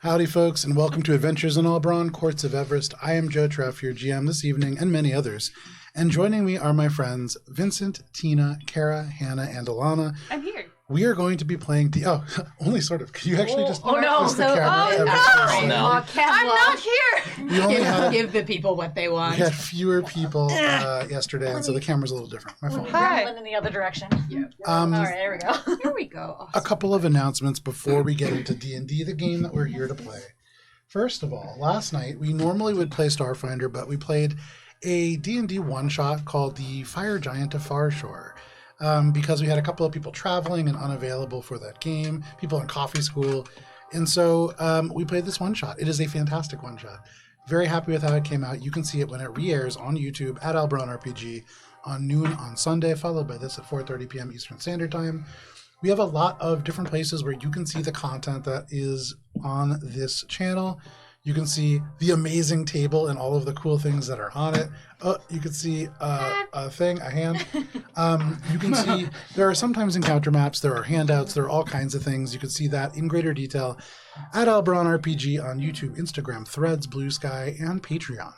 Howdy, folks, and welcome to Adventures in Alberon, Courts of Everest. I am Joe Treff, your GM this evening, and many others. And joining me are my friends Vincent, Tina, Cara, Hannah, and Alanna. I'm here. We are going to be playing only sort of. Can you actually just no! the camera? I'm not here. We only give the people what they want. We had fewer people yesterday, and so the camera's a little different. My fault. Hi. In the other direction. Yeah. All right, there we go. Here we go. Awesome. A couple of announcements before we get into D&D, the game that we're here to play. First of all, last night we normally would play Starfinder, but we played a D&D one-shot called the Fire Giant of Farshore. Because we had a couple of people traveling and unavailable for that game, people in coffee school. And so we played this one-shot. It is a fantastic one-shot. Very happy with how it came out. You can see it when it re-airs on YouTube at AlberonRPG on noon on Sunday, followed by this at 4:30 p.m. Eastern Standard Time. We have a lot of different places where you can see the content that is on this channel. You can see the amazing table and all of the cool things that are on it. You can see a hand. You can see there are sometimes encounter maps, there are handouts, there are all kinds of things. You can see that in greater detail at AlberonRPG on YouTube, Instagram, Threads, Blue Sky, and Patreon.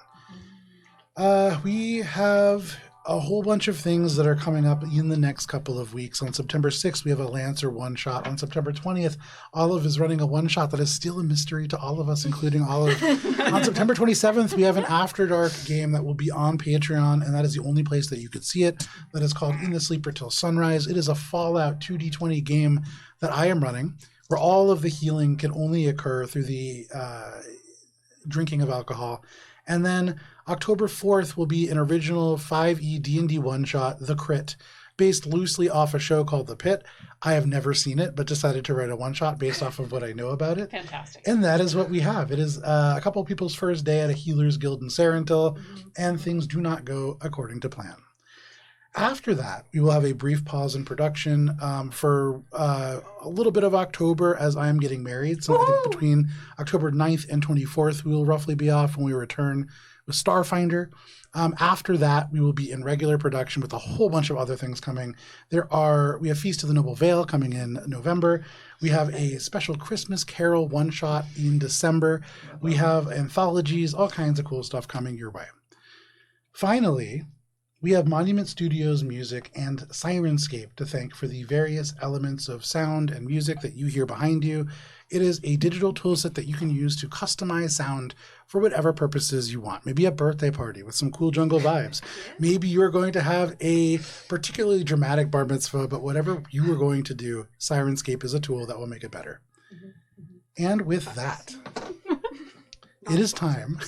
We have a whole bunch of things that are coming up in the next couple of weeks. On September 6th, we have a Lancer one-shot. On September 20th, Olive is running a one-shot that is still a mystery to all of us, including Olive. On September 27th, we have an After Dark game that will be on Patreon, and that is the only place that you could see it. That is called In the Sleeper Till Sunrise. It is a Fallout 2D20 game that I am running, where all of the healing can only occur through the drinking of alcohol. And then October 4th will be an original 5e D&D one-shot, The Crit, based loosely off a show called The Pit. I have never seen it, but decided to write a one-shot based off of what I know about it. Fantastic. And that is what we have. It is a couple of people's first day at a Healers Guild in Sarentil, and things do not go according to plan. After that, we will have a brief pause in production for a little bit of October as I am getting married. So I think between October 9th and 24th, we will roughly be off when we return with Starfinder. After that, we will be in regular production with a whole bunch of other things coming. We have Feast of the Noble Vale coming in November. We have a special Christmas Carol one-shot in December. We have anthologies, all kinds of cool stuff coming your way. Finally, we have Monument Studios music and Sirenscape to thank for the various elements of sound and music that you hear behind you. It is a digital toolset that you can use to customize sound for whatever purposes you want. Maybe a birthday party with some cool jungle vibes. Maybe you're going to have a particularly dramatic bar mitzvah, but whatever you are going to do, Sirenscape is a tool that will make it better. And with that, it is time,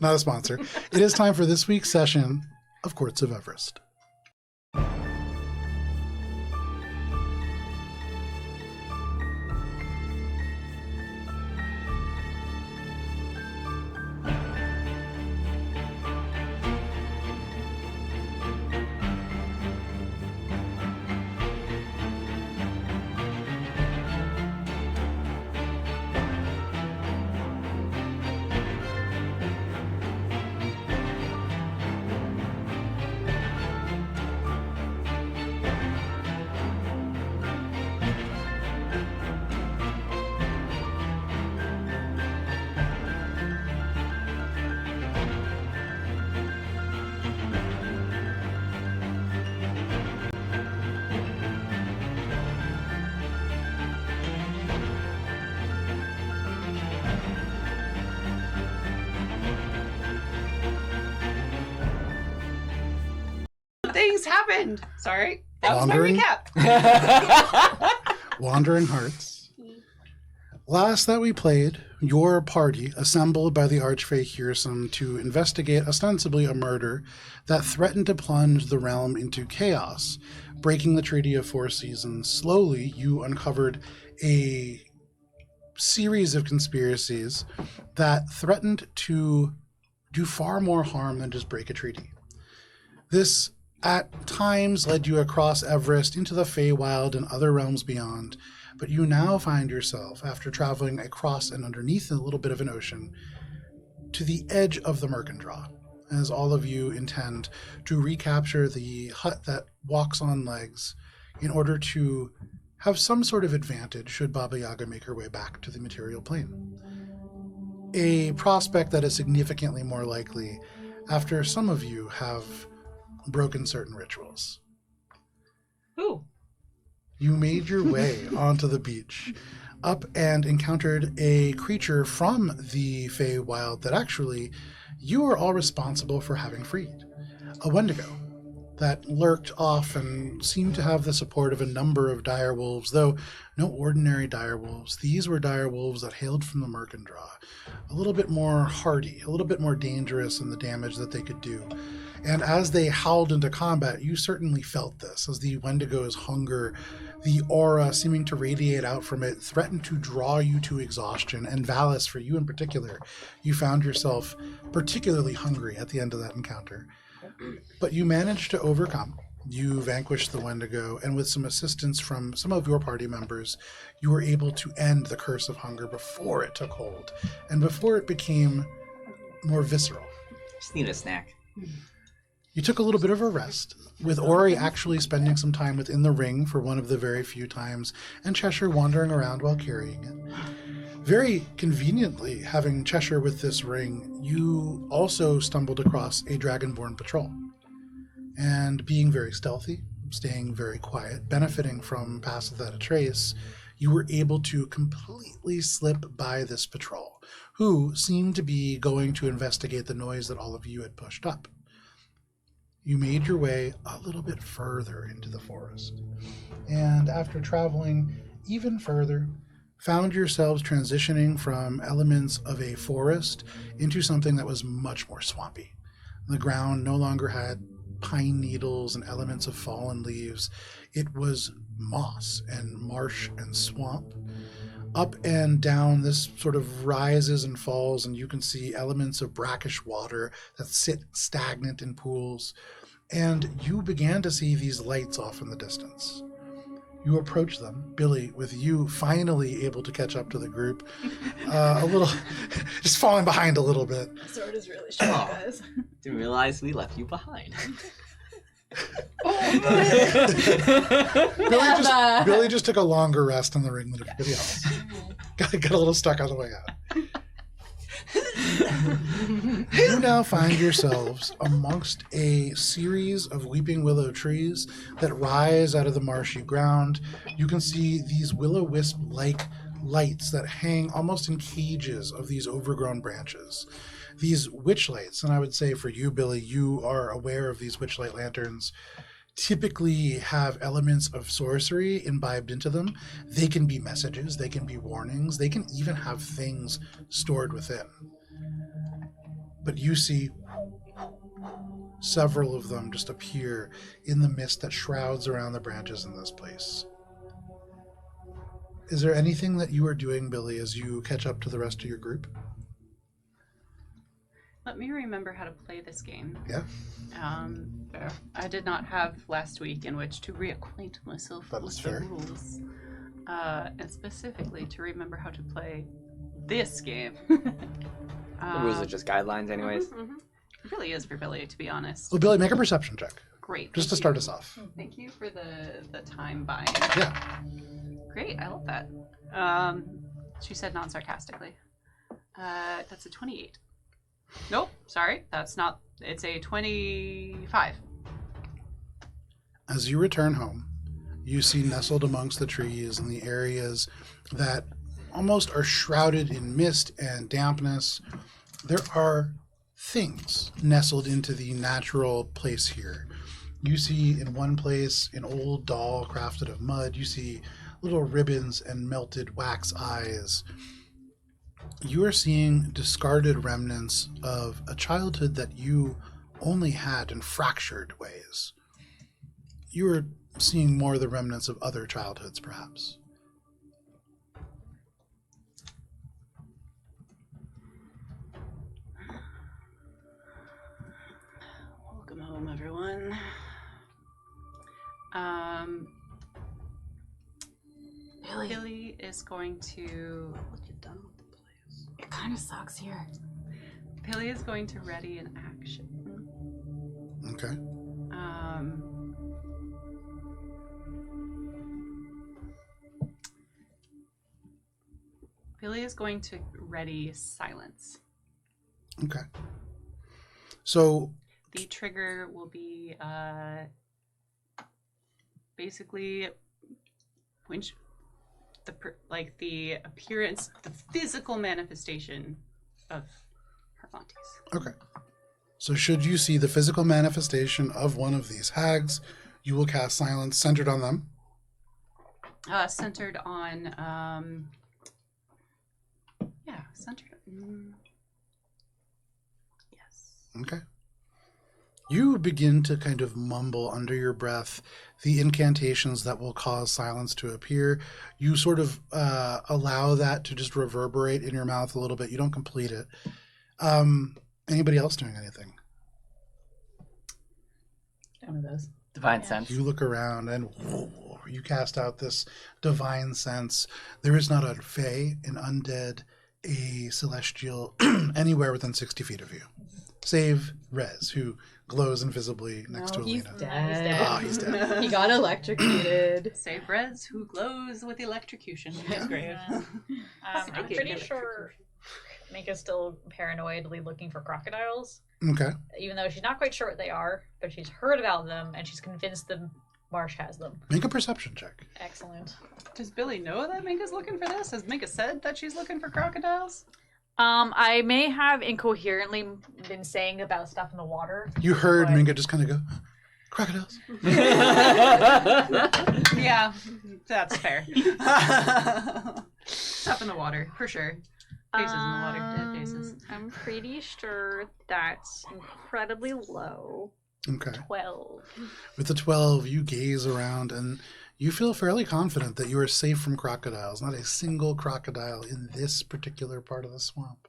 not a sponsor, it is time for this week's session of Courts of Everest. Things happened. Sorry. That was my recap. Wandering Hearts. Last that we played, your party assembled by the Archfey Hearsome to investigate ostensibly a murder that threatened to plunge the realm into chaos, breaking the Treaty of Four Seasons. Slowly, you uncovered a series of conspiracies that threatened to do far more harm than just break a treaty. This at times led you across Everest into the Feywild and other realms beyond, but you now find yourself, after traveling across and underneath a little bit of an ocean, to the edge of the Murkendraw, as all of you intend to recapture the hut that walks on legs in order to have some sort of advantage should Baba Yaga make her way back to the material plane. A prospect that is significantly more likely after some of you have broken certain rituals. Ooh. You made your way onto the beach, up and encountered a creature from the Feywild that actually you are all responsible for having freed. A Wendigo that lurked off and seemed to have the support of a number of direwolves, though no ordinary direwolves. These were direwolves that hailed from the Murkendraw, a little bit more hardy, a little bit more dangerous in the damage that they could do. And as they howled into combat, you certainly felt this, as the Wendigo's hunger, the aura seeming to radiate out from it, threatened to draw you to exhaustion. And Valis, for you in particular, you found yourself particularly hungry at the end of that encounter. But you managed to overcome. You vanquished the Wendigo, and with some assistance from some of your party members, you were able to end the curse of hunger before it took hold, and before it became more visceral. Just need a snack. You took a little bit of a rest, with Ori actually spending some time within the ring for one of the very few times, and Cheshire wandering around while carrying it. Very conveniently, having Cheshire with this ring, you also stumbled across a Dragonborn patrol. And being very stealthy, staying very quiet, benefiting from Pass Without a Trace, you were able to completely slip by this patrol, who seemed to be going to investigate the noise that all of you had pushed up. You made your way a little bit further into the forest, and after traveling even further, found yourselves transitioning from elements of a forest into something that was much more swampy. The ground no longer had pine needles and elements of fallen leaves. It was moss and marsh and swamp. Up and down, this sort of rises and falls, and you can see elements of brackish water that sit stagnant in pools. And you began to see these lights off in the distance. You approach them, Billie, with you finally able to catch up to the group. A little, just falling behind a little bit. The sword is really sharp, guys. Didn't realize we left you behind. Billie just took a longer rest in the ring than everybody else. Got a little stuck on the way out. You now find yourselves amongst a series of weeping willow trees that rise out of the marshy ground. You can see these will-o-wisp-like lights that hang almost in cages of these overgrown branches. These witchlights, and I would say for you, Billie, you are aware of these witchlight lanterns, typically have elements of sorcery imbibed into them. They can be messages, they can be warnings, they can even have things stored within. But you see several of them just appear in the mist that shrouds around the branches in this place. Is there anything that you are doing, Billie, as you catch up to the rest of your group? Let me remember how to play this game. Yeah. I did not have last week in which to reacquaint myself That with is the fair. rules. And specifically to remember how to play this game. The rules are just guidelines anyways. It really is for Billie, to be honest. Well, Billie, make a perception check, Great. just to thank start you. us off. Thank you for the time buying. Yeah. Great, I love that. She said non-sarcastically. That's a 28. Nope, sorry, that's not. It's a 25. As you return home, you see nestled amongst the trees in the areas that almost are shrouded in mist and dampness, there are things nestled into the natural place here. You see in one place an old doll crafted of mud. You see little ribbons and melted wax eyes. You are seeing discarded remnants of a childhood that you only had in fractured ways. You are seeing more the remnants of other childhoods, perhaps. Welcome home, everyone. Billie is going to. What you done with the place? It kind of sucks here. Billie is going to ready an action. Okay. Billie is going to ready silence. Okay. So The trigger will be basically when the appearance, the physical manifestation of her aunties. okay. So should you see the physical manifestation of one of these hags, you will cast silence centered on them. Centered on centered. Yes. Okay. You begin to kind of mumble under your breath the incantations that will cause silence to appear. You sort of allow that to just reverberate in your mouth a little bit. You don't complete it. Anybody else doing anything? One of those. Divine sense. You look around and you cast out this divine sense. There is not a fae, an undead, a celestial anywhere within 60 feet of you. Save Rez, who glows invisibly next to He's Alina. dead. Ah, he's dead. He got electrocuted. Save Rez, who glows with electrocution. His grave. I'm pretty sure Mika's still paranoidly looking for crocodiles, Okay. even though she's not quite sure what they are, but she's heard about them and she's convinced the marsh has them. Make a perception check. Excellent. Does Billie know that Minka's looking for this? Has Minka said that she's looking for crocodiles? I may have incoherently been saying about stuff in the water. You heard What? Minka just kind of go, crocodiles. Yeah, that's fair. Stuff in the water, for sure. Faces in the water, dead faces. I'm pretty sure that's incredibly low. Okay. 12. With the 12, you gaze around and you feel fairly confident that you are safe from crocodiles. Not a single crocodile in this particular part of the swamp.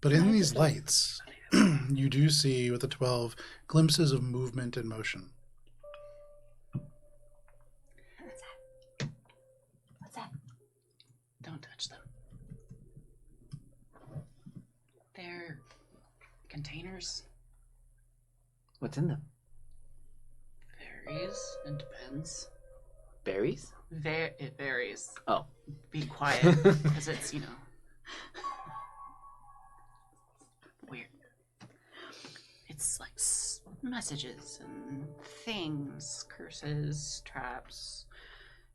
But in these lights, you do see, with the 12, glimpses of movement and motion. What's that? Don't touch them. They're containers. What's in them? Varies and depends. Berries? It varies. Oh. Be quiet, because it's, weird. It's like messages and things, curses, traps,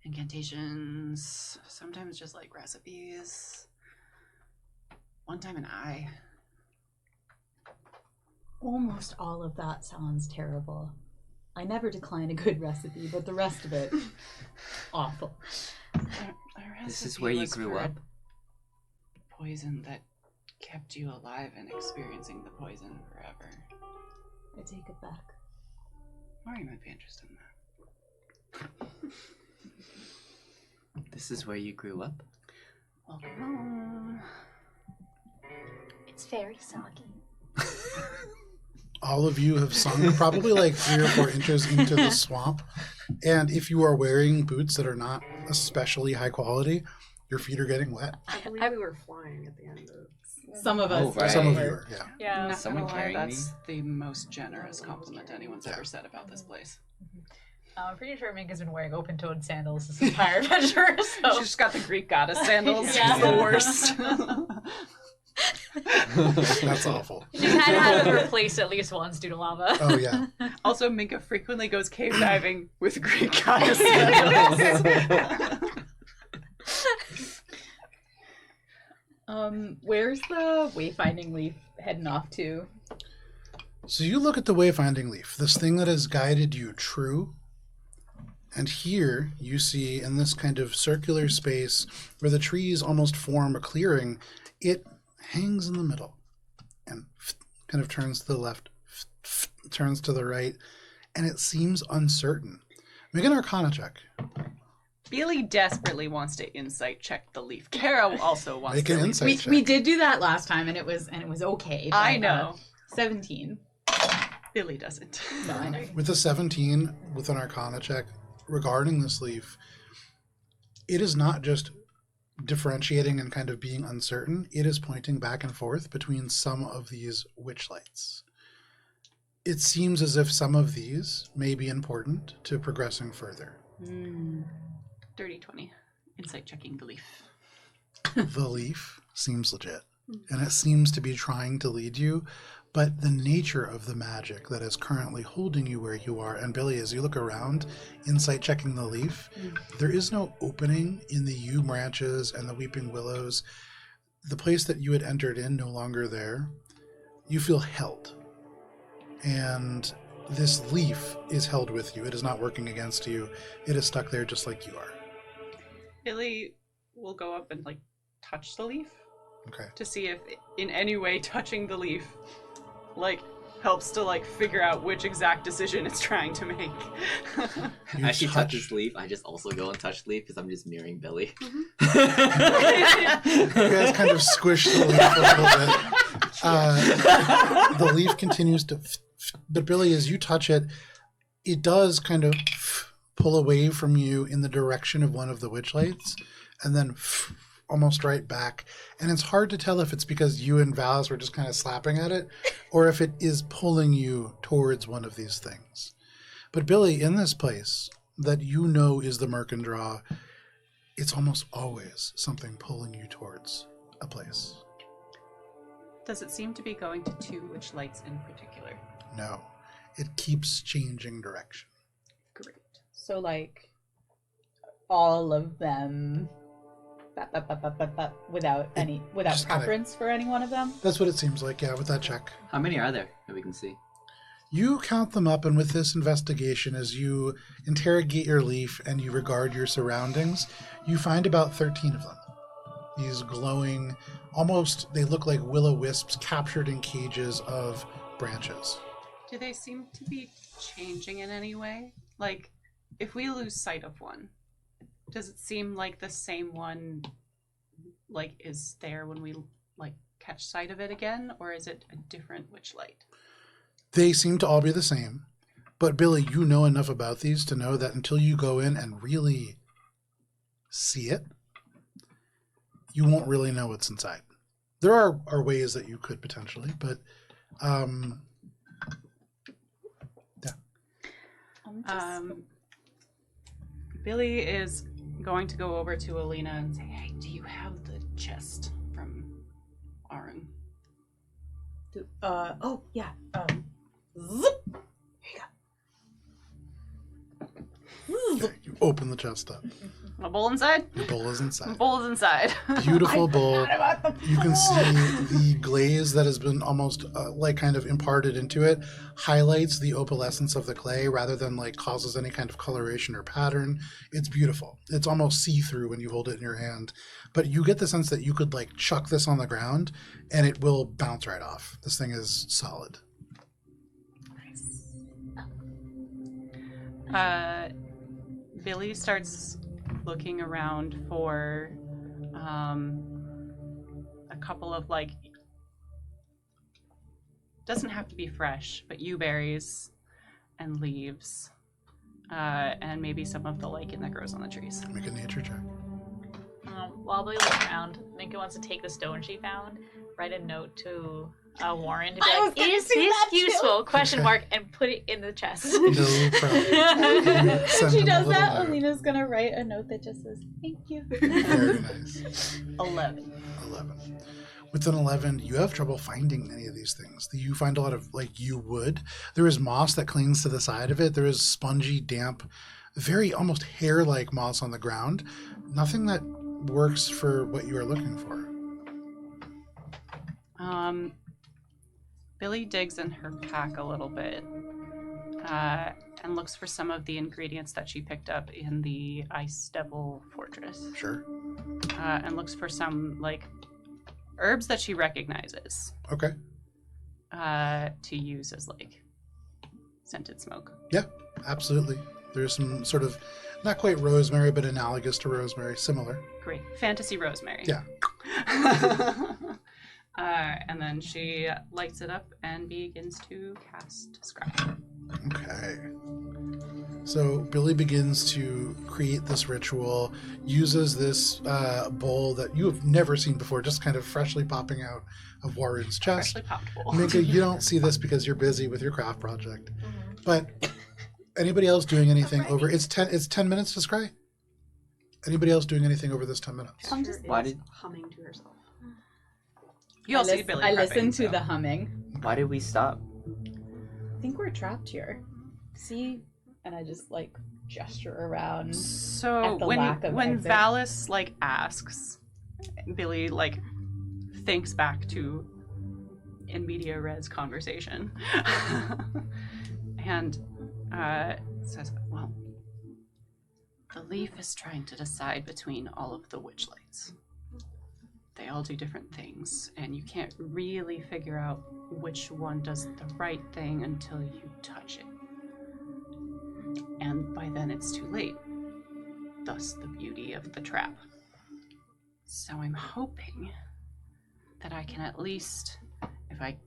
incantations, sometimes just like recipes. One time an eye. Almost all of that sounds terrible. I never decline a good recipe, but the rest of it, awful. This is where you grew up? Poison that kept you alive and experiencing the poison forever. I take it back. Mari might be interested in that. This is where you grew up? Welcome home. It's very soggy. All of you have sunk probably like 3 or 4 inches into the swamp. And if you are wearing boots that are not especially high quality, your feet are getting wet. I believe we were flying at the end of. Some of us. Oh, right. Some of you are, yeah. Yeah. Not Someone gonna lie, carrying that's me? the most generous compliment anyone's ever said about this place. I'm pretty sure Minka's been wearing open-toed sandals this entire adventure, so... She's just got the Greek goddess sandals. Yeah. She's the worst. That's awful. She's had to have them replaced at least once due to lava. Oh, yeah. Also, Minka frequently goes cave diving with Greek goddess sandals. Where's the wayfinding leaf heading off to? So you look at the wayfinding leaf, this thing that has guided you true. And here you see in this kind of circular space where the trees almost form a clearing, it hangs in the middle and kind of turns to the left, turns to the right, and it seems uncertain. Make an Arcana check. Billie desperately wants to insight check the leaf. Cara also wants Make to an leaf. insight check. We did do that last time, and it was okay. But, I know. 17. Billie doesn't. No, I know. With a 17, with an Arcana check regarding this leaf, it is not just differentiating and kind of being uncertain. It is pointing back and forth between some of these witchlights. It seems as if some of these may be important to progressing further. Dirty 20. Insight checking the leaf. The leaf seems legit, and it seems to be trying to lead you, but the nature of the magic that is currently holding you where you are, and Billie, as you look around, insight checking the leaf, there is no opening in the yew branches and the weeping willows. The place that you had entered in, no longer there. You feel held, and this leaf is held with you. It is not working against you. It is stuck there just like you are. Billie will go up and touch the leaf. Okay. To see if in any way touching the leaf helps to figure out which exact decision it's trying to make. You As she touches leaf, I just also go and touch leaf because I'm just mirroring Billie. You guys kind of squish the leaf a little bit. The leaf continues to... But Billie, as you touch it, it does kind of pull away from you in the direction of one of the witchlights, and then almost right back. And it's hard to tell if it's because you and Valis were just kind of slapping at it, or if it is pulling you towards one of these things. But Billie, in this place that you know is the Murkendraw, it's almost always something pulling you towards a place. Does it seem to be going to two witchlights in particular? No. It keeps changing direction. Great. So, all of them, without just kinda- preference for any one of them? That's what it seems like, yeah, with that check. How many are there that we can see? You count them up, and with this investigation, as you interrogate your leaf and you regard your surroundings, you find about 13 of them. These glowing, almost, they look like will-o-wisps captured in cages of branches. Do they seem to be changing in any way? If we lose sight of one, does it seem like the same one, is there when we, catch sight of it again? Or is it a different witchlight? They seem to all be the same. But Billie, you know enough about these to know that until you go in and really see it, you won't really know what's inside. There are ways that you could potentially, but Billie is going to go over to Alina and say, "Hey, do you have the chest from Aaron?" Oh, yeah. Zip! okay, you open the chest up. A bowl inside? Your bowl is A inside. bowl is inside. Beautiful bowl. You can see the glaze that has been almost kind of imparted into it highlights the opalescence of the clay rather than causes any kind of coloration or pattern. It's beautiful. It's almost see-through when you hold it in your hand. But you get the sense that you could chuck this on the ground and it will bounce right off. This thing is solid. Billie starts looking around for a couple of doesn't have to be fresh, but yew berries and leaves, and maybe some of the lichen that grows on the trees. Make a nature check. While we look around, Minka wants to take the stone she found, write a note to Warren to be like, "Is this useful?" Question mark, and put it in the chest. No problem. When she does that, Alina's gonna write a note that just says, "Thank you." Very nice. 11. 11. With an 11, you have trouble finding any of these things. You find a lot of yew wood. There is moss that clings to the side of it. There is spongy, damp, very almost hair-like moss on the ground. Nothing that works for what you are looking for. Billie digs in her pack a little bit and looks for some of the ingredients that she picked up in the Ice Devil Fortress. Sure. And looks for some herbs that she recognizes. Okay. To use as scented smoke. Yeah, absolutely. There's some sort of, not quite rosemary, but analogous to rosemary, similar. Great. Fantasy rosemary. Yeah. And then she lights it up and begins to cast Scry. Okay. So Billie begins to create this ritual, uses this bowl that you have never seen before, just kind of freshly popping out of Warren's chest. Freshly popped bowl. Minka, you don't see this because you're busy with your craft project. But anybody else doing anything over? It's 10 minutes to scry? Anybody else doing anything over this 10 minutes? I'm just- Why did humming to herself. You all see Billie. I prepping, listen to so. the humming. why did we stop? I think we're trapped here. See? And I just like gesture around. So At the lack of when exit. Valis like asks, Billie like thinks back to in media res conversation, and says, "Well, the Leaf is trying to decide between all of the Witchlights. They all do different things, and you can't really figure out which one does the right thing until you touch it. And by then it's too late. Thus the beauty of the trap. So I'm hoping that I can at least, if I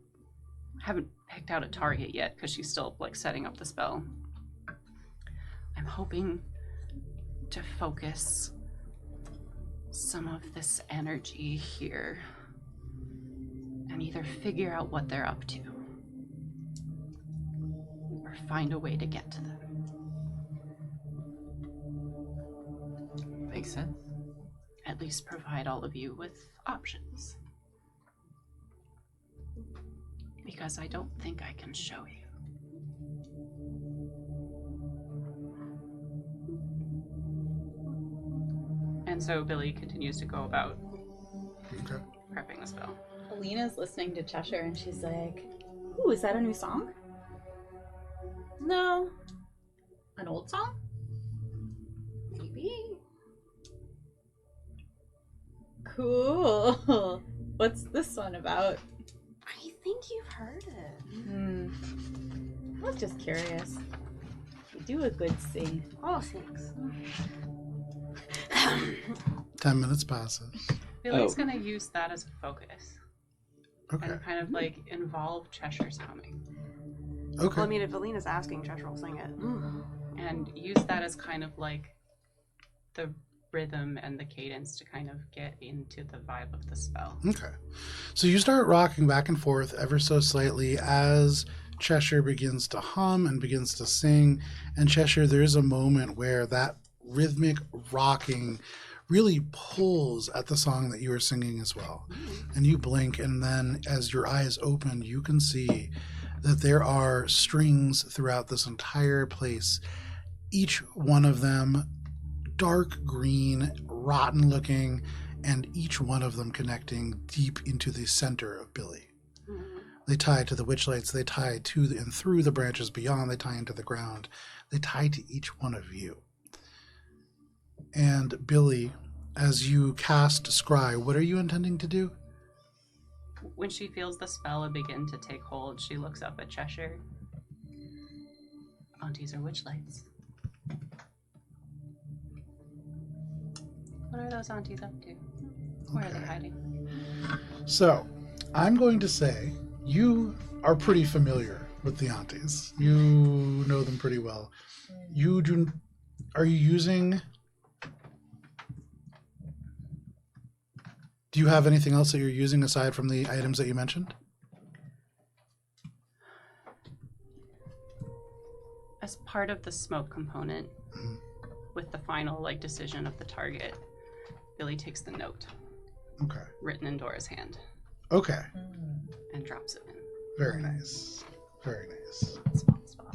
haven't picked out a target yet because she's still like setting up the spell, I'm hoping to focus some of this energy here and either figure out what they're up to or find a way to get to them. Makes sense. At least provide all of you with options. Because I don't think I can show you. And so Billie continues to go about Okay. prepping the spell. Alina's listening to Cheshire and she's like, "Ooh, is that a new song?" No. An old song? Maybe. Cool. What's this one about? I think you've heard it. I was just curious. You do a good sing. Oh, thanks. 10 minutes passes. Billie's gonna use that as a focus Okay. and kind of like involve Cheshire's humming Okay. Well, I mean, if Alina's asking, Cheshire will sing it. and use that as kind of like the rhythm and the cadence to kind of get into the vibe of the spell. Okay. So you start rocking back and forth ever so slightly as Cheshire begins to hum and begins to sing. And Cheshire, there is a moment where that rhythmic rocking really pulls at the song that you are singing as well. And you blink, and then as your eyes open, you can see that there are strings throughout this entire place. Each one of them dark green, rotten looking, and each one of them connecting deep into the center of Billie. They tie to the witchlights, they tie to and through the branches beyond, they tie into the ground. They tie to each one of you. And Billie, as you cast Scry, what are you intending to do? When she feels the spell begin to take hold, she looks up at Cheshire. Aunties are witchlights. What are those aunties up to? Where are they Okay. hiding? So, I'm going to say you are pretty familiar with the aunties. You know them pretty well. Are you using... Do you have anything else that you're using aside from the items that you mentioned? As part of the smoke component, with the final like decision of the target, Billie takes the note Okay. written in Dora's hand Okay. and drops it in. Very nice. Very nice. Small.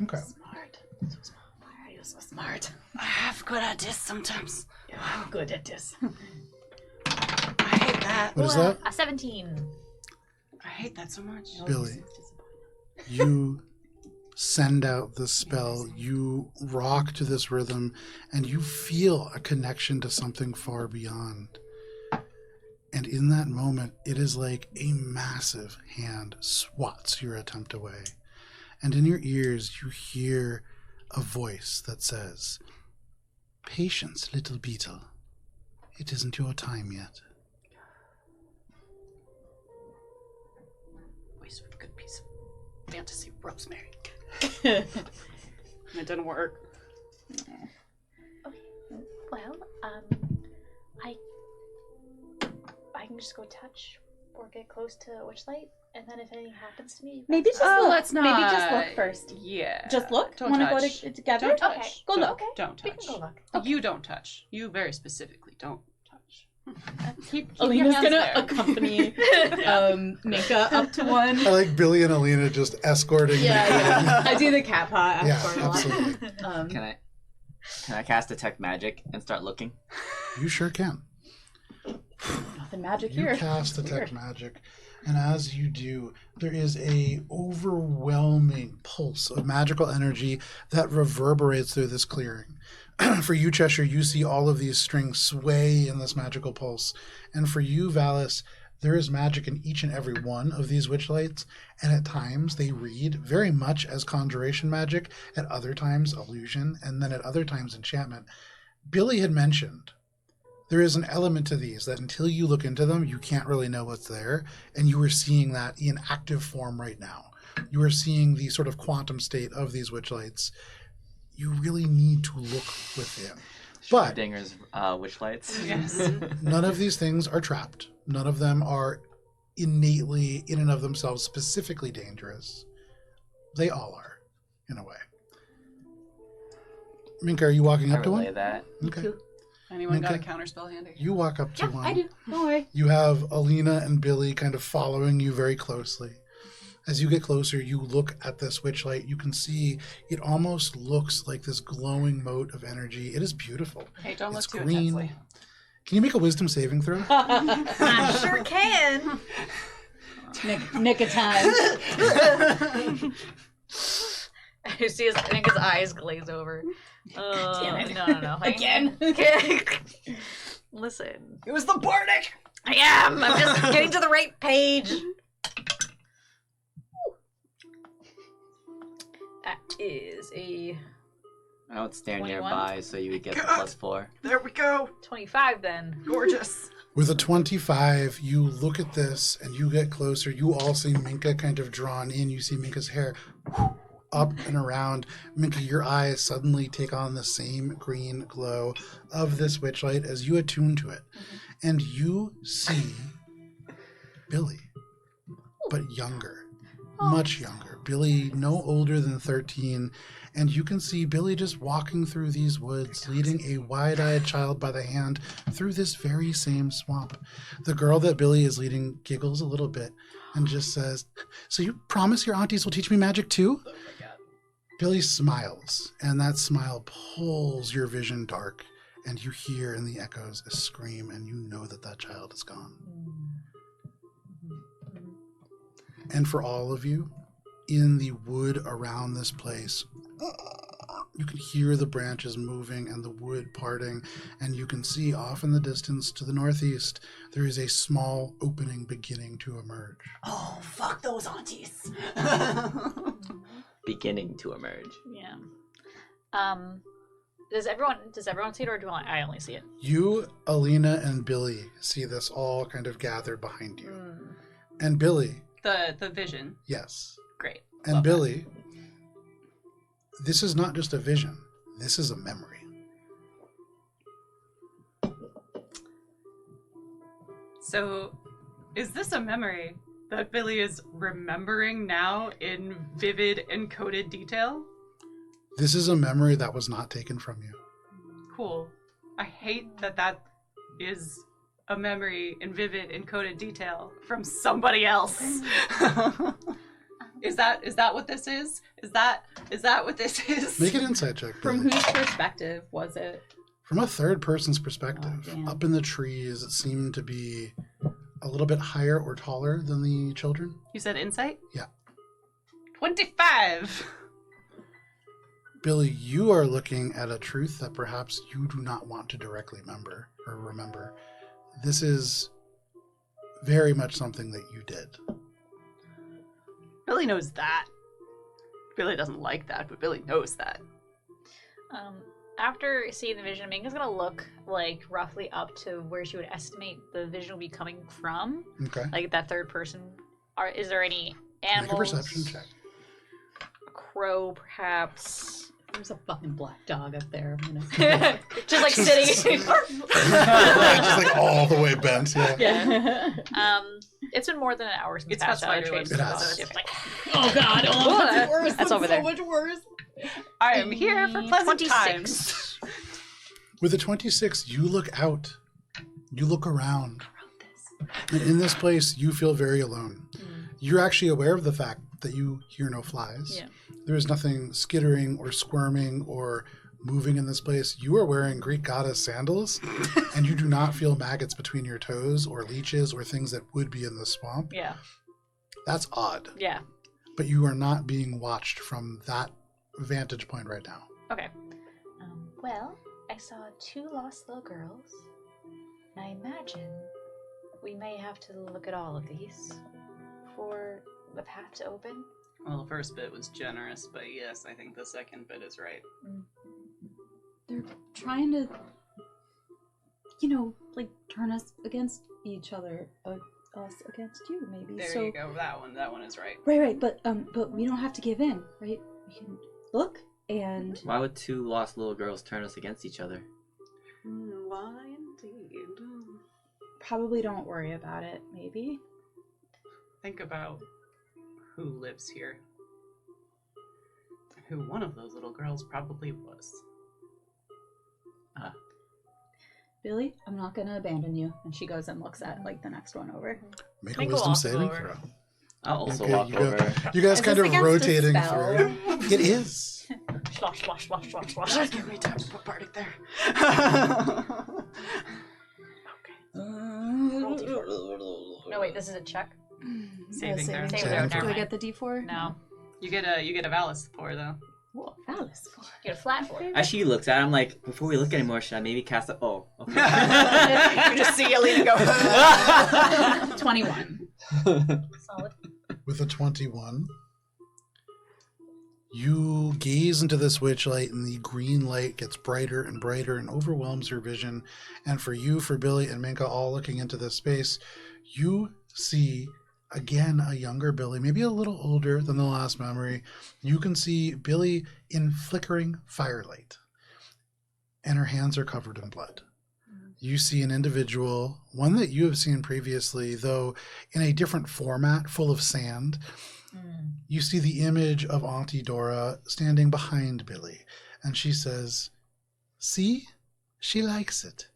Okay. Smart. So smart. Why are you so smart? I have good at this sometimes. Yeah, I'm good at this. I hate that. What is that? A 17. I hate that so much. Billie, you send out the spell, you rock to this rhythm, and you feel a connection to something far beyond. And in that moment, it is like a massive hand swats your attempt away. And in your ears, you hear a voice that says, "Patience, little beetle. It isn't your time yet." Waste of a good piece of fantasy rosemary. And it didn't work. Well, I can just go touch or get close to Witchlight And then if anything happens to me, Maybe just Oh, look. let's not. Maybe just look first. Yeah. Just look. Don't Want to go touch. together? Don't touch. Okay. Go Don't- look. Don't we touch. can go look. Okay. You don't touch. You very specifically don't touch. Keep Alina's your hands gonna there. accompany Minka up to one. I like Billie and Alina just escorting. Yeah. I do the cat paw. Yeah, escort a lot. absolutely. Can I cast detect magic and start looking? You sure can. Nothing magic You here. cast Weird. detect magic, and as you do, there is a overwhelming pulse of magical energy that reverberates through this clearing. For you, Cheshire, you see all of these strings sway in this magical pulse, and for you, Valis, there is magic in each and every one of these witchlights, and at times they read very much as conjuration magic, at other times illusion, and then at other times enchantment. Billie had mentioned there is an element to these that until you look into them, you can't really know what's there. And you are seeing that in active form right now. You are seeing the sort of quantum state of these witchlights. You really need to look within. But Schrodinger's witchlights. Yes. none of these things are trapped. None of them are innately, in and of themselves, specifically dangerous. They all are, in a way. Minka, are you walking I up to relay one? that. Okay. Anyone got a Minka? counterspell handy? You walk up to Yeah, one. I do. Don't worry. You have Alina and Billie kind of following you very closely. As you get closer, you look at this witchlight. You can see it almost looks like this glowing mote of energy. It is beautiful. Hey, don't It's look too green. intensely. Can you make a wisdom saving throw? I sure can. Nick of time. I see his, I think his eyes glaze over. Damn it. No. Again. Listen. It was the Bardic. I am. I'm just getting to the right page. That is a I would stand 21? nearby so you would get the +4. There we go. 25 then. Gorgeous. With a 25, you look at this and you get closer. You all see Minka kind of drawn in. You see Minka's hair up and around. Minka, your eyes suddenly take on the same green glow of this witchlight as you attune to it. And you see Billie, but younger, much younger. Billie no older than 13. And you can see Billie just walking through these woods, leading a wide-eyed child by the hand through this very same swamp. The girl that Billie is leading giggles a little bit and just says, "So you promise your aunties will teach me magic too?" Oh my god. Billie smiles, and that smile pulls your vision dark, and you hear in the echoes a scream, and you know that that child is gone. And for all of you, in the wood around this place, you can hear the branches moving and the wood parting, and you can see off in the distance to the northeast, there is a small opening beginning to emerge. Oh, fuck those aunties. Beginning to emerge. Yeah. Does everyone see it, or do I only see it? You, Alina, and Billie see this all kind of gathered behind you. And Billie, The vision. yes. Great. And Love that. Billie, this is not just a vision. This is a memory. So, is this a memory that Billie is remembering now in vivid, encoded detail? This is a memory that was not taken from you. Cool. I hate that is a memory in vivid, encoded detail from somebody else. Is that what this is? Is that what this is? Make an insight check, From Billie. whose perspective was it? From a third person's perspective, Oh, damn. up in the trees, it seemed to be a little bit higher or taller than the children. You said insight? Yeah. 25. Billie, you are looking at a truth that perhaps you do not want to directly remember. This is very much something that you did. Billie knows that. Billie doesn't like that, but Billie knows that. After seeing the vision, Minka's gonna look like roughly up to where she would estimate the vision will be coming from, Okay. like that third person. Is there any Make a animals? perception check. A crow, perhaps. There's a fucking black dog up there. I'm Just like sitting. Just like all the way bent. Yeah. gonna... Yeah. It's been more than an hour since It's Patch got out of spider Trace. webs. It has. So it's just like, Oh God! Oh, that's worse. That's over there. So much worse. I am here for pleasant 26. times. With a 26, you look out. You look around. And in this place, you feel very alone. You're actually aware of the fact that you hear no flies. Yeah. There is nothing skittering or squirming or moving in this place. You are wearing Greek goddess sandals, and you do not feel maggots between your toes or leeches or things that would be in the swamp. yeah, That's odd. yeah. But you are not being watched from that vantage point right now. Okay. Well, I saw 2 lost little girls. And I imagine we may have to look at all of these for the path to open. Well, the first bit was generous, but yes, I think the second bit is right. They're trying to, like turn us against each other, us against you, maybe. There so, you go. That one is right. Right. But we don't have to give in, right? We can look and. Why would 2 lost little girls turn us against each other? Why indeed? Probably don't worry about it, maybe. Think about who lives here. Who one of those little girls probably was. Billie, I'm not gonna abandon you. And she goes and looks at like the next one over. Make a Make a wisdom walk saving over. throw. I'll also Okay, walk you go. over. You guys Is kind this of against a rotating spell? through. It is. Slosh, slosh, slosh, slosh, slosh. Just give me time to put Bardic there. No, wait, this is a check? Saving throw. Saving Saving throw, throw. never Do I mind. get the D4? No. You get a Valis for though. Whoa, Valis. You get a flat 4. As she looks at it, I'm like, before we look anymore, should I maybe cast a... Oh, okay. You just see Alina go. 21. Solid. With a 21, you gaze into this witchlight, and the green light gets brighter and brighter and overwhelms your vision. And for you, for Billie and Minka, all looking into this space, you see again a younger Billie, maybe a little older than the last memory. You can see Billie in flickering firelight, and her hands are covered in blood. You see an individual, one that you have seen previously, though in a different format, full of sand. You see the image of Auntie Dora standing behind Billie, and she says, "See, she likes it."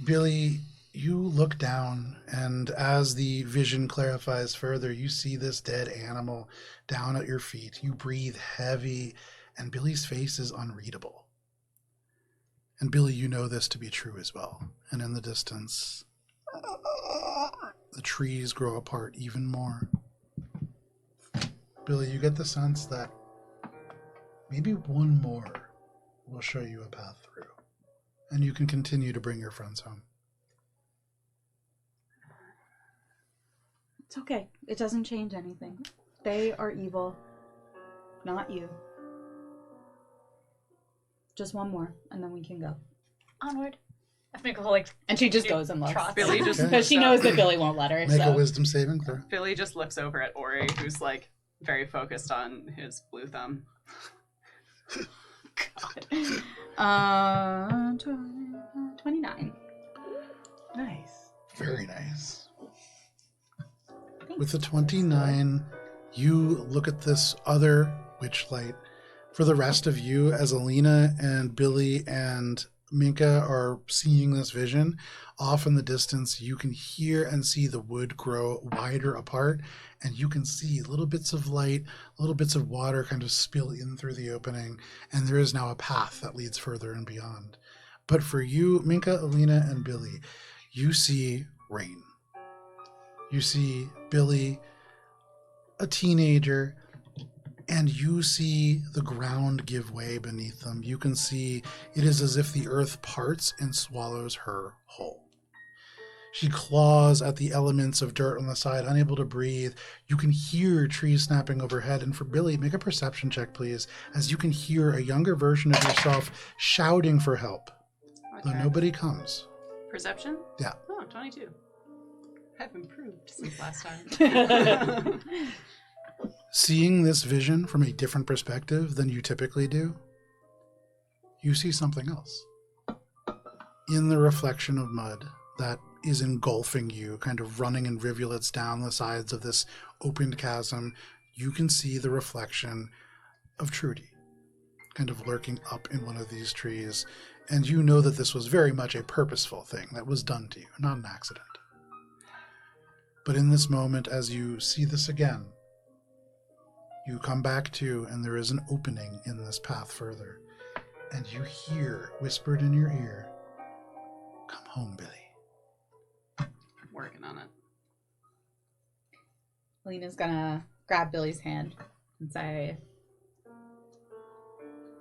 Billie, you look down, and as the vision clarifies further, you see this dead animal down at your feet. You breathe heavy, and Billie's face is unreadable. And Billie, you know this to be true as well. And in the distance, the trees grow apart even more. Billie, you get the sense that maybe one more will show you a path through, and you can continue to bring your friends home. It's okay. It doesn't change anything. They are evil, not you. Just one more, and then we can go. Onward. I think we'll like. And she just goes and looks. Trot. Billie just Okay. Because she knows that Billie won't let her. Make so. a wisdom saving throw. Billie just looks over at Ori, who's like very focused on his blue thumb. 29. Nice. Very nice. Thanks. With a 29, you look at this other witchlight. For the rest of you, as Alina and Billie and Minka are seeing this vision, off in the distance, you can hear and see the wood grow wider apart, and you can see little bits of light, little bits of water kind of spill in through the opening, and there is now a path that leads further and beyond. But for you, Minka, Alina, and Billie, you see rain. You see Billie, a teenager, and you see the ground give way beneath them. You can see it is as if the earth parts and swallows her whole. She claws at the elements of dirt on the side, unable to breathe. You can hear trees snapping overhead. And for Billie, make a perception check, please, as you can hear a younger version of yourself shouting for help, though Okay. nobody comes. Perception? Yeah. Oh, 22. I've improved since last time. Seeing this vision from a different perspective than you typically do, you see something else. In the reflection of mud, that is engulfing you, kind of running in rivulets down the sides of this opened chasm. You can see the reflection of Trudy, kind of lurking up in one of these trees. And you know that this was very much a purposeful thing that was done to you, not an accident. But in this moment, as you see this again, you come back to, and there is an opening in this path further. And you hear, whispered in your ear, "Come home, Billie." Working on it. Lena's gonna grab Billy's hand and say,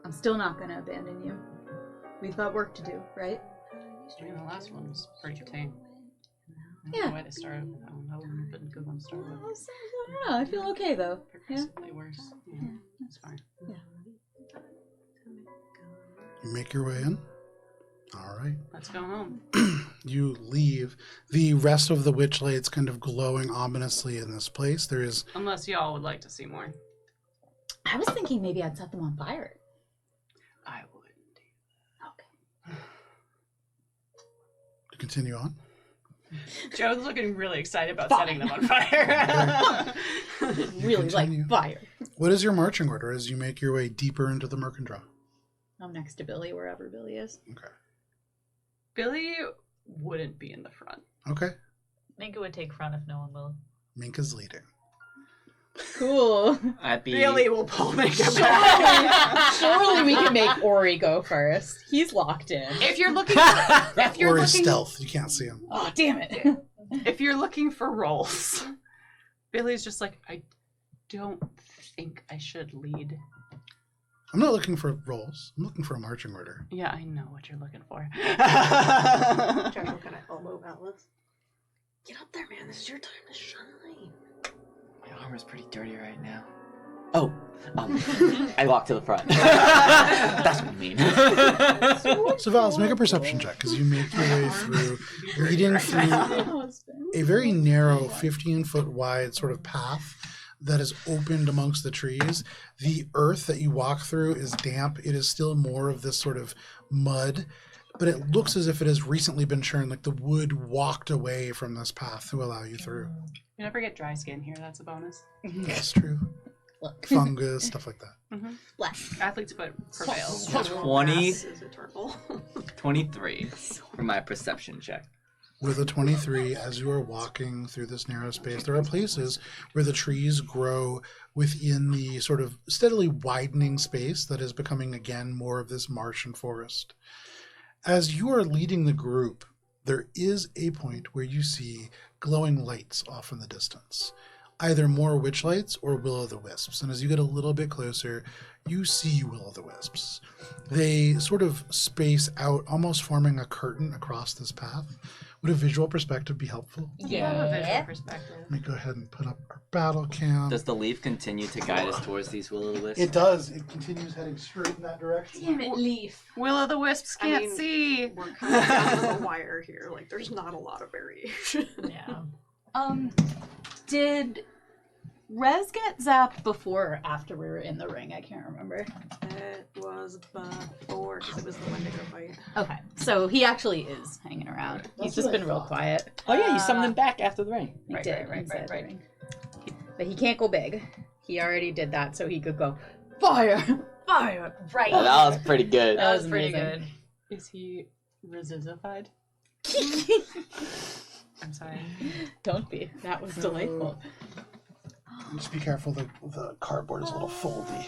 I'm still not gonna abandon you. We've got work to do, right? I mean, the last one was pretty tame. Yeah. The way to start, I don't know, would have been a good one to start with. I don't know, I feel okay though. Yeah. Progressively worse. Yeah, that's fine. You make your way in. All right. Let's go home. You leave. The rest of the witchlights kind of glowing ominously in this place. There is... Unless y'all would like to see more. I was thinking maybe I'd set them on fire. I wouldn't. Okay. To continue on. Joe's looking really excited about setting them on fire. Really continue. like fire. What is your marching order as you make your way deeper into the Murkendraw? I'm next to Billy, wherever Billy is. Okay. Billy wouldn't be in the front. Okay. Minka would take front if no one will. Minka's leading. Cool. I'd be. Billy will pull Minka back. Surely we can make Ori go first. He's locked in. If you're looking for, if you're Or his looking, stealth. You can't see him. Oh, damn it. if you're looking for roles, Billy's just like, I don't think I should lead. I'm not looking for roles. I'm looking for a marching order. Yeah, I know what you're looking for. Josh will kind of elbow Alice. Get up there, man. This is your time to shine. My armor's pretty dirty right now. Oh, I walk to the front. That's what I mean. So Valis, make a perception check as you make your way through, leading through a very narrow 15-foot wide sort of path that is opened amongst the trees. The earth that you walk through is damp. It is still more of this sort of mud, but it looks as if it has recently been churned, like the wood walked away from this path to allow you through. You never get dry skin here. That's a bonus. That's true. Look. Fungus, stuff like that. Mm-hmm. Black. Athlete's foot prevails. 20, Is eternal. 23 for my perception check. With a 23, as you are walking through this narrow space, there are places where the trees grow within the sort of steadily widening space that is becoming again more of this marsh and forest. As you are leading the group, there is a point where you see glowing lights off in the distance, either more witchlights or will-o'-the-wisps. And as you get a little bit closer, you see will-o'-the-wisps. They sort of space out, almost forming a curtain across this path. Would a visual perspective be helpful? Yeah. A visual perspective. Let me go ahead and put up our battle cam. Does the leaf continue to guide us towards these will-o'-the-wisps? It does. It continues heading straight in that direction. Damn it, Leaf. Will-o'-the-wisps I can't mean, see. We're kind of down to the wire here. Like, there's not a lot of variation. Yeah. Did Rez get zapped before or after we were in the ring? I can't remember. It was before, because it was the Wendigo fight. Okay, so he actually is hanging around. He's just been real quiet. Oh yeah, you summoned him back after the rain. He Right, did. right, inside the right. ring. But he can't go big. He already did that, so he could go fire, fire. Right. Oh, that was pretty good. That was pretty amazing. good. Is he resizified? I'm sorry. Don't be. That was delightful. Just be careful, the cardboard is a little foldy.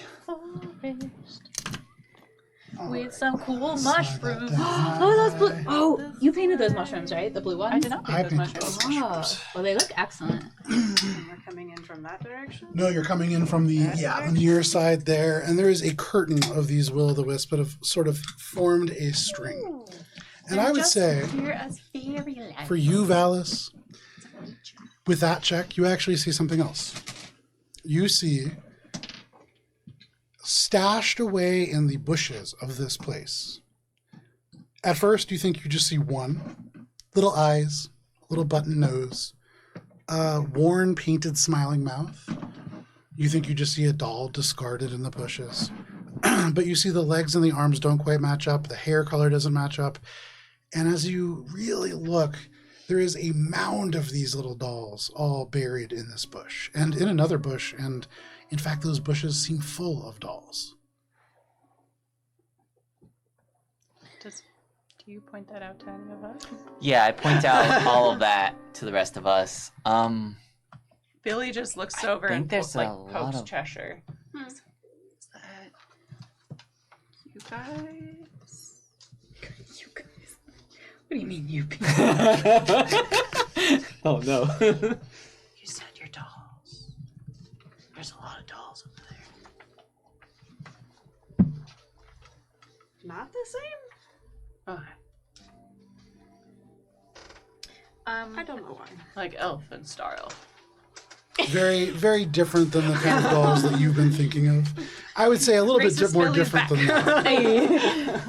With some cool Slide that mushrooms. down. Oh, those blue. Oh, you painted those mushrooms, right? The blue ones. I did not I make those painted mushrooms. those Oh, mushrooms. well, they look excellent. And we're coming in from that direction? No, you're coming in from the the near side there, and there is a curtain of these will-o'-the-wisps that have sort of formed a string. And I would say, for you, Valis, with that check, you actually see something else. You see, stashed away in the bushes of this place. At first, you think you just see one. Little eyes, little button nose, worn, painted, smiling mouth. You think you just see a doll discarded in the bushes. But you see the legs and the arms don't quite match up. The hair color doesn't match up. And as you really look, there is a mound of these little dolls all buried in this bush and in another bush. And in fact, those bushes seem full of dolls. Do you point that out to any of us? Yeah, I point out all of that to the rest of us. Billie just looks I over think and there's a lot pokes of- Cheshire. Is that you guys? You guys. What do you mean, you people? Oh no. You said your dolls. There's a lot of dolls over there. Not the same? Okay. I don't know why. Like elf and star elf. Very, very different than the kind of dolls that you've been thinking of. I would say a little bit Racist more Billie's different back. than that. Hey.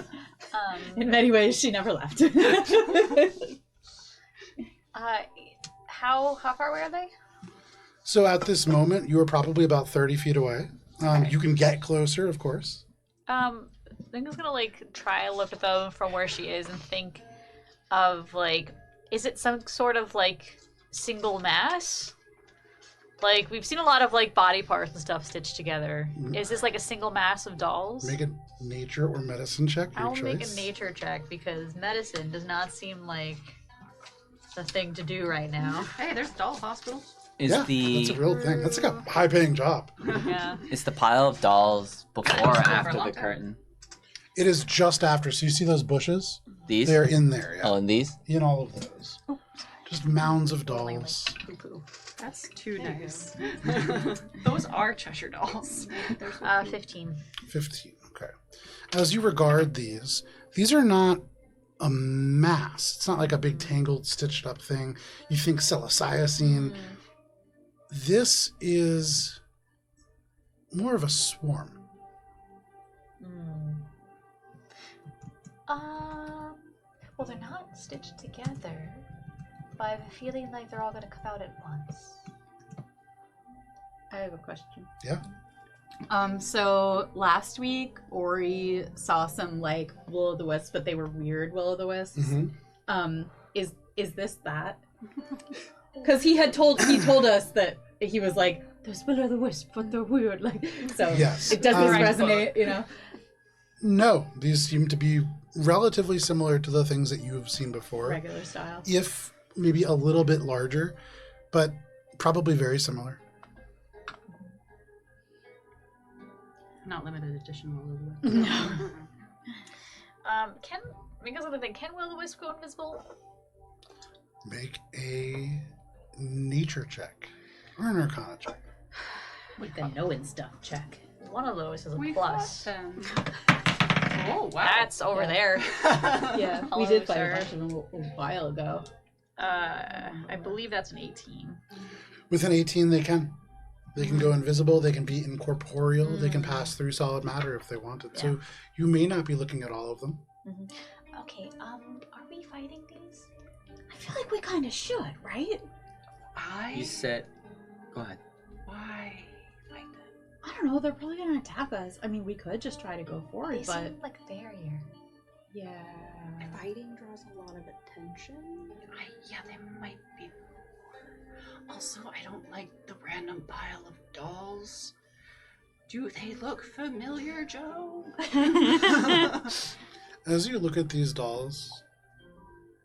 In many ways, she never left. How far away are they? So at this moment, you are probably about 30 feet away. You can get closer, of course. Lincoln's gonna like try to look at them from where she is and think of like, is it some sort of like single mass? Like we've seen a lot of like body parts and stuff stitched together. Is this like a single mass of dolls? Make a nature or medicine check, your I'll choice. make a nature check because medicine does not seem like the thing to do right now. Hey, there's a doll hospital. Is That's the a real thing. That's like a high-paying job. Yeah. is the pile of dolls before or For a after long the time. curtain? It is just after. So you see those bushes? These? They're in there, yeah. Oh, and these? In all of those. Just mounds of dolls. That's too nice. Those are Cheshire dolls. 15. 15, okay. As you regard these are not a mass. It's not like a big tangled, stitched up thing. You think psilocybin. This is more of a swarm. Well, they're not stitched together, but I have a feeling like they're all going to come out at once. I have a question. Yeah. So last week, Ori saw some like will-o'-the-wisps, but they were weird will-o'-the-wisps. Mm-hmm. Is this that? Because he told us that he was like, there's will-o'-the-wisp, but they're weird. Like, so Yes. it does this Um, resonate, you know? No, these seem to be relatively similar to the things that you've seen before. Regular style. If maybe a little bit larger, but probably very similar. Not limited edition. No. Because of the thing, can will-o'-the-wisp go invisible? Make a nature check or an arcana check. With the knowing stuff check. One of those is a We plus. fought them. Oh wow. That's over there. Yeah, we Hello, did fight sir. a bunch of them a while ago. I believe that's an 18. With an 18, they can. They can go invisible. They can be incorporeal. They can pass through solid matter if they wanted. So you may not be looking at all of them. Okay, are we fighting these? I feel like we kind of should, right? You said... Go ahead. Why fight them? I don't know. They're probably gonna attack us. I mean, we could just try to go forward, They but seem like a barrier. yeah. Fighting draws a lot of attention. Yeah, they might be. Also, I don't like the random pile of dolls. Do they look familiar, Joe? As you look at these dolls,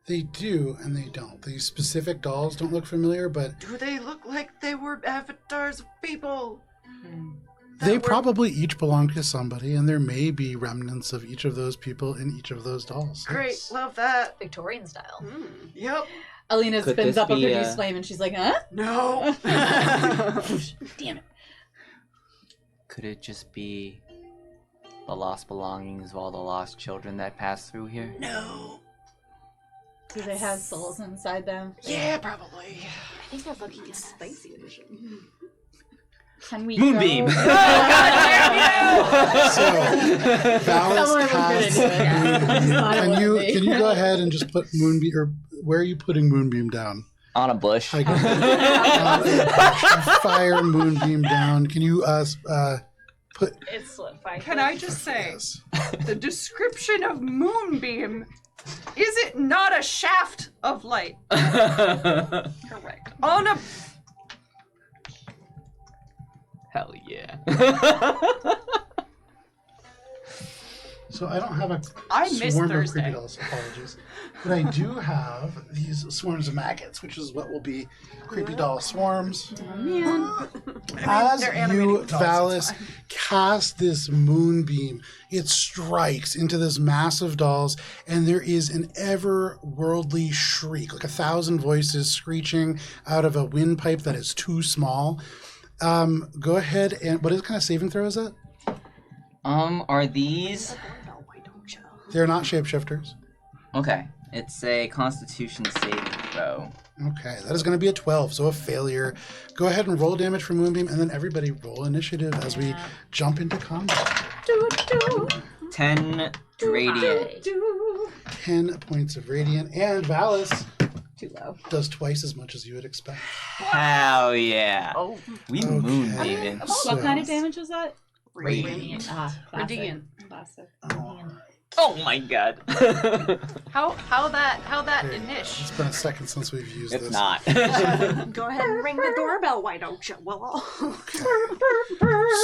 they do and they don't. These specific dolls don't look familiar, but Do they look like they were avatars of people? they probably each belong to somebody, and there may be remnants of each of those people in each of those dolls. Great, Yes. love that. Victorian style. Yep. Alina Could spins this up a be, produce flame and she's like, huh? No. Damn it. Could it just be the lost belongings of all the lost children that passed through here? No. Do they have souls inside them? Yeah, probably. I think they're looking at us. Spicy edition. Can we Moonbeam! go- So, Valis Someone was gonna casts do it, yeah. Moonbeam. Thought it Can was you me. can you go ahead and just put Moonbeam, or where are you putting Moonbeam down? On a bush. I fire Moonbeam down. Can you put? It's solidified. Can I just say, Yes. the description of Moonbeam Is it not a shaft of light? Correct. On a... Hell yeah. So I don't have a I missed swarm of Thursday. creepy dolls, apologies. But I do have these swarms of maggots, which is what will be creepy doll swarms. As they're you, animating dolls, Valis, cast this moonbeam, it strikes into this mass of dolls, and there is an ever-worldly shriek, like 1,000 voices screeching out of a windpipe that is too small. Go ahead and... What kind of saving throw is that? Are these... They're not shapeshifters. Okay. It's a Constitution saving throw. Okay, that is going to be a 12, so a failure. Go ahead and roll damage for Moonbeam, and then everybody roll initiative as we jump into combat. 10 radiant. 10 points of radiant, and Valis Too low. does twice as much as you would expect. Hell yeah. Oh, We Okay. moonbeaming. So- What kind of damage was that? Radiant. Ah, classic. Radiant. Classic. Oh my god. How that inish? It's been a second since we've used It's this. not. Go ahead and ring the doorbell, why don't you? Well,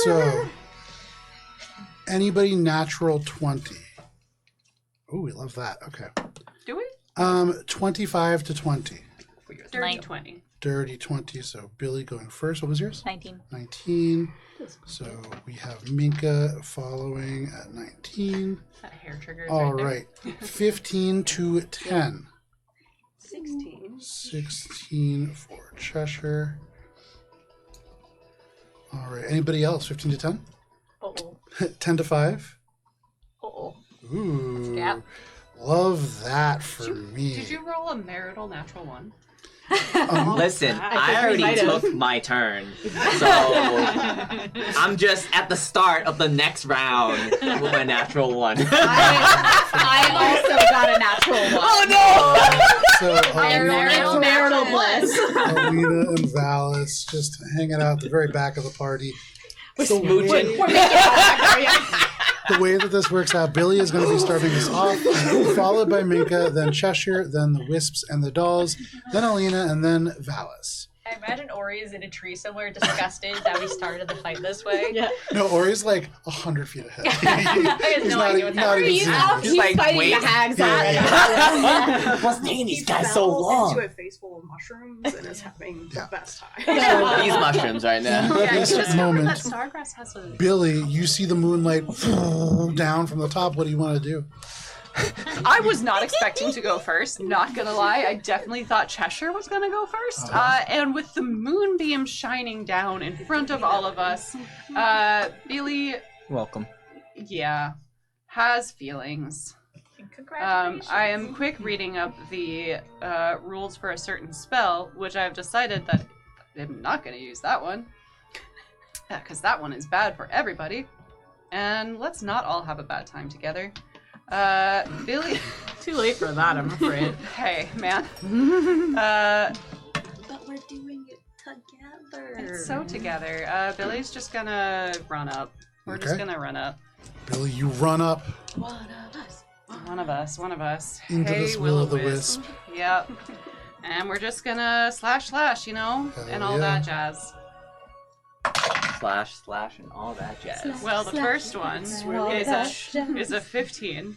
So, anybody natural 20? Oh, we love that. Okay. Do we? 25 to 20. Dirty Nine. 20. Dirty 20, so Billy going first. What was yours? 19. 19. So we have Minka following at 19. That hair trigger. All right. right. 15 to 10. 16. 16 for Cheshire. All right. Anybody else? 15 to 10? Uh-oh. 10 to 5? Uh-oh. Ooh. Gap. Love that for me. Did you roll a marital natural one? Listen, I I think we already might have. took my turn. So I'm just at the start of the next round with my natural one. I also got a natural one. Oh So Marital Alina, bliss. Alina and Valis just hanging out at the very back of the party. no! The way, Smooching. the way that this works out, Billy is going to be starting us off, followed by Minka, then Cheshire, then the Wisps and the Dolls, then Alina, and then Valis. I imagine Ori is in a tree somewhere disgusted that we started the fight this way. Yeah. No, Ori's like 100 feet ahead. have He's no not, idea even- what's not happening. even He's seeing up. us. He's like, fighting wait. the hags Yeah, already. What's taking these He guys so fell long? into a face full of mushrooms and is having Yeah. the best time. These mushrooms right now. At this just remember moment, that Stargrass has a... Billy, you see the moonlight down from the top. What do you want to do? I was not expecting to go first, not gonna lie. I definitely thought Cheshire was gonna go first. And with the moonbeam shining down in front of all of us, Billy, Welcome. yeah, has feelings. Congratulations. I am quick reading up the rules for a certain spell, which I've decided that I'm not going to use that one. Because that one is bad for everybody. And let's not all have a bad time together. Billy... Too late for that, I'm afraid. Hey, man. But we're doing it together. It's so together. Billy's just going to run up. We're just Okay. going to run up. Billy, you run up One of us. One of us. into Hey, this will-o'-the-wisp. Yep. And we're just gonna slash, you know, Hell and all yeah. that jazz. Slash, and all that jazz. Well, the first one is a 15.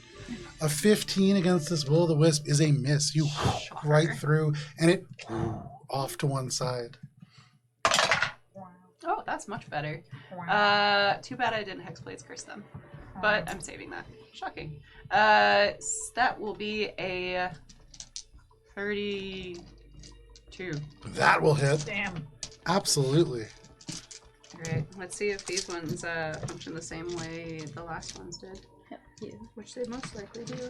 A 15 against this will-o'-the-wisp is a miss. You right through, and it off to one side. Oh, that's much better. Too bad I didn't Hexblade's curse them, but I'm saving that. Shocking. That will be a 32. That will hit. Damn. Absolutely. Alright, let's see if these ones function the same way the last ones did. Yep, you. Which they most likely do.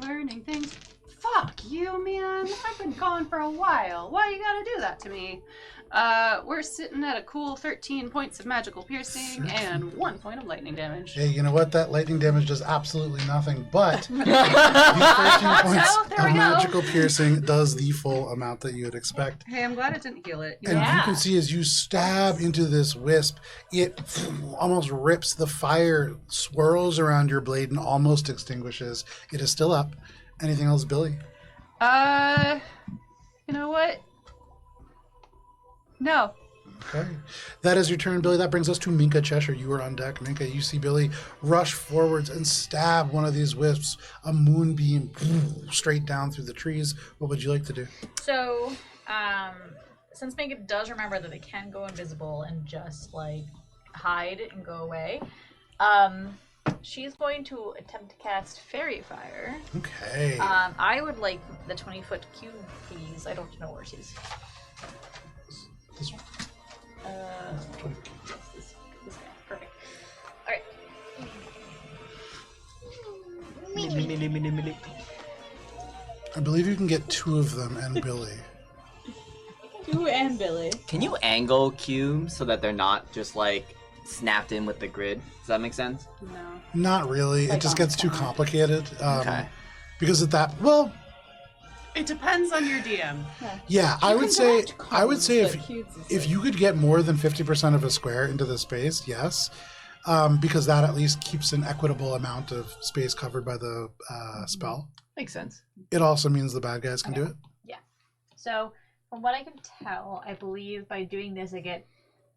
Learning things. Fuck you, man. I've been gone for a while. Why you gotta do that to me? We're sitting at a cool 13 points of magical piercing and 1 point of lightning damage. Hey, you know what? That lightning damage does absolutely nothing, but the 13 points So, there we of go. magical piercing does the full amount that you would expect. Hey, I'm glad it didn't heal it. And you can see as you stab into this wisp, it almost rips. The fire swirls around your blade and almost extinguishes. It is still up. Anything else, Billie? You know what? No. Okay. That is your turn, Billie. That brings us to Minka Cheshire. You are on deck. Minka, you see Billie rush forwards and stab one of these wisps, a moonbeam straight down through the trees. What would you like to do? So, since Minka does remember that they can go invisible and just like hide and go away, she's going to attempt to cast Fairy Fire. Okay. I would like the 20-foot cube, please. I don't know where it is. This one. This guy. Perfect. All right. I believe you can get 2 of them and Billie. You and Billie. Can you angle cubes so that they're not just like snapped in with the grid? Does that make sense? No. Not really. Like it just on gets too top. complicated. Okay. Because of that, well, It depends on your DM. yeah, I would say if if you could get more than 50% of a square into the space, yes. Because that at least keeps an equitable amount of space covered by the spell. Makes sense. It also means the bad guys can do it. So, from what I can tell, I believe by doing this, I get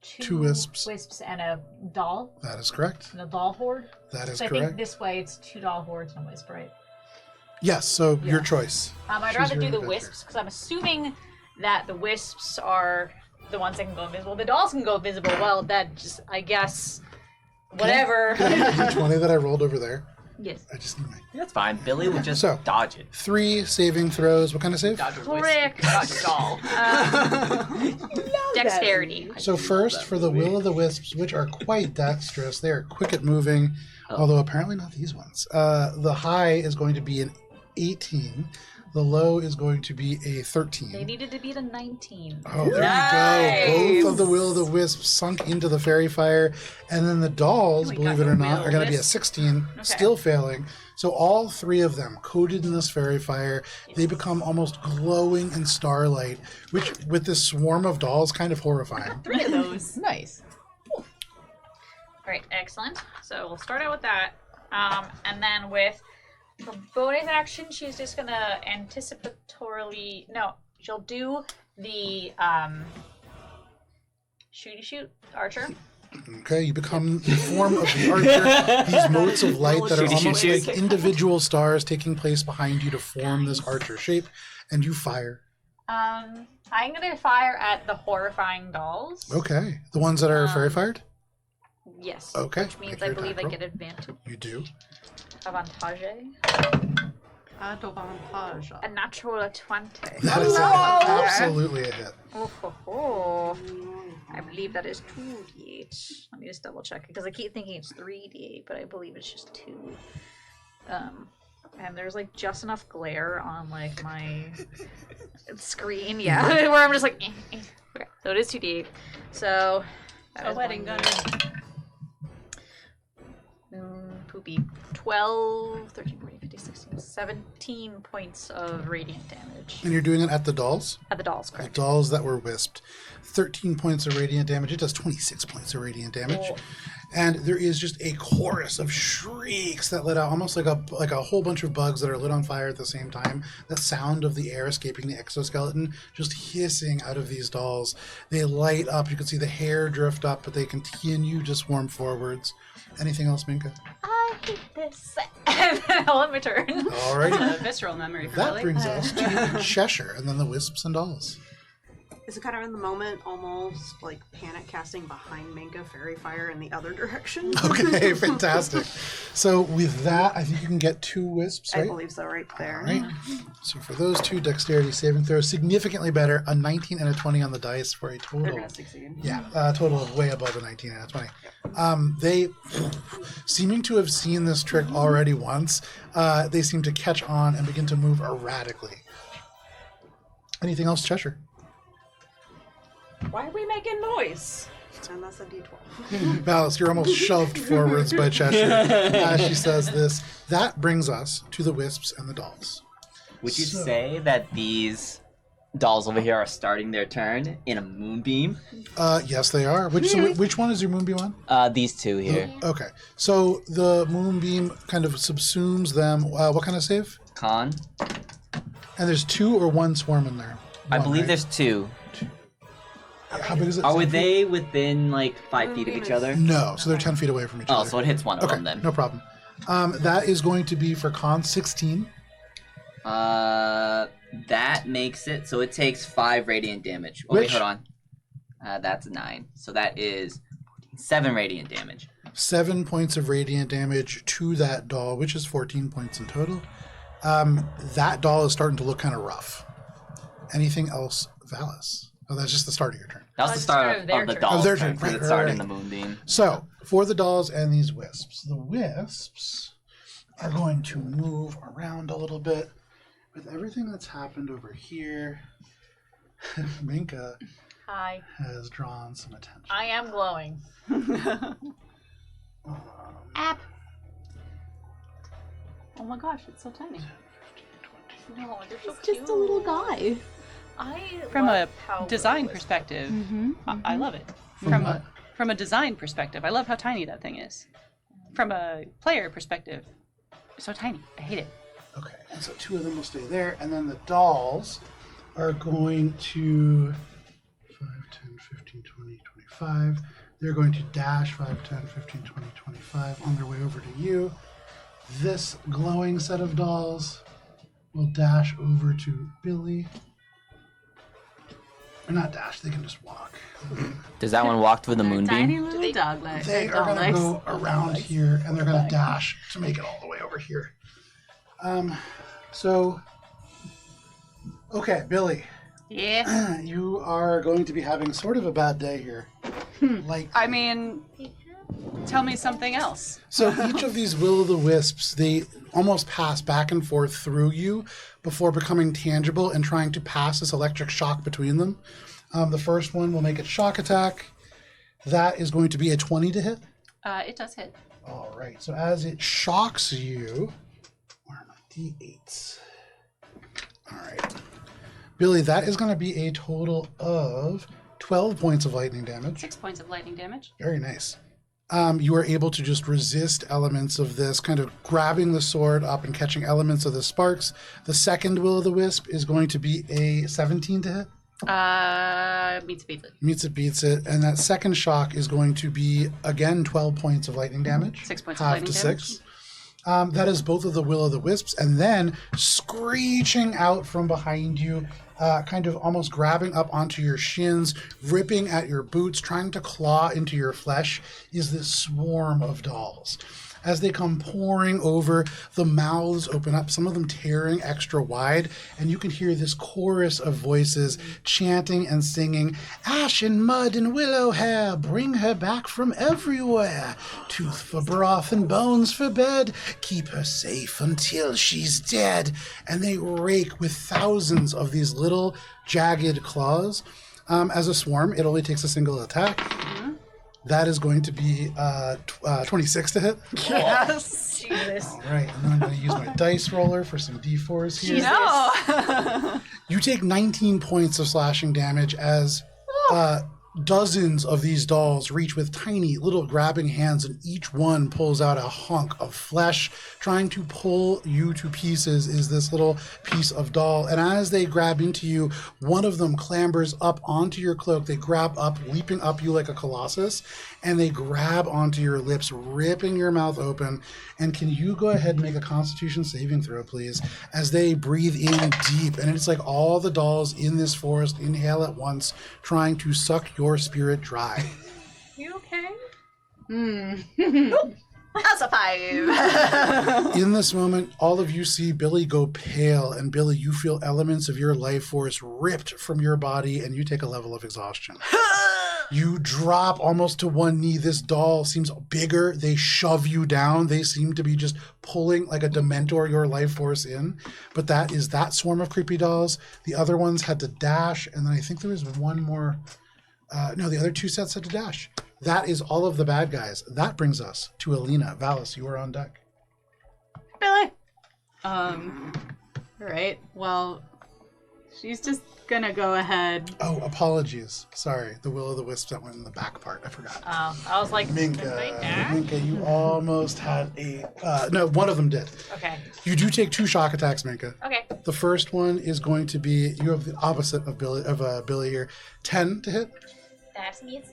2 wisps. and a doll, That is correct. and a doll horde. That is So I think correct. this way it's 2 doll hordes and a wisp, right? Yes, so your Yeah. choice. I'd Choose rather your do the adventure. wisps because I'm assuming that the wisps are the ones that can go invisible. The dolls can go invisible. Well, that just, I guess, whatever. Can I have the 20 that I rolled over there? Yes. I just need my That's fine. Billy would just So- dodge it. 3 saving throws. What kind of save? Dodge a Frick. Dodge a doll. Dexterity. So first, for the will of the wisps, which are quite dexterous, they are quick at moving, although apparently not these ones. The high is going to be an 18. The low is going to be a 13. They needed to beat a 19. Oh, there you go. Both of the will of the wisps sunk into the fairy fire. And then the dolls, We believe got it or the not, will are going to be a wisp. 16, still failing. So all 3 of them coated in this fairy fire, they become almost glowing in starlight, which with this swarm of dolls, kind of horrifying. 3 of those. Nice. Alright, excellent. So we'll start out with that. And then with her bonus action, she's just gonna anticipatorily. No, she'll do the shoot archer. Okay, you become the form of the archer, these motes of light that are Shooty, almost shoot, like individual stars taking place behind you to form this archer shape, and you fire. I'm gonna fire at the horrifying dolls. Okay, the ones that are fairy fired? Yes. Okay, Which means make I your believe I attack get advantage. You do. Avantage. Advantage. A natural 20. That is absolutely a hit. Oh, ho, ho. I believe that is 2d8. Let me just double check because I keep thinking it's 3d8, but I believe it's just 2. And there's like just enough glare on like my screen, yeah, where I'm just like, Okay, so it is 2d8. So that A is wedding going gunner. to- Poopy. 12, 13, 14, 15, 16, 17 points of radiant damage. And you're doing it at the dolls? At the dolls, The correct? dolls that were wisped. 13 points of radiant damage. It does 26 points of radiant damage. Cool. And there is just a chorus of shrieks that let out almost like a whole bunch of bugs that are lit on fire at the same time. That sound of the air escaping the exoskeleton just hissing out of these dolls. They light up. You can see the hair drift up, but they continue to swarm forwards. Anything else, Minka? I hate this. And then I'll end my turn. Alrighty. A visceral memory for That Billy. brings us to Cheshire, and then the wisps and dolls. Is it kind of in the moment, almost like panic casting behind Minka, fairy fire in the other direction? Okay, fantastic. So with that, I think you can get 2 wisps, I right? believe so, right there. All right. So for those 2 dexterity saving throws, significantly better, a 19 and a 20 on the dice for a They're total. gonna succeed. Yeah, a total of way above a 19 and a 20. They, seeming to have seen this trick already once, they seem to catch on and begin to move erratically. Anything else, Cheshire? Why are we making noise? And that's a D12. Valis, you're almost shoved forwards by Cheshire as she says this. That brings us to the wisps and the dolls. Would you say that these dolls over here are starting their turn in a moonbeam? Yes, they are. Which one is your moonbeam on? These two here. Okay. So the moonbeam kind of subsumes them. What kind of save? Con. And there's 2 or 1 swarm in there? I believe right? there's 2. How big is it? Are they within like 5 feet of each other? No, so they're 10 feet away from each other. Oh, so it hits one of Okay, them then. no problem. That is going to be for con 16. That makes it so it takes 5 radiant damage. Oh, wait, hold on. That's a 9. So that is 7 radiant damage. 7 points of radiant damage to that doll, which is 14 points in total. That doll is starting to look kind of rough. Anything else, Valis? Oh, that's just the start of your turn. That was the start of the doll's their turn, turn. because Right, it started right. in the moonbeam. So, for the dolls and these wisps, the wisps are going to move around a little bit. With everything that's happened over here, Minka Hi. has drawn some attention. I am glowing. App. Oh my gosh, it's so tiny. No, they're so It's just a little guy. From a how design Willow is. perspective, Mm-hmm. I love it. From From a design perspective, I love how tiny that thing is. From a player perspective, it's so tiny. I hate it. Okay, and so 2 of them will stay there, and then the dolls are going to 5, 10, 15, 20, 25. They're going to dash 5, 10, 15, 20, 25 on their way over to you. This glowing set of dolls will dash over to Billie. Or not dash, they can just walk. Does that one walk through the Tiny moonbeam? little dog legs. They are going to go around here, and they're going to dash to make it all the way over here. Okay, Billie. Yeah. You are going to be having sort of a bad day here. I mean, tell me something else. So each of these will-o'-the-wisps, they almost pass back and forth through you before becoming tangible and trying to pass this electric shock between them. The first one will make its shock attack. That is going to be a 20 to hit. It does hit. All right, so as it shocks you, where are my D8s? All right. Billie, that is going to be a total of 12 points of lightning damage. 6 points of lightning damage. Very nice. You are able to just resist elements of this, kind of grabbing the sword up and catching elements of the sparks. The second will-o'-the-wisp is going to be a 17 to hit. Beats it. Beats it. And that second shock is going to be, again, 12 points of lightning damage. 6 points of half lightning to damage. 6. That is both of the will-o'-the-wisps. And then screeching out from behind you, kind of almost grabbing up onto your shins, ripping at your boots, trying to claw into your flesh, is this swarm of dolls. As they come pouring over, the mouths open up, some of them tearing extra wide, and you can hear this chorus of voices chanting and singing, "Ash and mud and willow hair, bring her back from everywhere. Tooth for broth and bones for bed, keep her safe until she's dead." And they rake with thousands of these little jagged claws. As a swarm, it only takes a single attack. That is going to be 26 to hit. Yes. Jesus. All right, and then I'm going to use my dice roller for some d4s here. No. You take 19 points of slashing damage as dozens of these dolls reach with tiny little grabbing hands, and each one pulls out a hunk of flesh. Trying to pull you to pieces is this little piece of doll. And as they grab into you, one of them clambers up onto your cloak. They grab up, leaping up you like a colossus, and they grab onto your lips, ripping your mouth open. And can you go ahead and make a Constitution saving throw, please, as they breathe in deep. And it's like all the dolls in this forest inhale at once, trying to suck your spirit dry. You okay? That's a 5. In this moment, all of you see Billie go pale, and Billie, you feel elements of your life force ripped from your body, and you take a level of exhaustion. You drop almost to one knee. This doll seems bigger. They shove you down. They seem to be just pulling like a Dementor your life force in. But that is that swarm of creepy dolls. The other ones had to dash, and then I think there was one more No, the other 2 sets had to dash. That is all of the bad guys. That brings us to Alina. Valis, you are on deck. Billie. Right. Well, she's just gonna go ahead. Oh, apologies. Sorry. The will-o'-the-wisp that went in the back part. I forgot. Oh, I was like, did they dash? Minka, you almost had a... no, one of them did. Okay. You do take 2 shock attacks, Minka. Okay. The first one is going to be... You have the opposite of Billie here. 10 to hit, That's me.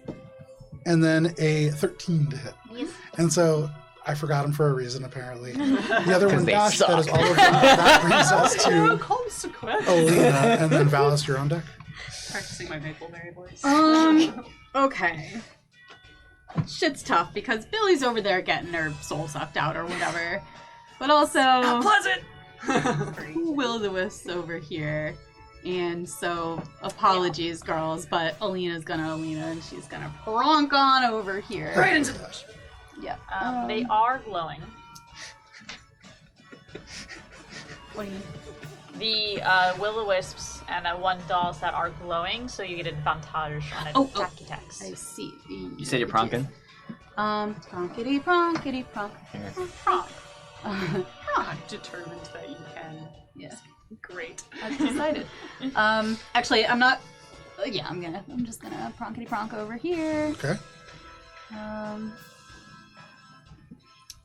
and then a 13 to hit. Yes. And so... I forgot them for a reason, apparently. The other one they dashed. suck. That is all of them. That brings us to consequence. Alina, and then Valis, you're on deck. Practicing my Mapleberry voice. Okay. Shit's tough because Billie's over there getting her soul sucked out or whatever. But also... Pleasant! Will-o'-the-Wisp's over here. And so, apologies, girls, but Alina's gonna Alina, and she's gonna pronk on over here. Right into the bush. Yeah. They are glowing. What do you mean? The will-o'-wisps and one dolls that are glowing, so you get advantage on attack attacks. I see. You said you're pronking? Pronkety pronkety pronk. Pronk. I'm determined that you can. Yeah. Great. I'm excited. Actually, I'm not. Yeah, I'm just gonna pronkety pronk over here. Okay.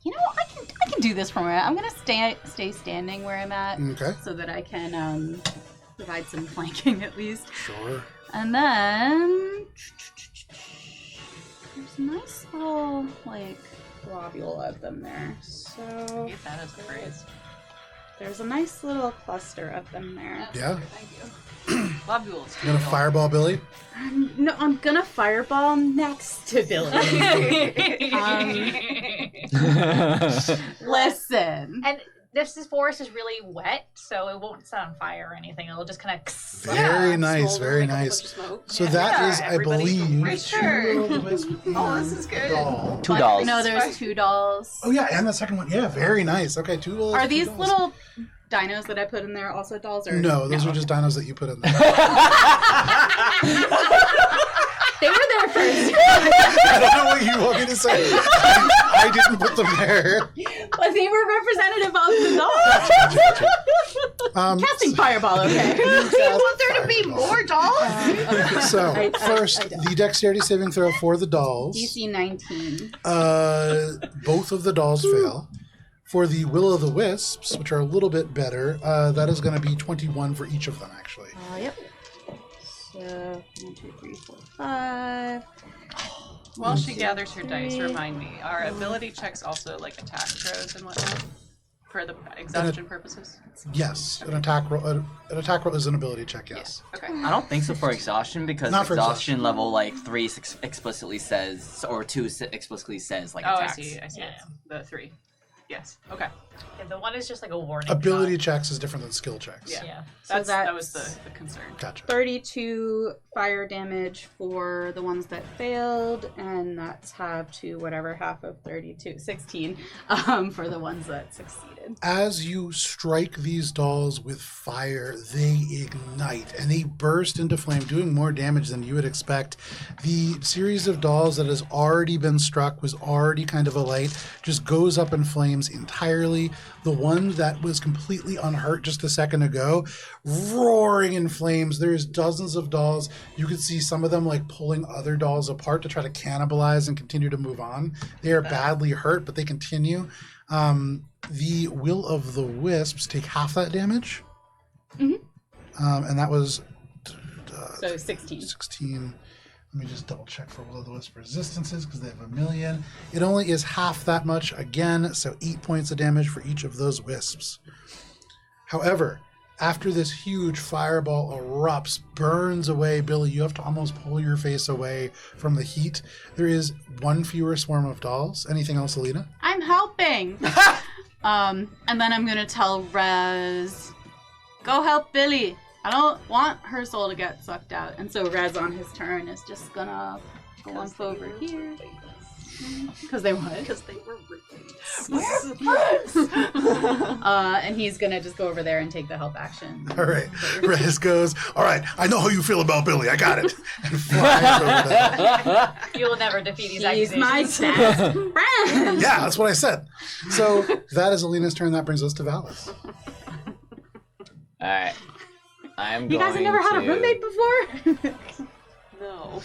You know, I can do this from where I'm gonna stay standing where I'm at, Okay. so that I can provide some flanking at least. Sure. And then there's a nice little like globule of them there. So Get that as a phrase. there's a nice little cluster of them there. Yeah. Thank you. Globules. You gonna fireball Billie? No, I'm gonna fireball next to Billie. Listen. And this forest is really wet, so it won't set on fire or anything. It'll just kind of. Very nice, Smolder very like a nice. bunch of smoke. So Yeah. that Yeah, is, I everybody believe, right there. will-o'-the-wisp Oh, this and is good. doll. 2 dolls. No, there's 2 dolls. Oh yeah, and the second one. Yeah, very nice. Okay, 2 will. Are these little dinos that I put in there also dolls? Or No, those are just dinos that you put in there. They were there first. I don't know what you want me to say. I didn't put them there. But they were representative of the dolls. Casting fireball, okay. You want there to be more dolls? So, I first, don't. the dexterity saving throw for the dolls. DC 19. Both of the dolls fail. For the will-o'-the-wisps, which are a little bit better, that is going to be 21 for each of them, actually. Yep. So 1, 2, 3, 4, 5. While she gathers her dice, remind me, are ability checks also like attack throws and whatnot? For the exhaustion purposes? Yes, an attack roll is an ability check, yes. Okay. I don't think so for exhaustion because Not for exhaustion level like 3 explicitly says, or 2 explicitly says like Oh, attacks. I see. Yeah. The 3. Yes. Okay. Yeah, the one is just like a warning. Ability checks is different than skill checks. Yeah. Yeah. That was the concern. Gotcha. 32 fire damage for the ones that failed, and that's half to whatever half of 32, 16 for the ones that succeeded. As you strike these dolls with fire, they ignite and they burst into flame, doing more damage than you would expect. The series of dolls that has already been struck, was already kind of alight, just goes up in flames entirely. The one that was completely unhurt just a second ago, roaring in flames. There's dozens of dolls. You could see some of them like pulling other dolls apart to try to cannibalize and continue to move on. They are badly hurt, but they continue. The will-o'-the-wisps take half that damage. Mhm. And that was So 16. 16. Let me just double check for will-o'-the-wisp resistances because they have a million. It only is half that much again, so 8 points of damage for each of those wisps. However, after this huge fireball erupts, burns away, Billie, you have to almost pull your face away from the heat. There is one fewer swarm of dolls. Anything else, Alina? I'm helping. And then I'm gonna tell Rez, go help Billie. I don't want her soul to get sucked out. And so Rez on his turn is just gonna go on over here. Because they would. Because they were roommates. And he's gonna just go over there and take the help action. All right. Rez goes, all right, I know how you feel about Billie. I got it. And flies over there. You will never defeat these He's my accusations. best friend. Yeah, that's what I said. So that is Alina's turn. That brings us to Valis. Alright. I'm You going guys have never had a to roommate before? No.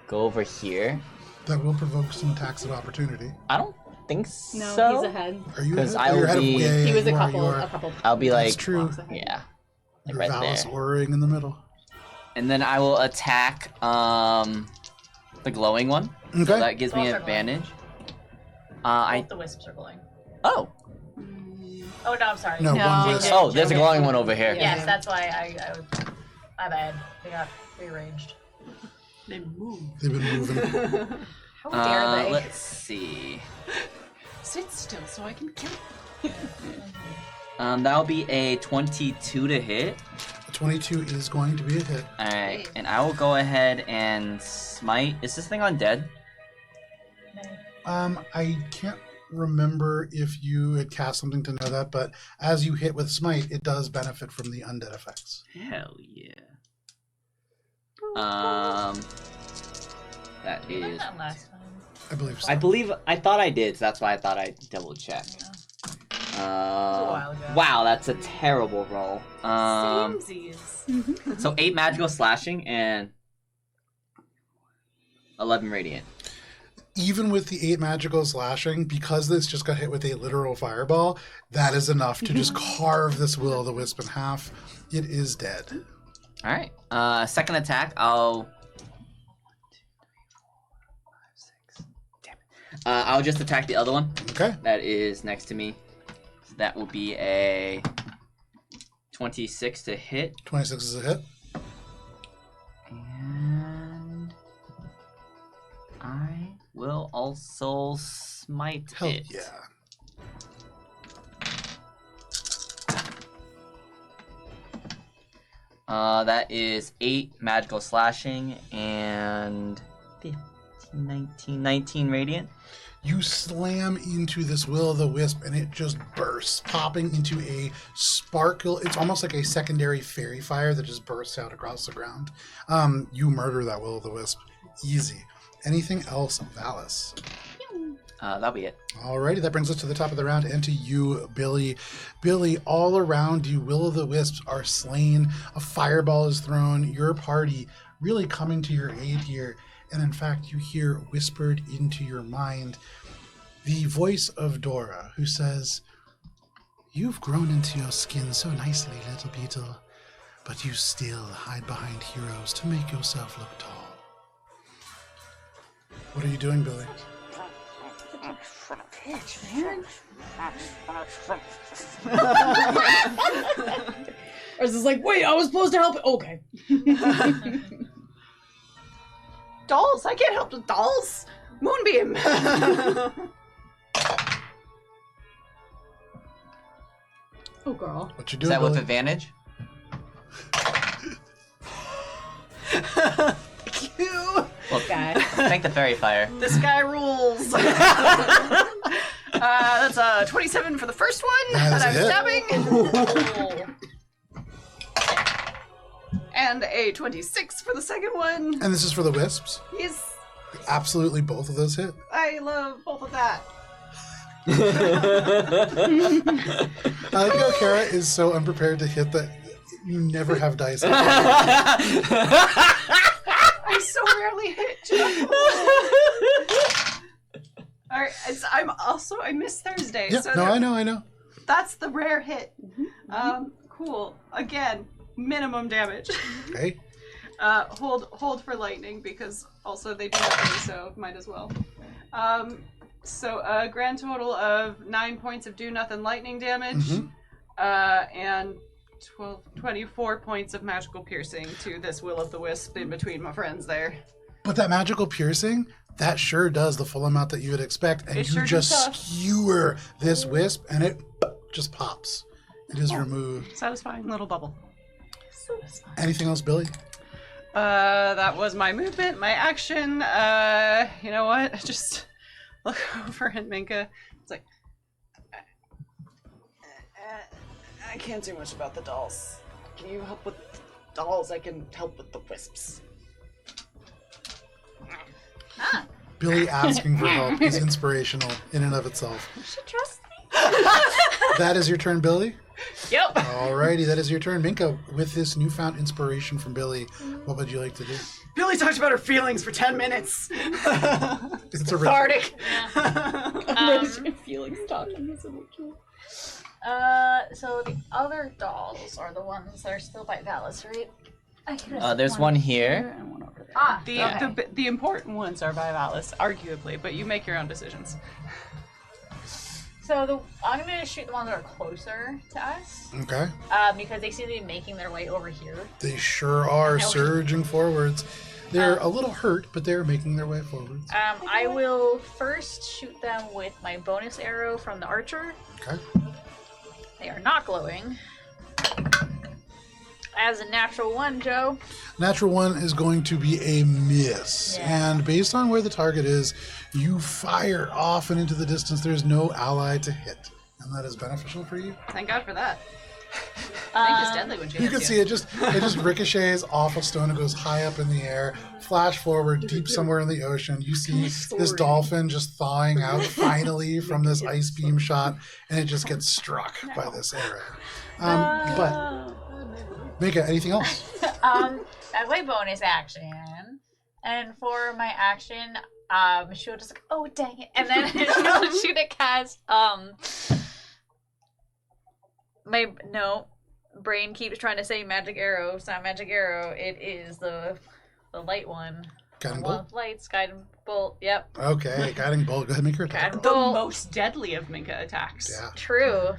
go over here. That will provoke some attacks of opportunity. I don't think No, so. he's ahead. Are you 'Cause ahead? I You're will ahead of- be- yeah, yeah, He was you a are, you couple. are. I'll be like, That's true. blocks ahead. yeah, like Your right Valis there. whirring in the middle. And then I will attack the glowing one. Okay. So that gives me Both an are glowing. advantage. Both the wisps are glowing. Oh. Oh no, I'm sorry. No, No. one was. Oh, there's a glowing one over here. Yeah. Yes, that's why I was. My bad. They got rearranged. They moved. They've been moving. How dare they? Let's see. Sit still so I can kill you. That'll be a 22 to hit. 22 is going to be a hit. Alright, and I will go ahead and smite. Is this thing undead? I can't remember if you had cast something to know that, but as you hit with smite, it does benefit from the undead effects. Hell yeah. That You did is. that last time. I believe so. I thought I did, so that's why I thought I'd double check. while ago. Wow, that's a terrible roll. Samesies. So 8 magical slashing and 11 radiant. Even with the 8 magical slashing, because this just got hit with a literal fireball, that is enough to just carve this will-o'-the-wisp in half. It is dead. Alright. Second attack, I'll. I'll just attack the other one Okay. that is next to me. So that will be a 26 to hit. 26 is a hit. And I will also smite Hell it. yeah. That is 8 magical slashing and 15, 19 radiant. You slam into this will-o'-the-wisp and it just bursts, popping into a sparkle. It's almost like a secondary fairy fire that just bursts out across the ground. You murder that will-o'-the-wisp. Easy. Anything else, Valis? That'll be it. Alrighty, that brings us to the top of the round and to you, Billie. Billie, all around you, will-o'-the-wisps are slain. A fireball is thrown. Your party really coming to your aid here. And in fact, you hear whispered into your mind the voice of Dora, who says, "You've grown into your skin so nicely, little beetle, but you still hide behind heroes to make yourself look tall." What are you doing, Billie? Or is this like, wait, I was supposed to help? Okay. Dolls? I can't help with dolls. Moonbeam. Oh, girl. What you Is doing, that with Billie? advantage? Thank you. Well, Guy. thank the fairy fire. This guy rules. That's a 27 for the first one That that is I'm a stabbing. And a 26 for the second one. And this is for the wisps? Yes, Absolutely both of those hit. I love both of that. I like how Cara is so unprepared to hit that you never have dice. I so rarely hit. All right, I miss Thursday. Yeah, so no, I know. That's the rare hit. Cool. Again, minimum damage. Okay. Hold for lightning because also they do nothing, so might as well. So a grand total of 9 points of do nothing lightning damage, and 24 points of magical piercing to this will-o'-the-wisp in between my friends there. But that magical piercing, that sure does the full amount that you would expect, and It you sure just does. skewer this wisp, and it just pops. It is removed. Satisfying little bubble. Anything else, Billie? That was my movement, my action. You know what? Just look over at Minka. It's like, I can't do much about the dolls. Can you help with the dolls? I can help with the wisps. Billie asking for help is inspirational in and of itself. You should trust me. That is your turn, Billie? Yep. Alrighty, that is your turn. Minka, with this newfound inspiration from Billie, what would you like to do? Billie talked about her feelings for 10 minutes. It's a Cathartic. Feelings talking is original. So the other dolls are the ones that are still by Valis, right? There's one here. And one over there. Ah, The important ones are by Valis, arguably, but you make your own decisions. So I'm gonna shoot the ones that are closer to us, Okay. because they seem to be making their way over here. They sure are Okay. surging forwards. They're a little hurt, but they're making their way forwards. I will first shoot them with my bonus arrow from the archer. Okay. They are not glowing. As a natural 1, Joe. Natural 1 is going to be a miss. Yeah. And based on where the target is, you fire off and into the distance. There's no ally to hit. And that is beneficial for you. Thank God for that. I think it's deadly when she You hits can see it just ricochets off a stone and goes high up in the air, flash forward deep somewhere in the ocean. You see this dolphin just thawing out finally from this ice beam shot, and it just gets struck by this arrow. But Minka, anything else? That's my bonus action. And for my action, she'll just like, oh dang it, and then she'll shoot a cast. My brain keeps trying to say magic arrow. It's not magic arrow. It is the light one. Guiding One bolt? with lights, guiding bolt. Yep. Okay, guiding bolt. Go ahead and make your attack. Guiding The bolt. most deadly of Minka attacks. Yeah. True.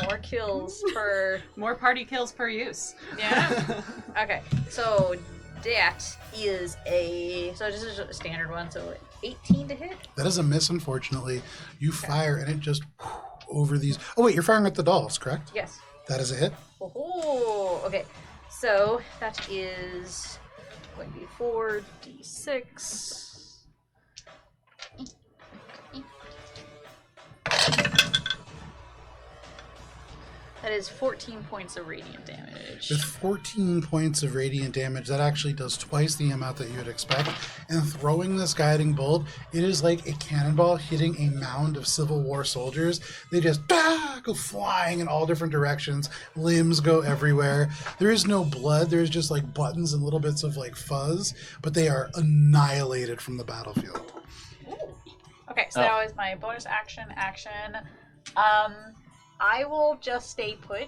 More kills per. More party kills per use. Yeah. Okay. So that is so this is a standard one. So 18 to hit. That is a miss, unfortunately. You fire, and it just over these. Oh, wait, you're firing at the dolls, correct? Yes. That is a hit. Oh, okay. So that is going to be 4d6. That is 14 points of radiant damage. With 14 points of radiant damage, that actually does twice the amount that you would expect. And throwing this guiding bolt, it is like a cannonball hitting a mound of Civil War soldiers. They just go flying in all different directions. Limbs go everywhere. There is no blood. There's just like buttons and little bits of like fuzz, but they are annihilated from the battlefield. Okay, so that was my bonus action. I will just stay put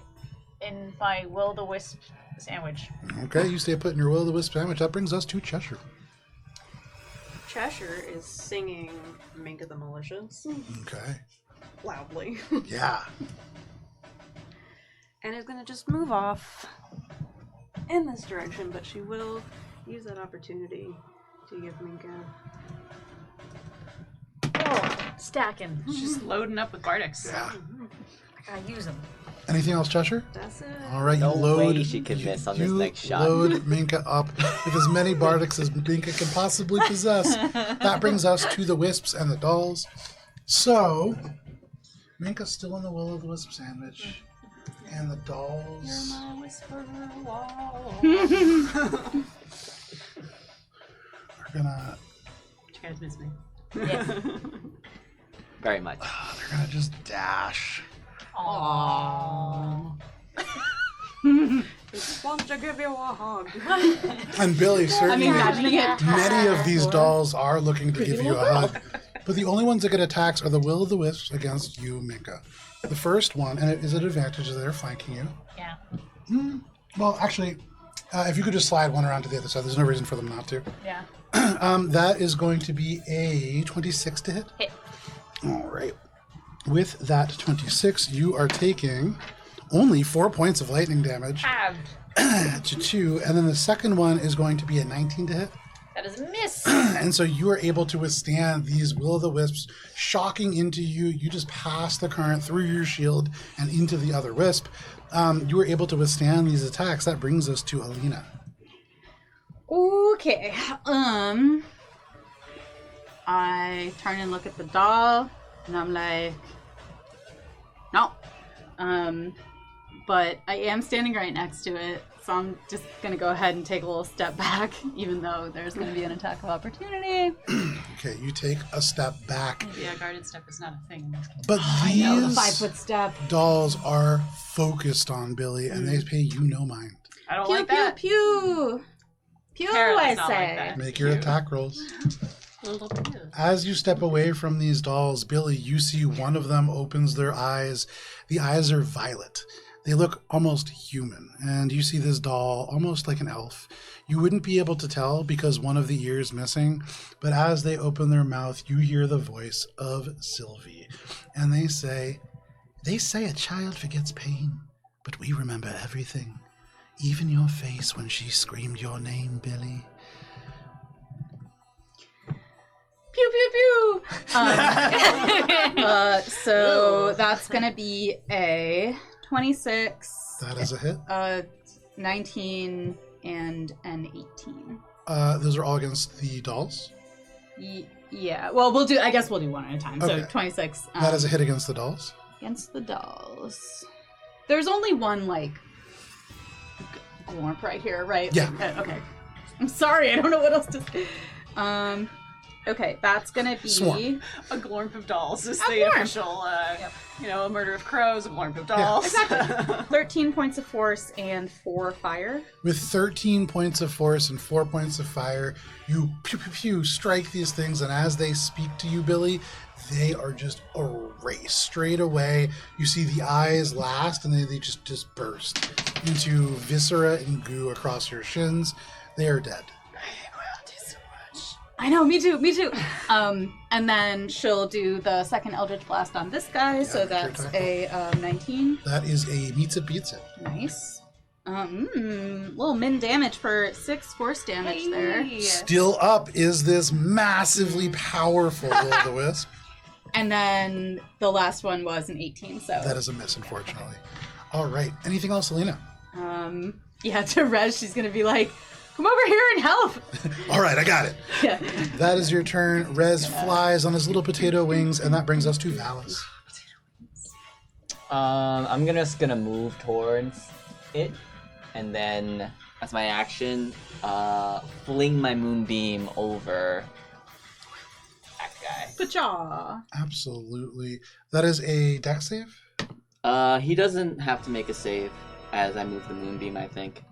in my Will-o'-the-Wisp sandwich. Okay, you stay put in your Will-o'-the-Wisp sandwich. That brings us to Cheshire. Cheshire is singing Minka the Malicious Okay. loudly. Yeah. And is going to just move off in this direction, but she will use that opportunity to give Minka. Oh, stacking. She's loading up with Bardics. Yeah. I use them. Anything else, Cheshire? That's it. All right, No you load. way she can miss on this you next shot. Load Minka up with as many Bardics as Minka can possibly possess. That brings us to the Wisps and the dolls. So, Minka's still in the Will-o'-the-Wisp sandwich. And the dolls. You're my whisper wall. Are gonna. You guys miss me. Yes. Very much. They're gonna just dash. Aww. Just want to give you a hug. And Billie, certainly, imagining it. many of these dolls are looking to give you a hug. But the only ones that get attacks are the Will-o'-the-Wisps against you, Minka. The first one, and it is an advantage that they're flanking you. Yeah. Well, actually, if you could just slide one around to the other side, there's no reason for them not to. Yeah. That is going to be a 26 to hit. Hit. All right. With that 26, you are taking only 4 points of lightning damage Halved. to 2, and then the second one is going to be a 19 to hit. That is a miss. And so you are able to withstand these Will-o'-the-Wisps shocking into you. You just pass the current through your shield and into the other wisp. You were able to withstand these attacks. That brings us to Alina. Okay. I turn and look at the doll, and I'm like, no. But I am standing right next to it, so I'm just gonna go ahead and take a little step back, even though there's gonna be an attack of opportunity. Okay, you take a step back. Yeah, guarded step is not a thing in this game. But I know, the these 5-foot step. dolls are focused on Billie, and they pay you no mind. I don't Pew, like pew, that. pew. Pew, Cara I does not like say. that. Make your attack rolls. Little bit. As you step away from these dolls, Billie, you see one of them opens their eyes. The eyes are violet. They look almost human, and you see this doll almost like an elf. You wouldn't be able to tell because one of the ears missing, but as they open their mouth, you hear the voice of Sylvie, and they say a child forgets pain, but we remember everything, even your face when she screamed your name, Billie. Pew, pew, pew. So that's gonna be a 26, That is a hit. 19, and an 18. Those are all against the dolls. Yeah. Well, I guess we'll do one at a time. Okay. So 26. That is a hit against the dolls. Against the dolls. There's only one, like, glorp right here, right? Yeah. Okay. I'm sorry, I don't know what else to say. Okay, that's gonna be... Swarm. A glorp of dolls is A the glorp. official, a murder of crows, a glorp of dolls. Exactly. 13 points of force and 4 fire. With 13 points of force and 4 points of fire, you pew pew pew strike these things, and as they speak to you, Billie, they are just erased straight away. You see the eyes last, and they just burst into viscera and goo across your shins. They are dead. I know, me too. And then she'll do the second Eldritch Blast on this guy, so make your that's attack a 19. That is a meets it beats it. Nice. Little min damage for 6 force damage there. Still up is this massively powerful will-o'-the-wisp. And then the last one was an 18, so... That is a miss, unfortunately. All right. Anything else, Alina? Yeah, to Rez, she's gonna be like, come over here and help! All right, I got it. Yeah. That is your turn. Rez flies on his little potato wings, and that brings us to Valis. I'm just gonna move towards it, and then That's my action. Fling my moonbeam over that guy. Pacha. Absolutely. That is a dex save? He doesn't have to make a save as I move the moonbeam, I think.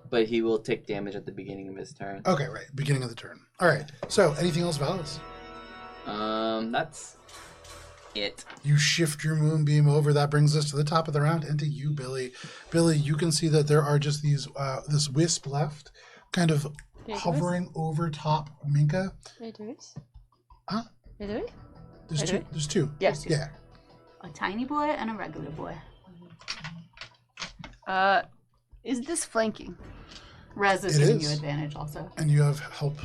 But he will take damage at the beginning of his turn. Okay, right. Beginning of the turn. All right. So, anything else, Valis? That's it. You shift your moonbeam over. That brings us to the top of the round and to you, Billie. Billie, you can see that there are just these this wisp left, kind of hovering over top Minka. Huh? There's two. There's two. Yes. Yeah. A tiny boy and a regular boy. Is this flanking? Rez is It giving is. you advantage also. And you have help.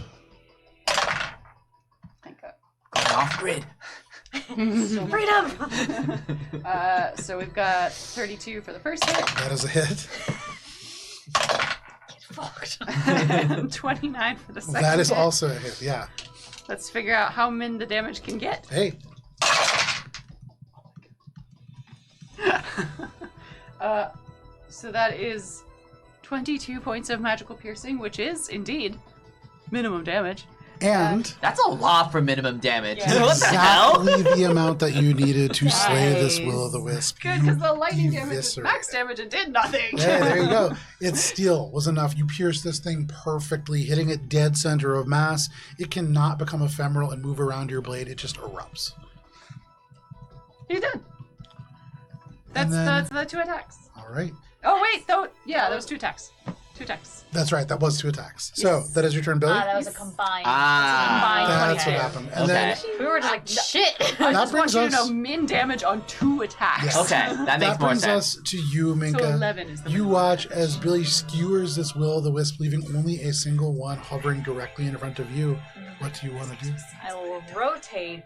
Thank God. Going off grid. Freedom! So we've got 32 for the first hit, That is a hit. 29 for the second That is hit. also a hit. Yeah. Let's figure out how min the damage can get. Hey. So that is 22 points of magical piercing, which is indeed minimum damage. And That's a lot for minimum damage. Yeah. What the hell? exactly the amount that you needed to slay this Nice. will-o'-the-wisp. Good, because the lightning damage is max damage and did nothing. Yeah, there you go. It still was enough. You pierced this thing perfectly, hitting it dead center of mass. It cannot become ephemeral and move around your blade. It just erupts. You're done. That's then- the 2 attacks. All right. Oh wait, that was 2 attacks. 2 attacks. That's right. That was 2 attacks. So that is your turn, Billie. That was a combined. That's combined what 22. happened. And then We were just like, shit. I That just want brings you to know us- min damage on 2 attacks. Yes. Okay, that makes that more brings sense. us to you, Minka. So 11 is the You minimum. watch as Billie skewers this will-o'-the-wisp, leaving only a single one hovering directly in front of you. What do you want to do? I will rotate.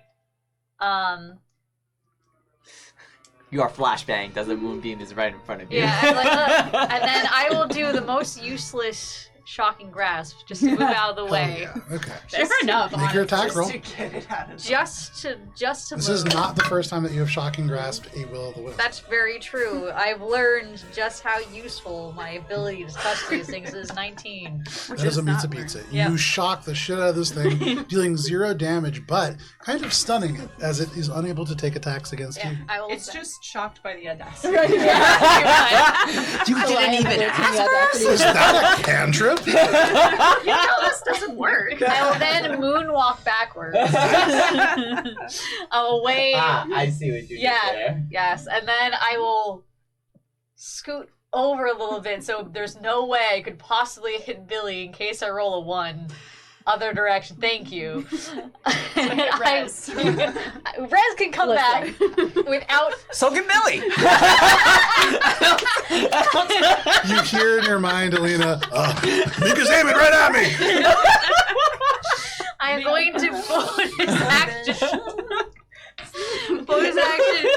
You are flashbang. Does the moonbeam is right in front of you. Yeah, and, and then I will do the most useless shocking grasp just to move out of the Hell way. yeah. Okay. Fair enough. Make your attack Just roll. to get it out of Just to This move. is not the first time that you have shocking grasped a will of the wisp. That's very true. I've learned just how useful my ability to touch these things is. 19. That is a meets beats it. Yeah. You shock the shit out of this thing, dealing 0 damage, but kind of stunning it as it is unable to take attacks against you. I will. It's just shocked by the audacity. You didn't even ask. Is that a cantrip? You know this doesn't work. I will then moonwalk backwards. Away. I see what you did Yeah. there. Yes, and then I will scoot over a little bit so there's no way I could possibly hit Billie in case I roll a 1. Other direction, thank you. And hit Rez. Rez can come back without. So can Billy. You hear in your mind, Alina, Mika's aiming right at me! I am going to bonus action,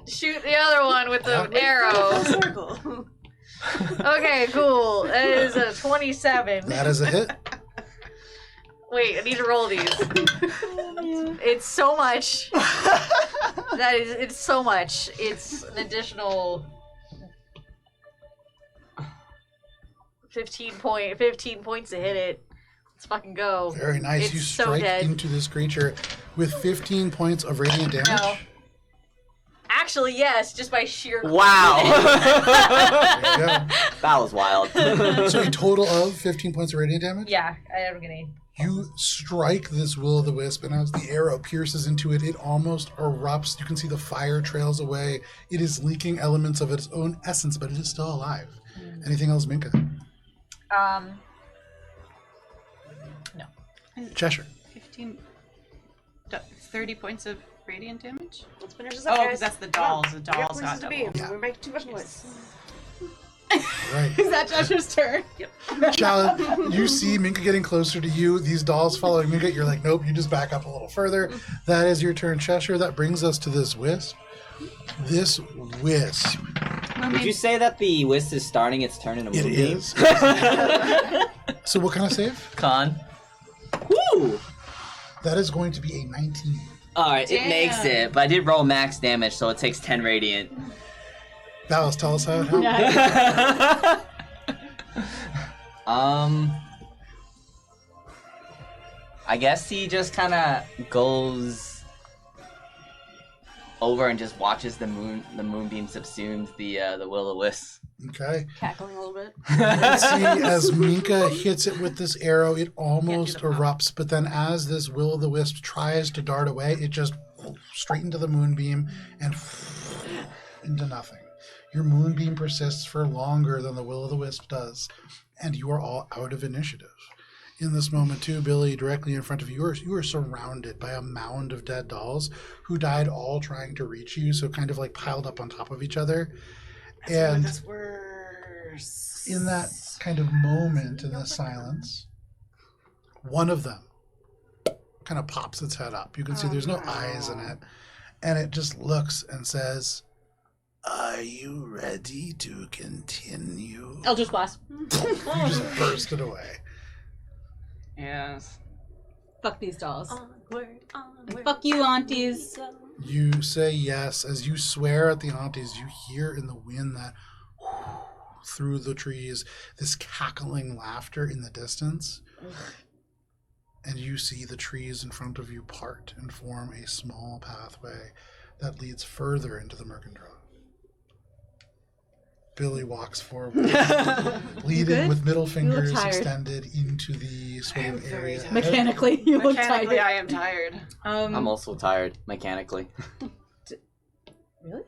shoot the other one with the arrow. Circle. Okay, cool. That is a 27. That is a hit. Wait, I need to roll these. It's so much. It's so much. It's an additional 15 points to hit it. Let's fucking go. Very nice. It's You so strike dead. into this creature with 15 points of radiant damage. No. Actually, yes, just by sheer. Wow. There you go. That was wild. So a total of 15 points of radiant damage? Yeah, I don't get any. You strike this will-o'-the-wisp, and as the arrow pierces into it, it almost erupts. You can see the fire trails away. It is leaking elements of its own essence, but it is still alive. Anything else, Minka? No. Cheshire. 30 points of radiant damage? Let's finish this up, Oh, guys. because that's the dolls. The We got dolls places got to be. double. Yeah. We're making too much noise. Right. Is that Jessure's turn? Shalyn, you see Minka getting closer to you. These dolls following Minka. You're like, nope, you just back up a little further. That is your turn, Cheshire. That brings us to this wisp. This wisp. Would you say that the wisp is starting its turn in a It moonbeam? is. So what kind of save? Con. Woo! That is going to be a 19. Alright, it makes it, but I did roll max damage, so it takes 10 radiant. Dallas, tell us how it happened. I guess he just kind of goes over and just watches the moonbeam subsumes the will-o'-wisp. Okay. Cackling a little bit. Let's see, as Minka hits it with this arrow, it almost erupts, but then as this will-o'-the-wisp tries to dart away, it just straight into the moonbeam and into nothing. Your moonbeam persists for longer than the will-o'-the-wisp does, and you are all out of initiative. In this moment, too, Billie, directly in front of you, you are surrounded by a mound of dead dolls who died all trying to reach you, so kind of like piled up on top of each other. And That's worse. in that kind of moment in the silence, one of them kind of pops its head up. You can see there's no eyes in it. And it just looks and says, "Are you ready to continue?" Eldritch Blast. You just burst it away. Yes. Fuck these dolls. Onward, onward. And fuck you, aunties. You say yes. As you swear at the aunties, you hear in the wind that through the trees, this cackling laughter in the distance. And you see the trees in front of you part and form a small pathway that leads further into the Murkendraw. Billie walks forward, leading good? with middle fingers tired. extended into the sort of area. ahead. Mechanically, you look Mechanically, tired. I am tired. I'm also tired, mechanically. Really?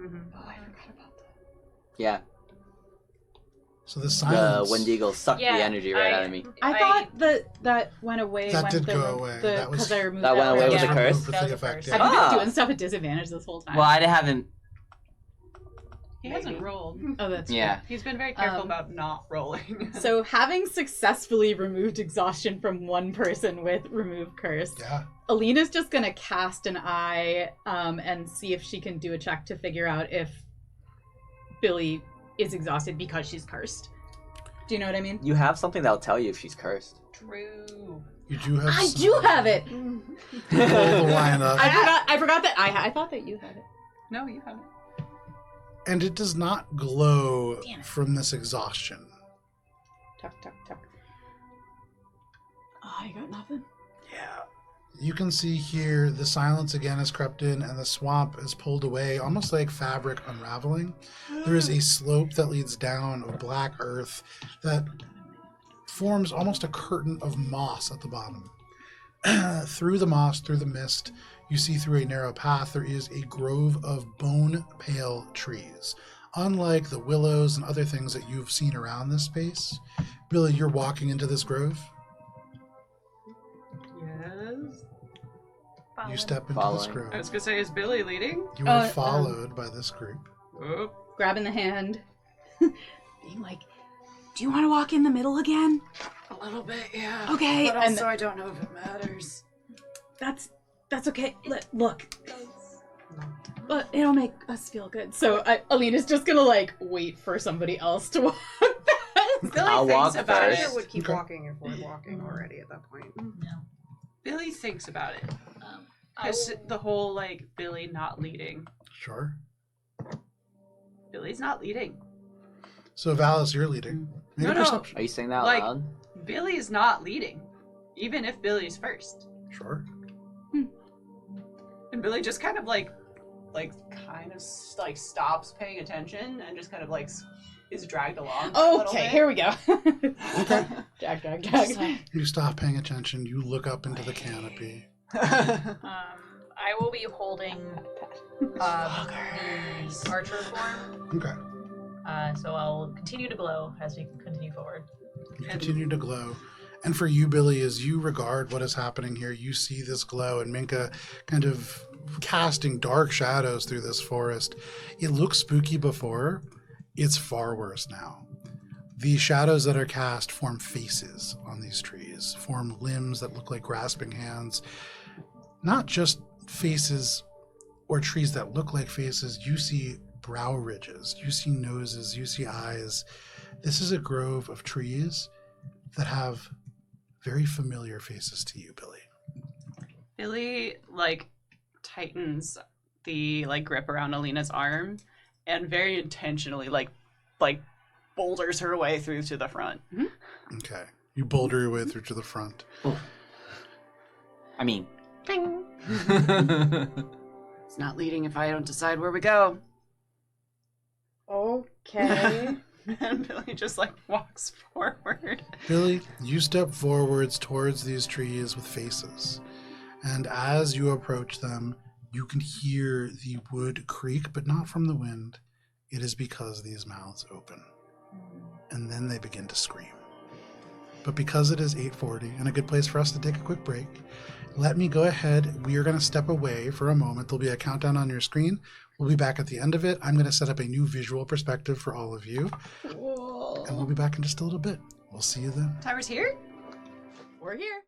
Mm-hmm. Yeah, So the silence. the Wendigo sucked the energy right out of me. I thought that went away That when did the, go away. That was- because I removed That went away with yeah. the curse? With That was the the effect, first. yeah. I've been Ah. doing stuff at disadvantage this whole time. Well, I haven't. He hasn't rolled. Oh, that's Yeah. He's been very careful Um, about not rolling. So, having successfully removed exhaustion from one person with remove curse, Yeah. Alina's just gonna cast an eye and see if she can do a check to figure out if Billie is exhausted because she's cursed. Do you know what I mean? You have something that'll tell you if she's cursed. True. You do have. I do have it. Pull the line up, I forgot that. I thought that you had it. No, you haven't. and it does not glow from this exhaustion. Tuck, tuck, tuck. Oh, I got nothing. Yeah. You can see here the silence again has crept in and the swamp is pulled away, almost like fabric unraveling. There is a slope that leads down of black earth that forms almost a curtain of moss at the bottom. Through the moss, through the mist, you see through a narrow path there is a grove of bone-pale trees. Unlike the willows and other things that you've seen around this space, Billie, you're walking into this grove. Yes. You step into this Following. grove. I was gonna say, is Billie leading? You are followed by this group. Oh. Grabbing the hand. Being like, do you want to walk in the middle again? A little bit, yeah. Okay. But And also, I don't know if it matters. that's okay. Look. But it'll make us feel good. So Alina's just gonna like wait for somebody else to walk past. Billie I'll thinks walk about first. it. I would keep Okay. walking if we're walking already at that point. Billie thinks about it. I Because the whole, like, Billie not leading. Sure. Billie's not leading. So Valis, you're leading. Make No, a no. perception. Are you saying that out Like- loud? Billie's not leading. Even if Billie's first. Sure. And Billie just kind of stops paying attention and just kind of like is dragged along. a little Okay, bit. here we go. Okay. Drag. Just like, You stop paying attention. You look up into the canopy. I will be holding the archer form. Okay. So I'll continue to glow as we continue forward. You continue to glow. And for you, Billie, as you regard what is happening here, you see this glow and Minka kind of casting dark shadows through this forest. It looked spooky before. It's far worse now. The shadows that are cast form faces on these trees, form limbs that look like grasping hands. Not just faces or trees that look like faces. You see brow ridges. You see noses. You see eyes. This is a grove of trees that have very familiar faces to you, Billie. Billie like tightens the like grip around Alina's arm and very intentionally like boulders her way through to the front. Okay. You boulder your way through to the front. I mean, Ding. It's not leading if I don't decide where we go. Okay. And Billie just like walks forward. Billie, you step forwards towards these trees with faces. And as you approach them, you can hear the wood creak, but not from the wind. It is because these mouths open. And then they begin to scream. But because it is 8:40 and a good place for us to take a quick break, let me go ahead. We are going to step away for a moment. There'll be a countdown on your screen. We'll be back at the end of it. I'm going to set up a new visual perspective for all of you. Whoa. And we'll be back in just a little bit. We'll see you then. Tyra's here? We're here.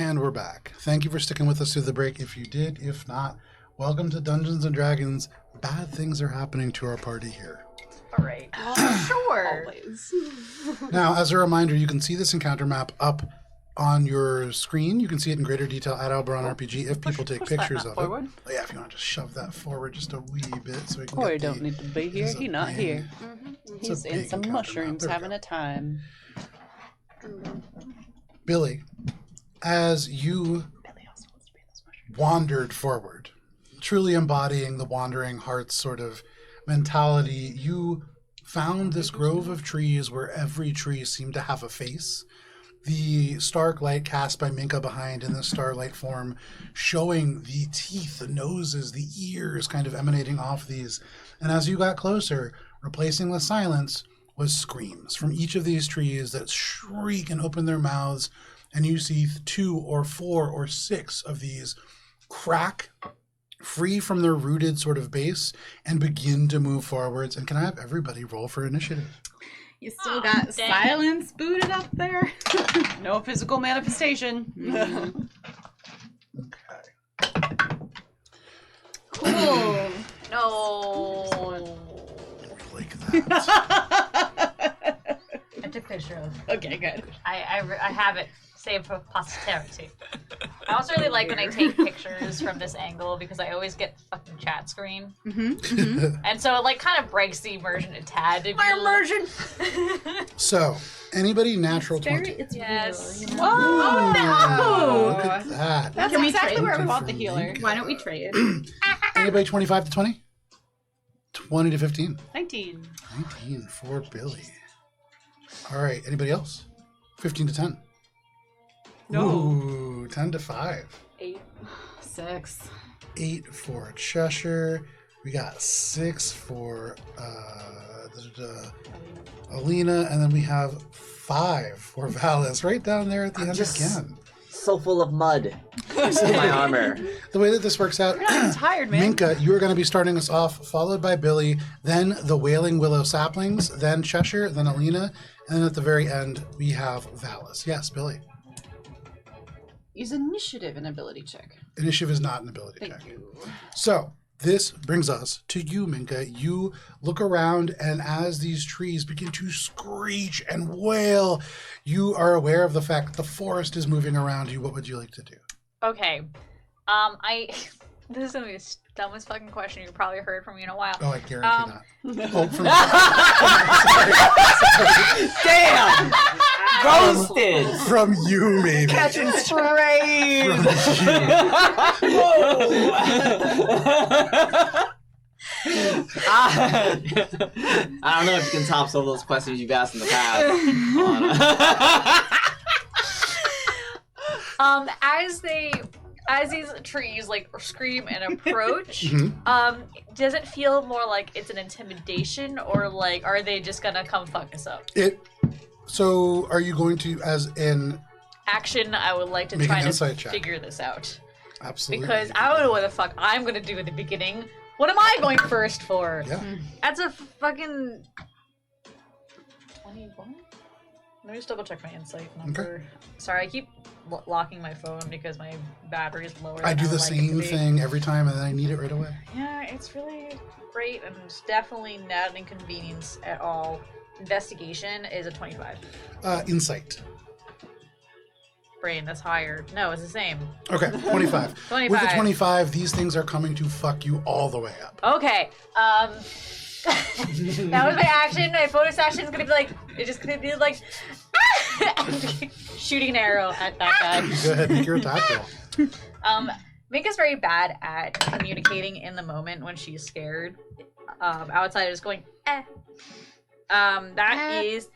And we're back. Thank you for sticking with us through the break. If you did, if not, welcome to Dungeons and Dragons. Bad things are happening to our party here. All right. Sure. Always. Now, as a reminder, you can see this encounter map up on your screen. You can see it in greater detail at AlberonRPG if people take pictures of forward. it. Oh, yeah, if you want to just shove that forward just a wee bit so we can Corey get don't need to be here. He's a He not big- here. It's He's a in big some encounter mushrooms map. There we having go. a time. Billie, as you Billie also wants to be in this mushroom. wandered forward, truly embodying the wandering hearts sort of mentality, you found this grove of trees where every tree seemed to have a face. The stark light cast by Minka behind in the starlight form, showing the teeth, the noses, the ears kind of emanating off these. And as you got closer, replacing the silence was screams from each of these trees that shriek and open their mouths. And you see 2 or 4 or 6 of these crack free from their rooted sort of base and begin to move forwards. And can I have everybody roll for initiative? You still got dang. silence booted up there? No physical manifestation. Okay. Cool. No. Like that. I took a picture of. Okay, good. I have it saved for posterity. I also really like when I take pictures from this angle because I always get the fucking chat screen. And so it like kind of breaks the immersion a tad. My immersion. So, anybody natural 20? It's Yes. real, you know? Oh, Look at that. That's Can we exactly trade where we for bought the me? healer. Why don't we trade? Anybody 25 to 20? 20 to 15? 19. 19 for Billie. All right, anybody else? 15 to 10? No. Ooh, 10 to 5. 6. 8 for Cheshire. We got 6 for Alina, and then we have 5 for Valis, right down there at the end again. So full of mud in my armor. The way that this works out, I'm tired, man. Minka, you are going to be starting us off, followed by Billie, then the Wailing Willow Saplings, then Cheshire, then Alina, and then at the very end, we have Valis. Yes, Billie. Use initiative and ability check. Initiative is not an ability check. Thank you. So, this brings us to you, Minka. You look around, and as these trees begin to screech and wail, you are aware of the fact that the forest is moving around you. What would you like to do? Okay. This is gonna be the dumbest fucking question you've probably heard from me in a while. Oh, I guarantee not. Oh, from Damn! Roasted! from you, maybe. Catching strays! I don't know if you can top some of those questions you've asked in the past. As these trees like scream and approach, Mhm. does it feel more like it's an intimidation or like are they just gonna come fuck us up? So, are you going to, as in, Action, I would like to Make try an to insight check. figure this out. absolutely. Because I don't know what the fuck I'm gonna do at the beginning. What am I going first for? Yeah. That's a fucking 21? Let me just double check my insight number. Sorry, I keep locking my phone because my battery is lower. I than do the would like it to same be. thing every time, and then I need it right away. Yeah, it's really great and it's definitely not an inconvenience at all. Investigation is a 25. Insight. Brain, that's higher. No, it's the same. Okay, 25. 25. With the 25, these things are coming to fuck you all the way up. Okay. That was my action. My bonus action is gonna be like, it's just gonna be like, shooting an arrow at that guy. Go ahead, make your attack roll. Minka's very bad at communicating in the moment when she's scared. Outside of just going, eh. That is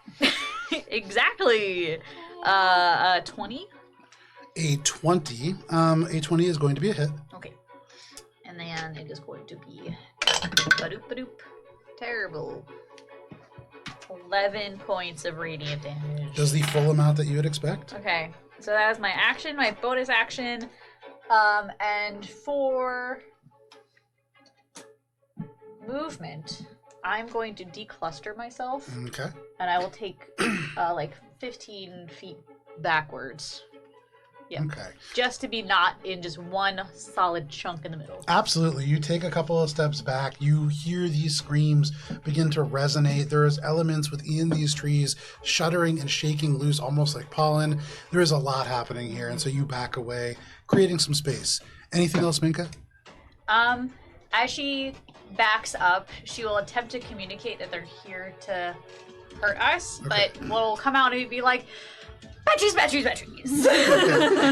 exactly 20. A 20. A 20 is going to be a hit. Okay. And then it is going to be ba-doop. Terrible. 11 points of radiant damage. Does the full amount that you would expect? Okay. So that was my action, my bonus action. And for movement, I'm going to decluster myself Okay. and I will take like 15 feet backwards. Yeah. Okay. Just to be not in just one solid chunk in the middle. Absolutely. You take a couple of steps back. You hear these screams begin to resonate. There's elements within these trees shuddering and shaking loose, almost like pollen. There is a lot happening here, and so you back away, creating some space. Anything else, Minka? As she backs up, she will attempt to communicate that they're here to hurt us, Okay. but will come out and be like, batteries, batteries, batteries. Okay.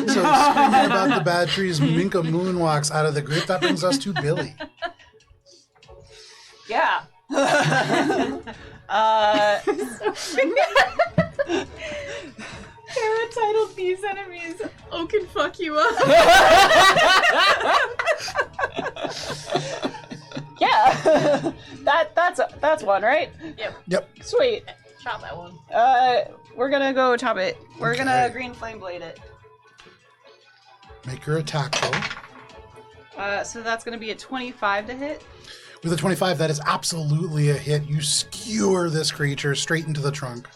So screaming about the bad trees, Minka moonwalks out of the group. That brings us to Billie. Yeah. Cara titled these enemies, "Oh, can fuck you up." Yeah. that's one, right? Yep. Sweet. Shot that one. We're gonna go top it. We're Okay. gonna green flame blade it. Make your attack roll. So that's gonna be a 25 to hit. With a 25, that is absolutely a hit. You skewer this creature straight into the trunk.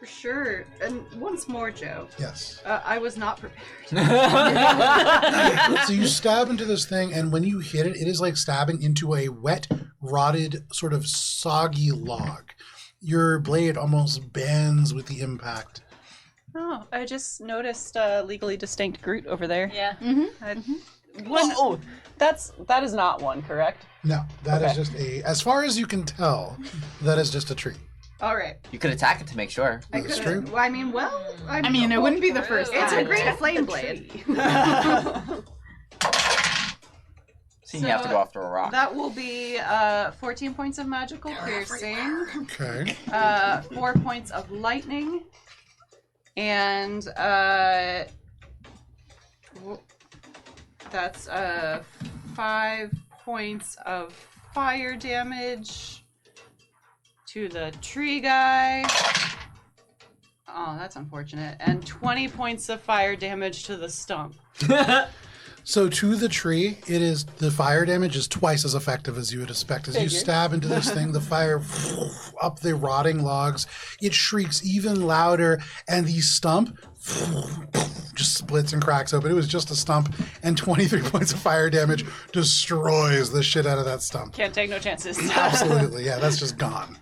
For sure. And once more, Joe. Yes. I was not prepared. So you stab into this thing, and when you hit it, it is like stabbing into a wet, rotted, sort of soggy log. Your blade almost bends with the impact. Oh, I just noticed legally distinct Groot over there. Yeah. Whoa! That is not one, correct? No, that is Okay. just as far as you can tell, that is just a tree. All right. You could attack it to make sure. That's true. I mean, I mean, it wouldn't be the first time. it's a green Check flame the blade. So you have to go after a rock. That will be 14 points of magical piercing, Okay. 4 points of lightning, and that's 5 points of fire damage to the tree guy. Oh, that's unfortunate. And 20 points of fire damage to the stump. So to the tree, the fire damage is twice as effective as you would expect. As you stab into this thing, the fire up the rotting logs, it shrieks even louder, and the stump just splits and cracks open. It was just a stump, and 23 points of fire damage destroys the shit out of that stump. Can't take no chances. Absolutely, yeah, that's just gone.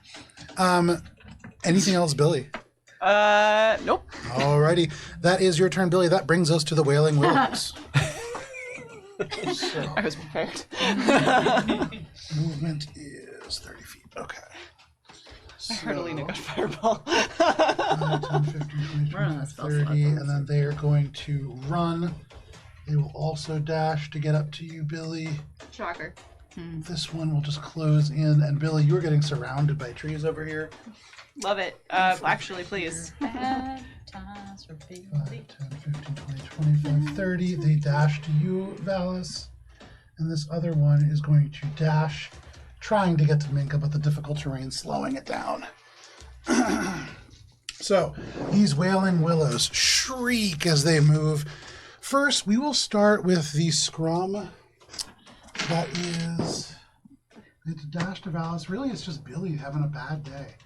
Anything else, Billie? Nope. Alrighty, that is your turn, Billie. That brings us to the Wailing Willows. I was prepared. Movement is 30 feet. Okay. I heard Alina got fireball. 10, 15, 20, We're on a 25, spell 30, slot. and then they are going to run. They will also dash to get up to you, Billie. Shocker. This one will just close in, and Billie, you are getting surrounded by trees over here. Love it. Actually, please. Bad times for 5, Billie. 10, 15, 20, 25, 30. They dash to you, Valis. And this other one is going to dash, trying to get to Minka, but the difficult terrain slowing it down. So, these Wailing Willows shriek as they move. First, we will start with the scrum. That is... It's dash to Valis. Really, it's just Billie having a bad day.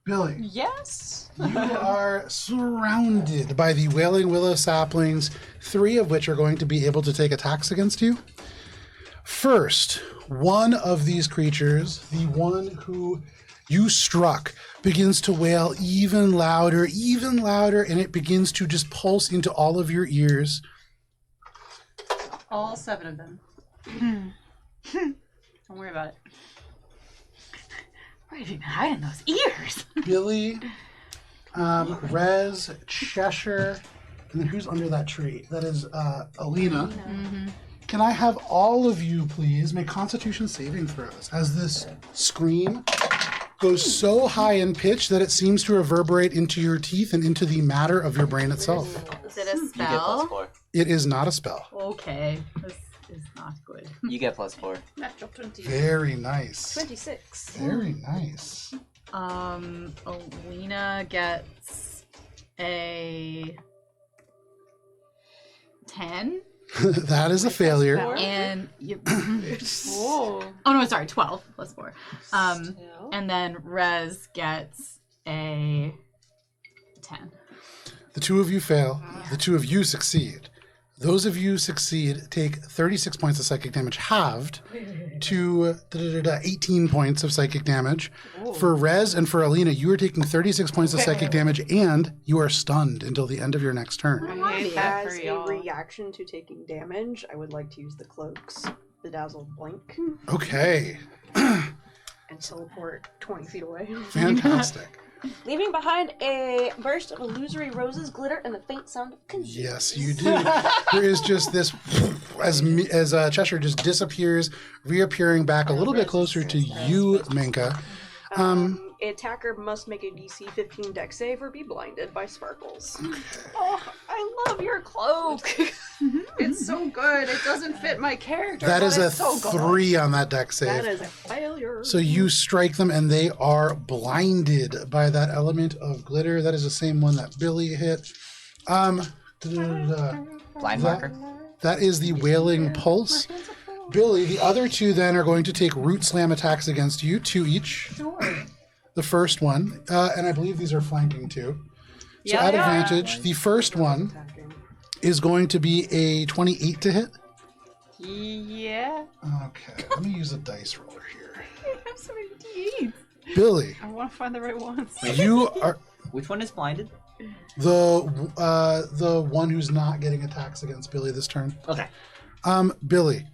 Billie. Yes. You are surrounded by the Wailing Willow saplings, 3 of which are going to be able to take attacks against you. First, one of these creatures, the one who you struck, begins to wail even louder, and it begins to just pulse into all of your ears. All 7 of them. Don't worry about it. Where have you been hiding those ears? Billie, Rez, Cheshire, and then who's under that tree? That is Alina. Can I have all of you, please, make Constitution saving throws as this scream goes so high in pitch that it seems to reverberate into your teeth and into the matter of your brain itself. Is it a You get plus spell? 4. It is not a spell. Okay, this is not good. You get plus 4. Natural 20. Very nice. 26. Very nice. Alina gets a 10, That is a failure. and Whoa. oh no, sorry, 12 plus 4. And then Rez gets a 10. The two of you fail. The two of you succeed. Those of you succeed take 36 points of psychic damage, halved to 18 points of psychic damage. For Rez and for Alina, you are taking 36 points of psychic damage, and you are stunned until the end of your next turn. I hate that for As a y'all. reaction to taking damage, I would like to use the cloaks, Bedazzled Blink, Okay. and teleport 20 feet away. Fantastic. Leaving behind a burst of illusory roses, glitter, and the faint sound of confused. Yes, you do. There is just this, as Cheshire just disappears, reappearing back a little bit closer to you, Minka. Attacker must make a DC 15 dex save or be blinded by sparkles. Oh, I love your cloak. It's so good. It doesn't fit my character. That but is a it's so good. 3 on that deck save. That is a failure. So you strike them and they are blinded by that element of glitter. That is the same one that Billie hit. Blind marker. That is the Wailing Pulse. Billie, the other two then are going to take Root Slam attacks against you, 2 each. The first one, and I believe these are flanking too. So at advantage, the first one is going to be a 28 to hit. Yeah. Okay, let me use a dice roller here. I have so many D8s. Billie, I want to find the right ones. you are Which one is blinded? the one who's not getting attacks against Billie this turn. Okay. Billie,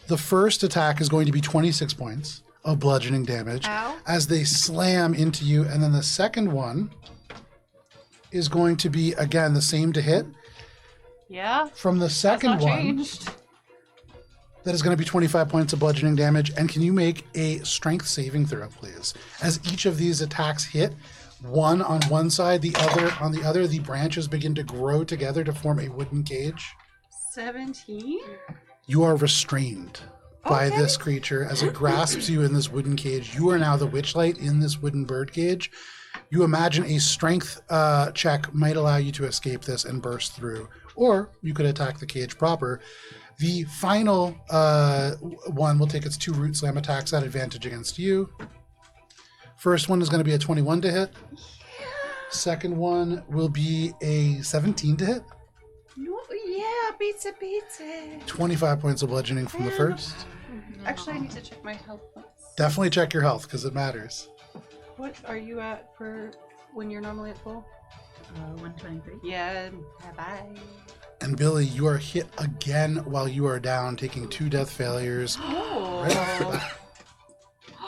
the first attack is going to be 26 points of bludgeoning damage as they slam into you, and then the second one is going to be again the same to hit. Yeah. From the second That's one, not changed. that is going to be 25 points of bludgeoning damage. And can you make a strength saving throw, please? As each of these attacks hit, one on one side, the other on the other, the branches begin to grow together to form a wooden cage. 17. You are restrained by this creature as it grasps you in this wooden cage. You are now the Witchlight in this wooden bird cage. You imagine a strength check might allow you to escape this and burst through, or you could attack the cage proper. The final one will take its 2 Root Slam attacks at advantage against you. First one is going to be a 21 to hit. Second one will be a 17 to hit. No, yeah, pizza. 25 points of bludgeoning from the first. Actually, I need to check my health points. Definitely check your health because it matters. What are you at for when you're normally at full? 123. Yeah, bye. And Billie, you are hit again while you are down, taking 2 death failures right off the bat.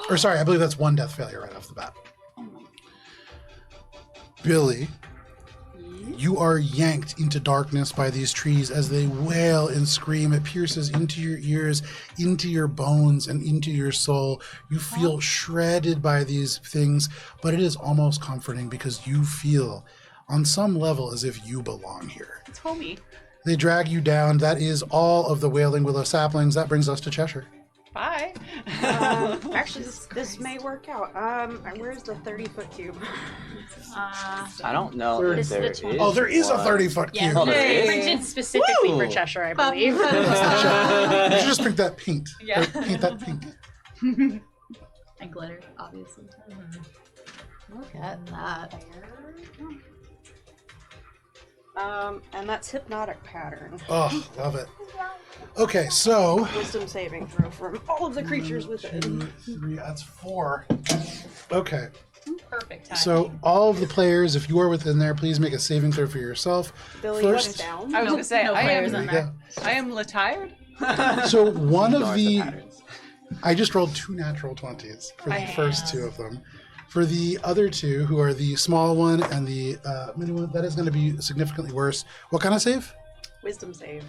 Or sorry, I believe that's 1 death failure right off the bat. Billie, you are yanked into darkness by these trees as they wail and scream. It pierces into your ears, into your bones, and into your soul. You feel shredded by these things, but it is almost comforting because you feel, on some level, as if you belong here. It's homey. They drag you down. That is all of the Wailing Willow saplings. That brings us to Cheshire. Bye. Actually, this may work out. Where's the 30-foot cube? I don't know if This is there the is. 20. Oh, there is a one. 30-foot cube. Yeah, Oh, there is? printed specifically for Woo! Cheshire, I believe. You should just pick that pink. Yeah. Or paint that pink. And glitter, obviously. Look at that. And that's Hypnotic Pattern. Oh, love it. Okay, so Wisdom saving throw from all of the creatures within. 2, 3, that's 4. Okay, Perfect time. so all of the players, if you are within there, please make a saving throw for yourself. Billie First- went down. I was gonna say no I players am. in There there. I am tired. So one of Ignore the, patterns. I just rolled 2 natural 20s for the I first 2 of them. For the other 2, who are the small one and the mini one, that is going to be significantly worse. What kind of save? Wisdom save.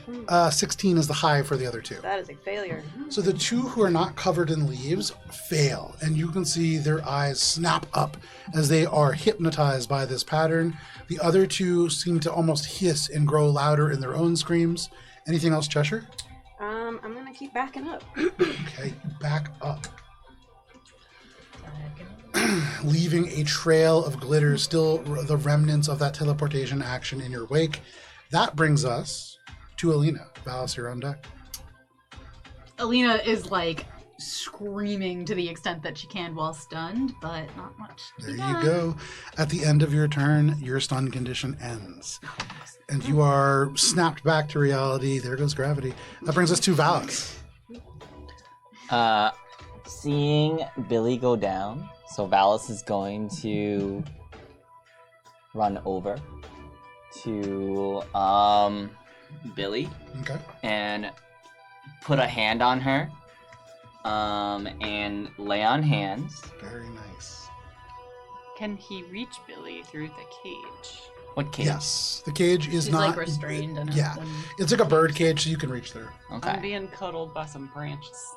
16 is the high for the other 2. That is a failure. So the 2 who are not covered in leaves fail, and you can see their eyes snap up as they are hypnotized by this pattern. The other 2 seem to almost hiss and grow louder in their own screams. Anything else, Cheshire? I'm gonna keep backing up. Okay, back up. Leaving a trail of glitter, still the remnants of that teleportation action in your wake. That brings us to Alina. Valis, you're on deck. Alina is like screaming to the extent that she can while stunned, but not much. There you go. At the end of your turn, your stun condition ends. And you are snapped back to reality. There goes gravity. That brings us to Valak. Seeing Billie go down, so Valis is going to run over to Billie Okay. and put a hand on her and lay on hands. Very nice. Can he reach Billie through the cage? What cage? Yes. The cage is She's not... like restrained. And Yeah. It's like a bird cage, so you can reach through. I'm Okay. being cuddled by some branches.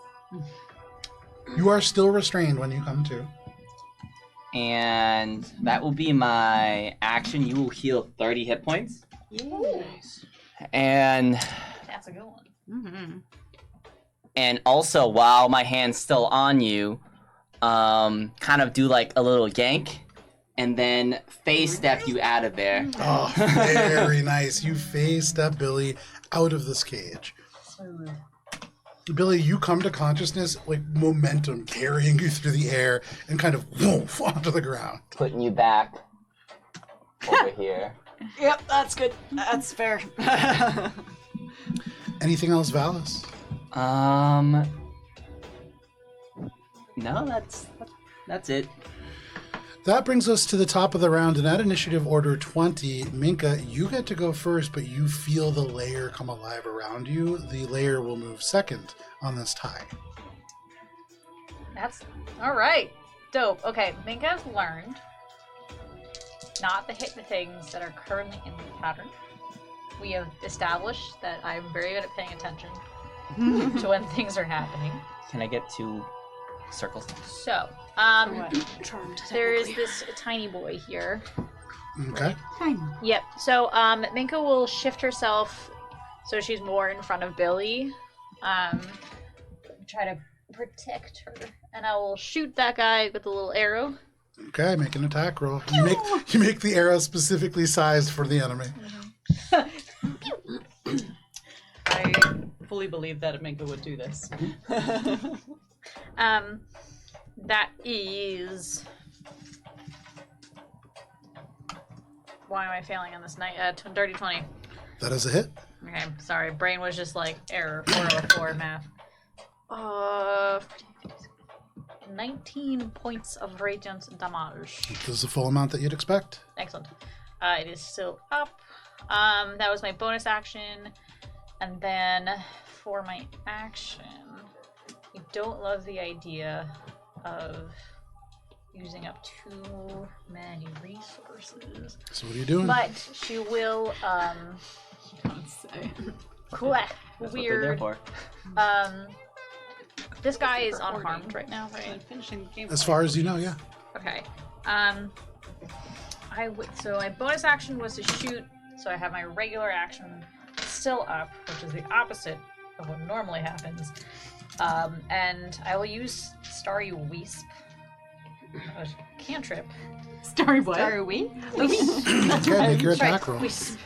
You are still restrained when you come to. And that will be my action. You will heal 30 hit points. Nice. And That's a good one. Mm-hmm. and also while my hand's still on you, kind of do like a little yank and then face step you out of there. Oh, very nice. You face step Billie out of this cage. Smooth. Billie, you come to consciousness, like momentum carrying you through the air and kind of woof onto the ground. putting you back over here. Yep, that's good. That's fair. Anything else, Valis? No, that's it. That brings us to the top of the round, and at initiative order 20, Minka, you get to go first, but you feel the layer come alive around you. The layer will move second on this tie. That's all right. Dope. Okay, Minka's learned not to hit the things that are currently in the pattern. We have established that I'm very good at paying attention to when things are happening. Can I get 2 circles? So, Charmed. there is this tiny boy here. Okay. Tiny. Yep. So, Minka will shift herself so she's more in front of Billie. Try to protect her, and I will shoot that guy with a little arrow. Okay, make an attack roll. You make the arrow specifically sized for the enemy. I fully believe that Minka would do this. That is. Why am I failing on this night? Dirty 20. That is a hit. Okay, sorry. Brain was just like error 404 math. 19 points of radiant damage. This is the full amount that you'd expect. Excellent. It is still up. That was my bonus action. And then for my action, I don't love the idea of using up too many resources. So what are you doing? But she will, cool, That's what they're there weird. for. This guy is unharmed right now, right? I'm finishing the game. As far as you know, yeah. Okay. So my bonus action was to shoot, so I have my regular action still up, which is the opposite of what normally happens. And I will use Starry Wisp, a cantrip. Starry what? Are we? Okay, make your attack roll. Wisp.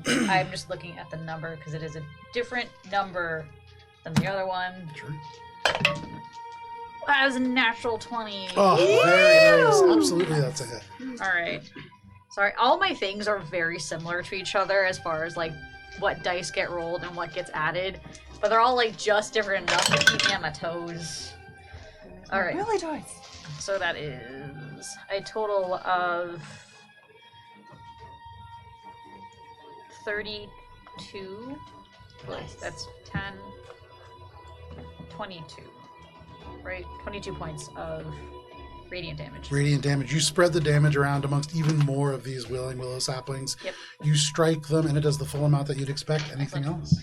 I'm just looking at the number because it is a different number than the other one. Sure. That was a natural 20. Oh, very nice. Absolutely, that's a hit. All right. Sorry, all my things are very similar to each other as far as like what dice get rolled and what gets added, but they're all like just different enough to keep me on my toes. All right. Really dice. So that is a total of 32. Nice. That's 10, 22. Right? 22 points of radiant damage. Radiant damage. You spread the damage around amongst even more of these Wailing Willow saplings. Yep. You strike them, and it does the full amount that you'd expect. Anything else?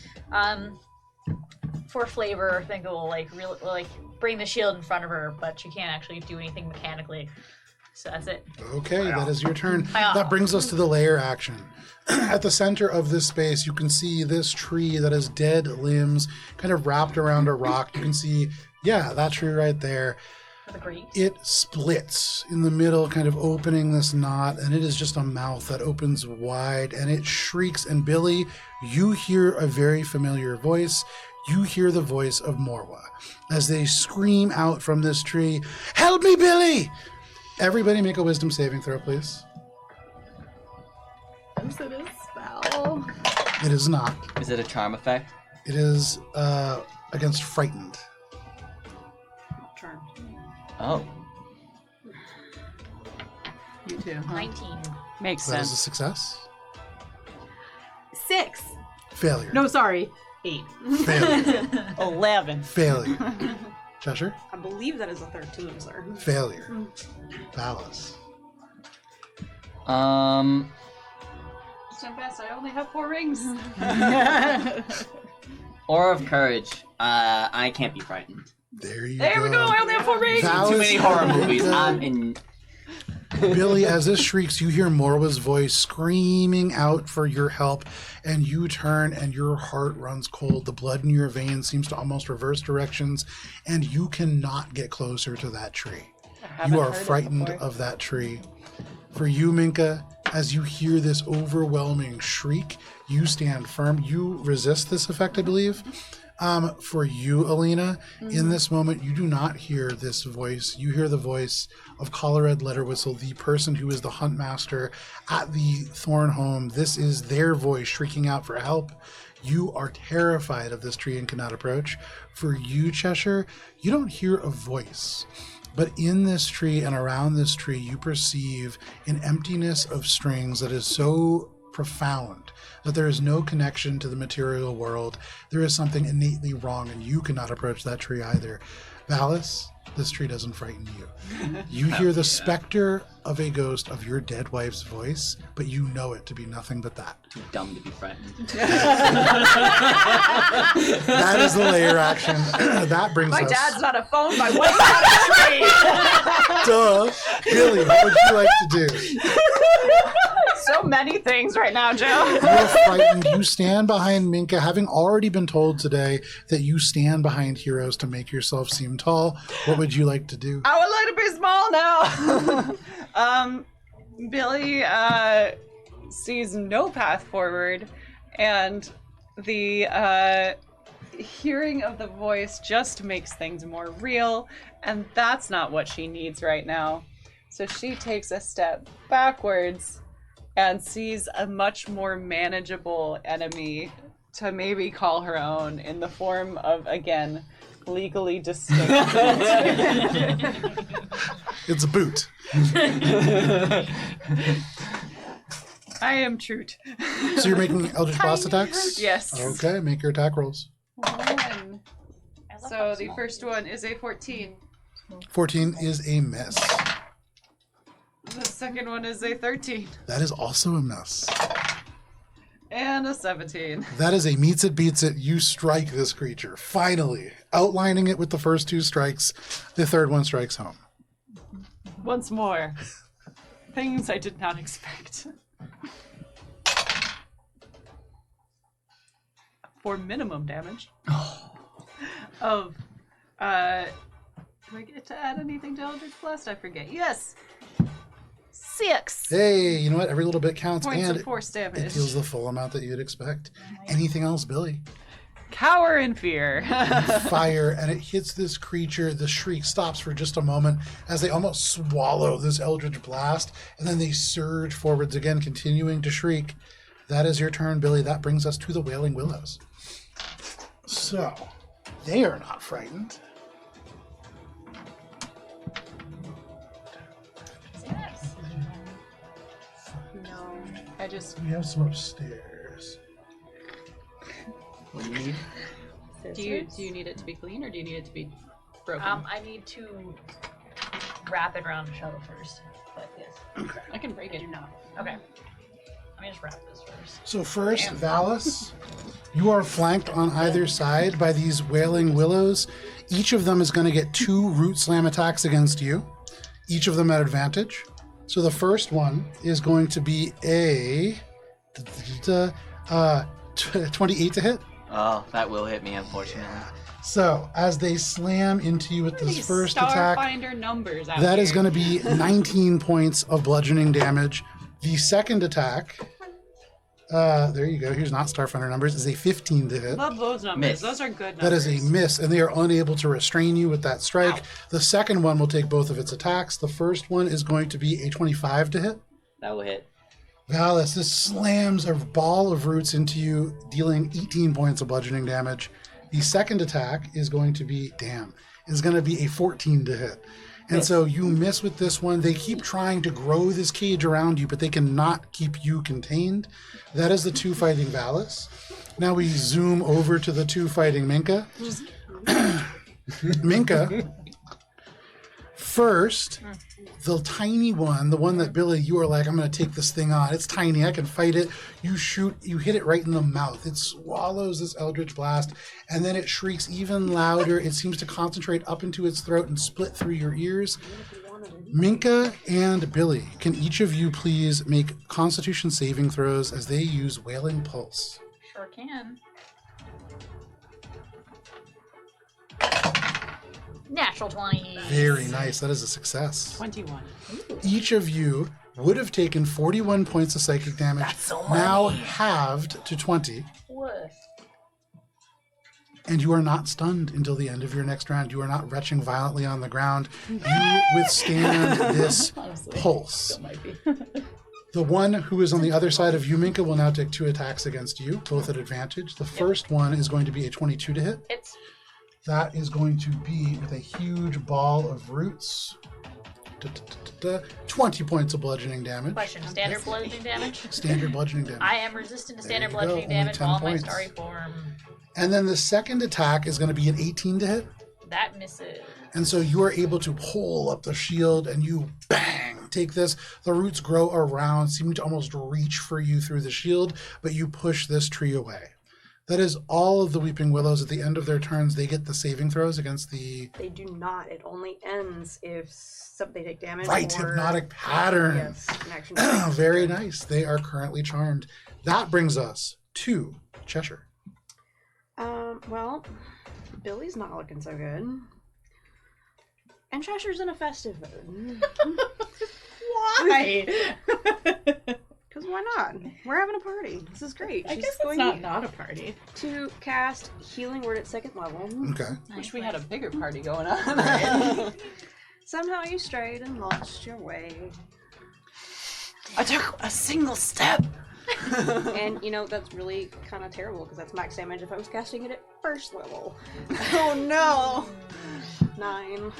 For flavor, I think it will like really like bring the shield in front of her, but she can't actually do anything mechanically. So that's it. Okay, that is your turn. Hi-ya. That brings us to the layer action. At the center of this space, you can see this tree that has dead limbs kind of wrapped around a rock. You can see, yeah, that tree right there. With a great. It splits in the middle, kind of opening this knot, and it is just a mouth that opens wide, and it shrieks. And Billie, you hear a very familiar voice. you hear the voice of Morwa as they scream out from this tree, "Help me, Billie!" Everybody make a wisdom saving throw, please. Is it a spell? It is not. Is it a charm effect? It is against frightened. Charmed. Oh. You too. Huh? 19. Makes That is a sense. success. 6. Failure. No, sorry. 8. Failure. 11. Failure. Cheshire? I believe that is a 13, sir. Failure. Valis. So fast, I only have 4 rings. Aura of Courage. I can't be frightened. There you There go. we go. I only have 4 rings. Valis Too many horror and movies. Minka. I'm in. Billie, as this shrieks, you hear Morwa's voice screaming out for your help, and you turn and your heart runs cold. The blood in your veins seems to almost reverse directions, and you cannot get closer to that tree. You are frightened of that tree. For you, Minka, as you hear this overwhelming shriek, you stand firm. You resist this effect, I believe. For you, Alina, in this moment, you do not hear this voice. You hear the voice of Collared Letterwhistle, the person who is the hunt master at the Thorn home. This is their voice shrieking out for help. You are terrified of this tree and cannot approach. For you, Cheshire, you don't hear a voice. But in this tree and around this tree, you perceive an emptiness of strings that is so profound that there is no connection to the material world. There is something innately wrong, and you cannot approach that tree either. Valis, this tree doesn't frighten you. You hear the specter of a ghost of your dead wife's voice, but you know it to be nothing but that. Too dumb to be frightened. That is the layer action. That brings My us... dad's not a phone, my wife's not a tree! Duh. Billie, what would you like to do? So many things right now, Joe. You are frightened. You stand behind Minka, having already been told today that you stand behind heroes to make yourself seem tall. What would you like to do? I would like to be small now. Billie sees no path forward, and the hearing of the voice just makes things more real, and that's not what she needs right now. So she takes a step backwards and sees a much more manageable enemy to maybe call her own in the form of, again, legally distinct. It's a boot. I am Trute. So you're making Eldritch Blast attacks? Yes. Okay, make your attack rolls. 1. So the first one is a 14. 14 is a miss. The second one is a 13. That is also a miss. And a 17. That is a meets it, beats it. You strike this creature. Finally. Outlining it with the first 2 strikes. The third one strikes home. Once more. Things I did not expect. For minimum damage. Of, do I get to add anything to Eldritch Blast? I forget. Yes! 6 Hey, you know what? Every little bit counts. points And of force damage. it deals the full amount that you'd expect. Anything else, Billie? Cower in fear. Fire, and it hits this creature. The shriek stops for just a moment as they almost swallow this Eldritch Blast, and then they surge forwards again, continuing to shriek. That is your turn, Billie. That brings us to the Wailing Willows. So, they are not frightened. No, I just... We have some upstairs. What do you need? Do you need it to be clean, or do you need it to be broken? I need to wrap it around the shuttle first. But yes. Okay. I can break it. Okay. Let me just wrap this first. So first, Valis, you are flanked on either side by these Wailing Willows. Each of them is going to get 2 Root Slam attacks against you, each of them at advantage. So the first one is going to be a 28 to hit. Oh, that will hit me, unfortunately. So as they slam into you with this first attack, Starfinder numbers out that is here. going to be 19 points of bludgeoning damage. The second attack There you go. Here's not Starfinder numbers. Is a 15 to hit. Love those numbers. Miss. Those are good numbers. That is a miss, and they are unable to restrain you with that strike. Ow. The second one will take both of its attacks. The first one is going to be a 25 to hit. That will hit. Valis, this slams a ball of roots into you, dealing 18 points of bludgeoning damage. The second attack is going to be, is going to be a 14 to hit. And so you miss with this one. They keep trying to grow this cage around you, but they cannot keep you contained. That is the two fighting Valis. Now we zoom over to the two fighting Minka. Minka, first, the tiny one, the one that Billie, you are like, I'm going to take this thing on. It's tiny. I can fight it. You shoot, you hit it right in the mouth. It swallows this eldritch blast, and then it shrieks even louder. It seems to concentrate up into its throat and split through your ears. Minka and Billie, can each of you please make Constitution saving throws as they use Wailing Pulse? Sure can. Natural 20. Very nice. That is a success. 21. Each of you would have taken 41 points of psychic damage, That's so now money. halved to 20, What? and you are not stunned until the end of your next round. You are not retching violently on the ground. You withstand this pulse. The one who is on the other side of you, Minka, will now take 2 attacks against you, both at advantage. The first one is going to be a 22 to hit. It's That is going to be with a huge ball of roots. 20 points of bludgeoning damage. question. Standard bludgeoning damage? Standard bludgeoning damage. I am resistant to There standard you go, bludgeoning only damage 10 while my points. starry form. And then the second attack is going to be an 18 to hit. That misses. And so you are able to pull up the shield and you bang, take this. The roots grow around, seeming to almost reach for you through the shield, but you push this tree away. That is all of the Weeping Willows. At the end of their turns, they get the saving throws against the They do not. It only ends if they take damage. right or... hypnotic pattern. Yes, an action. Very nice. They are currently charmed. That brings us to Cheshire. Well, Billie's not looking so good. And Cheshire's in a festive mood. Why? Because why not? We're having a party. This is great. I She's guess going it's not a party. to cast Healing Word at 2nd level. Okay. Wish we had a bigger party going on. Somehow you strayed and lost your way. I took a single step. And, that's really kind of terrible because that's max damage if I was casting it at 1st level. Oh no. 9.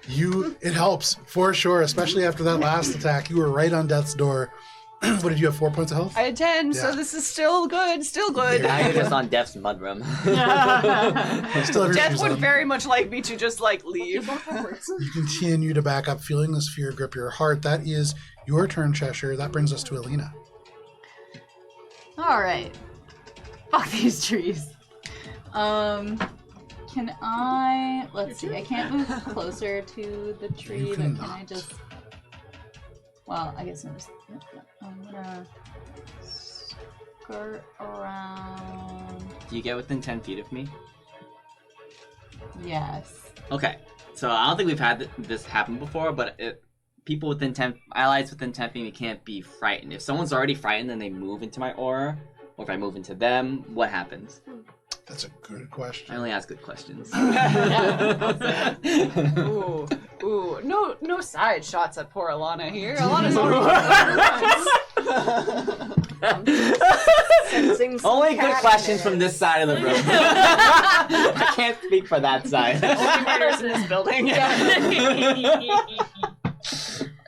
It helps for sure, especially after that last attack. You were right on death's door. What did you have? 4 points of health? I had 10, Yeah. so this is still good. Still good. Now you're just on Death's mudroom. Still have your Death shoes would on. very much like me to just leave. You continue to back up, feeling this fear grip your heart. That is your turn, Cheshire. That brings us to Alina. All right. Fuck these trees. Can I? Let's see. I can't move closer to the tree, but can I cannot. just? Well, I guess I'm gonna skirt around. Do you get within 10 feet of me? Yes. Okay. So I don't think we've had this happen before, but people within 10, allies within 10 feet, you can't be frightened. If someone's already frightened and they move into my aura, or if I move into them, what happens? That's a good I question. only ask good questions. Ooh. No side shots at poor Alanna here. Alanna's Sensing some Only good cat questions in from this side of the room. I can't speak for that side. only murders in this building.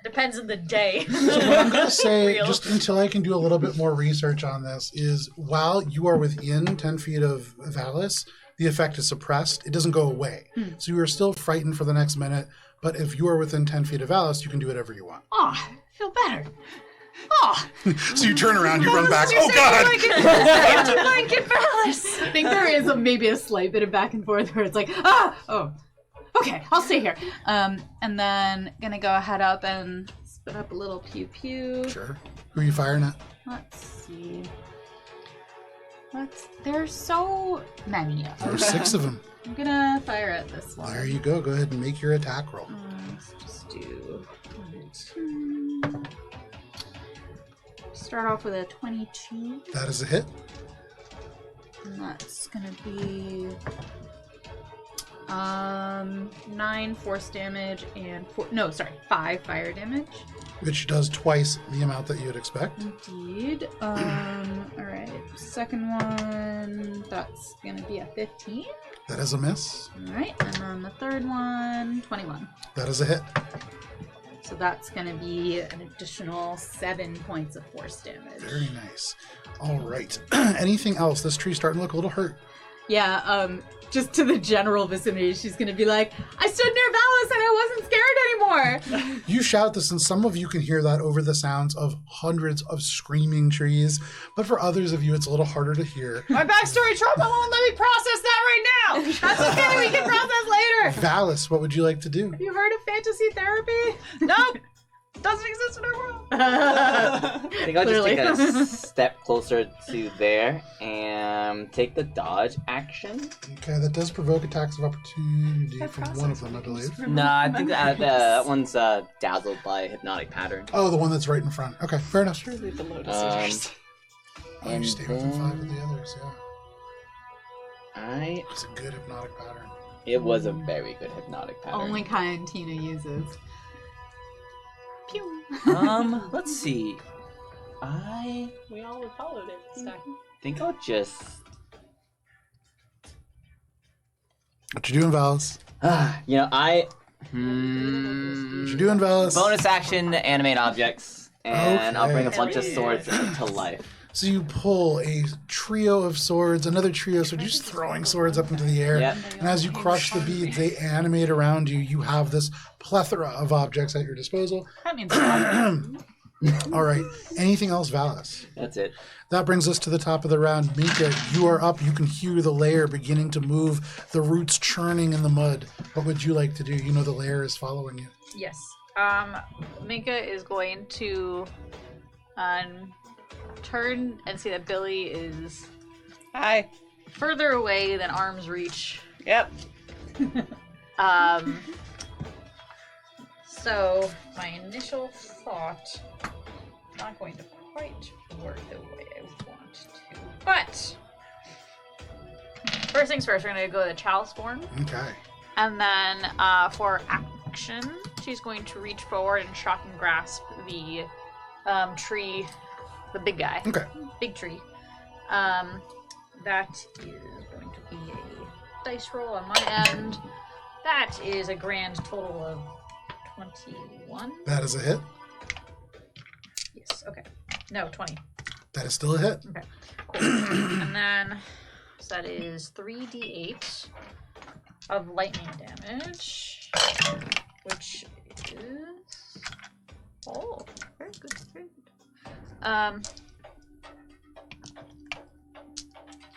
Depends on the day. So what I'm going to say, Real. just until I can do a little bit more research on this, is while you are within 10 feet of Valis, the effect is suppressed. It doesn't go away. So you are still frightened for the next minute, but if you are within 10 feet of Valis, you can do whatever you want. Oh, I feel better. Oh, So you turn around, you run back. Oh, God! I think there is maybe a slight bit of back and forth where it's like, okay, I'll stay here. And then gonna go head up and spit up a little pew pew. Sure. Who are you firing at? Let's see. There's so many of them. There's 6 of them. I'm gonna fire at this one. There you go. Go ahead and make your attack roll. Let's just do 1, 2. start off with a 22. That is a hit. And that's gonna be 9 force damage and 5 fire damage. Which does twice the amount that you would expect. Indeed. Alright. Second one, that's gonna be a 15. That is a miss. Alright, and then the third one, 21. That is a hit. So that's gonna be an additional 7 points of force damage. Very nice. All right. Anything else? This tree's starting to look a little hurt. Yeah, just to the general vicinity, she's gonna be like, I stood near Valis and I wasn't scared anymore! You shout this, and some of you can hear that over the sounds of hundreds of screaming trees, but for others of you, it's a little harder to hear. My backstory trauma won't let me process that right now. That's okay, we can process later! Valis, what would you like to do? Have you heard of fantasy therapy? Nope. Doesn't exist in our world. I think I'll just Clearly. take a step closer to there and take the dodge action. Okay, that does provoke attacks of opportunity That from process one of them, I believe. No, I think that one's dazzled by hypnotic pattern. Oh, the one that's right in front. Okay, fair enough. Truly the lotus Um, eaters. Oh, you and stay within 5 of the others, yeah. It's a good hypnotic pattern. It was a very good hypnotic pattern. Only kind Tina uses. Pew. Let's see. I We all followed it. Stack. think I'll just. What you doing, Valis? What What you doing, Valis? Bonus action to animate objects, and I'll bring a Okay. bunch of swords to life. So you pull a trio of swords, another trio, so just throwing swords up into the air. Yep. And as you crush the beads, they animate around you. You have this plethora of objects at your disposal. That means a lot. All right. Anything else, Valis? That's it. That brings us to the top of the round. Mika, you are up. You can hear the lair beginning to move, the roots churning in the mud. What would you like to do? You know the lair is following you. Yes. Minka is going to turn and see that Billie is Hi. further away than arm's reach. Yep. So my initial thought not going to quite work the way I want to. But first things first, we're gonna go to the chalice form. Okay. And then for action, she's going to reach forward and shock and grasp the tree, the big guy. Okay. Big tree. That is going to be a dice roll on my end. That is a grand total of 21. That is a hit. Yes, okay. No, 20. That is still a hit. Okay, cool. And then, so that is 3d8 of lightning damage, which is... Oh, very good, very good.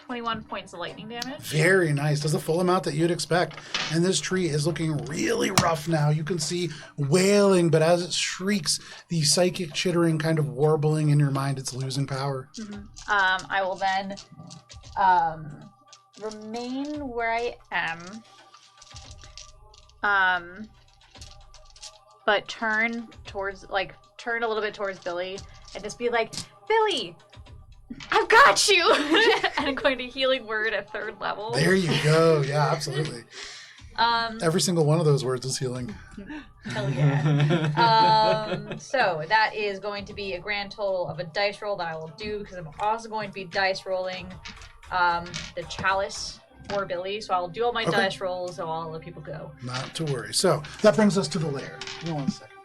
21 points of lightning damage. Very nice. Does the full amount that you'd expect. And this tree is looking really rough now. You can see wailing, but as it shrieks, the psychic chittering kind of warbling in your mind, it's losing power. Mm-hmm. I will then remain where I am, but turn a little bit towards Billie and just be like, Billie, I've got you! And I'm going to healing word at 3rd level. There you go. Yeah, absolutely. Every single one of those words is healing. Hell yeah. So that is going to be a grand total of a dice roll that I will do because I'm also going to be dice rolling the chalice for Billie. So I'll do all my Okay. dice rolls so all the people go. Not to worry. So that brings us to the lair. Give me 1 second.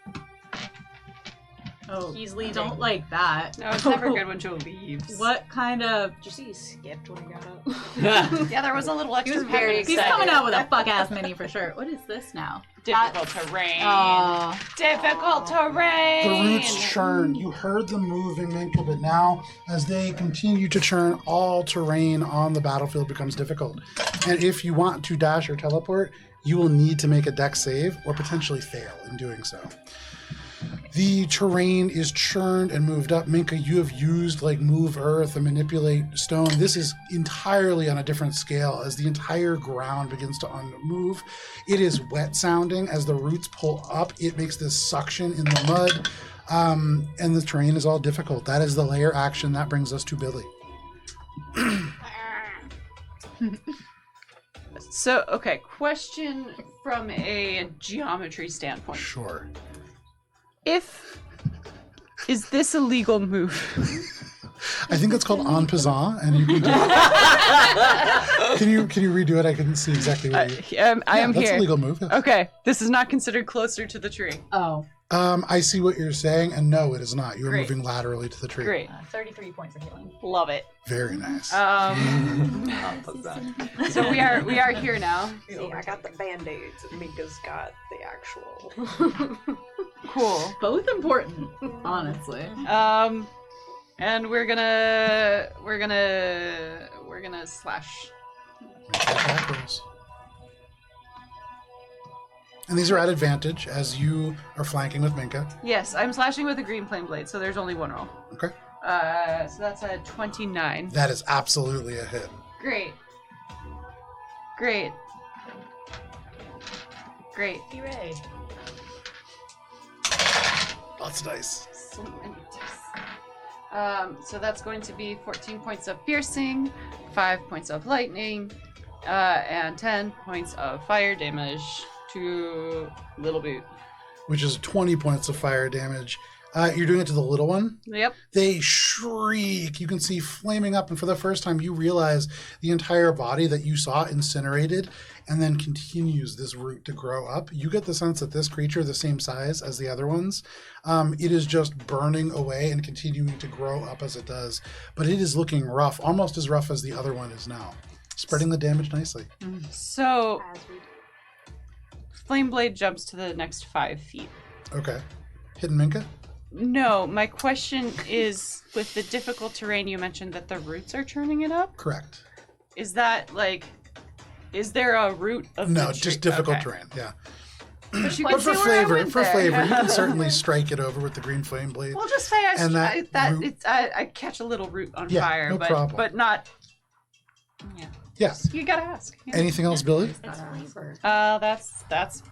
Oh, He's leaving. don't like that. No, it's never good when Joe leaves. What kind of... Did you see he skipped when he got up? Yeah, there was a little extra. was very pep. He's excited. coming out with a fuck-ass mini for sure. What is this now? Difficult terrain. Oh. Difficult terrain. The roots churn. You heard them moving, Minka, but now as they continue to churn, all terrain on the battlefield becomes difficult. And if you want to dash or teleport, you will need to make a dex save or potentially fail in doing so. The terrain is churned and moved up. Minka, you have used like move earth and manipulate stone. This is entirely on a different scale as the entire ground begins to move. It is wet sounding as the roots pull up. It makes this suction in the mud, and the terrain is all difficult. That is the layer action. That brings us to Billie. So, okay, question from a geometry standpoint. Sure. Is this a legal move? I think that's called en passant, and you can do it. Can you redo it? I couldn't see exactly what you... I am that's here. a legal move. Yes. Okay, this is not considered closer to the tree. Oh. I see what you're saying, and no, it is not. You are Great. moving laterally to the tree. Great. 33 points of healing. Love it. Very nice. So we are here now. See, I got the band-aids, and Minka's got the actual. Cool. Both important, honestly. And we're gonna slash. Attack rolls. And these are at advantage as you are flanking with Minka. Yes, I'm slashing with a green flame blade, so there's only one roll. Okay. So that's a 29. That is absolutely a hit. Great. Hooray. Lots of dice. So many dice. So that's going to be 14 points of piercing, 5 points of lightning, and 10 points of fire damage to Little Boot. Which is 20 points of fire damage. You're doing it to the little one? Yep. They shriek. You can see flaming up, and for the first time, you realize the entire body that you saw incinerated and then continues this root to grow up. You get the sense that this creature, the same size as the other ones, it is just burning away and continuing to grow up as it does. But it is looking rough, almost as rough as the other one is now, spreading the damage nicely. So, Flame Blade jumps to the next 5 feet. Okay. Hidden Minka? No, my question is, with the difficult terrain, you mentioned that the roots are churning it up? Correct. Is that, like, is there a root of No, the just tree? difficult Okay. terrain, yeah. But you But can for see where I flavor, went for there. flavor, you can certainly strike it over with the green flame blade. Well, just say And I catch a little root on Yeah, fire, no but problem. but not. Yeah, Yes. you gotta ask. Yeah. Anything else, Billie? That's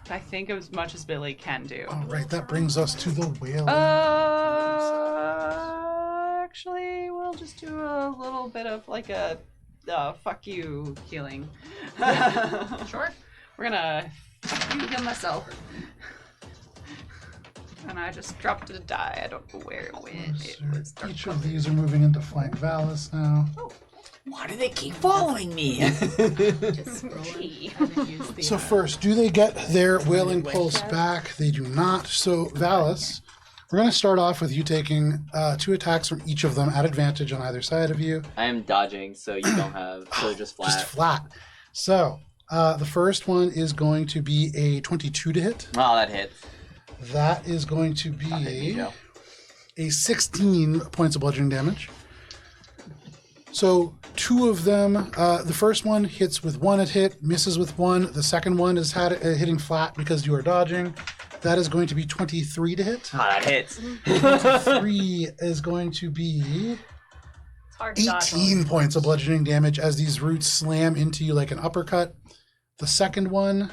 I think as much as Billie can do. All right, that brings us to the whale. Actually, we'll just do a little bit of like a fuck you healing. Sure. We're gonna fuck you heal myself. And I just dropped a die. I don't know where it went. It was dark Each of colored. these are moving into flank Valis now. Why do they keep following me? So first, do they get their wailing pulse back? They do not. So Valis, we're going to start off with you taking 2 attacks from each of them at advantage on either side of you. I am dodging, so you don't have. So just flat. Just flat. So the first one is going to be a 22 to hit. Oh, that hits. That is going to Oh, thank you, be Joe. a 16 points of bludgeoning damage. So 2 of them, the first one hits with 1 at hit, misses with 1. The second one is hitting flat because you are dodging. That is going to be 23 to hit. Oh, that hits. 3 is going to be It's hard to dodge. 18 points of bludgeoning damage as these roots slam into you like an uppercut. The second one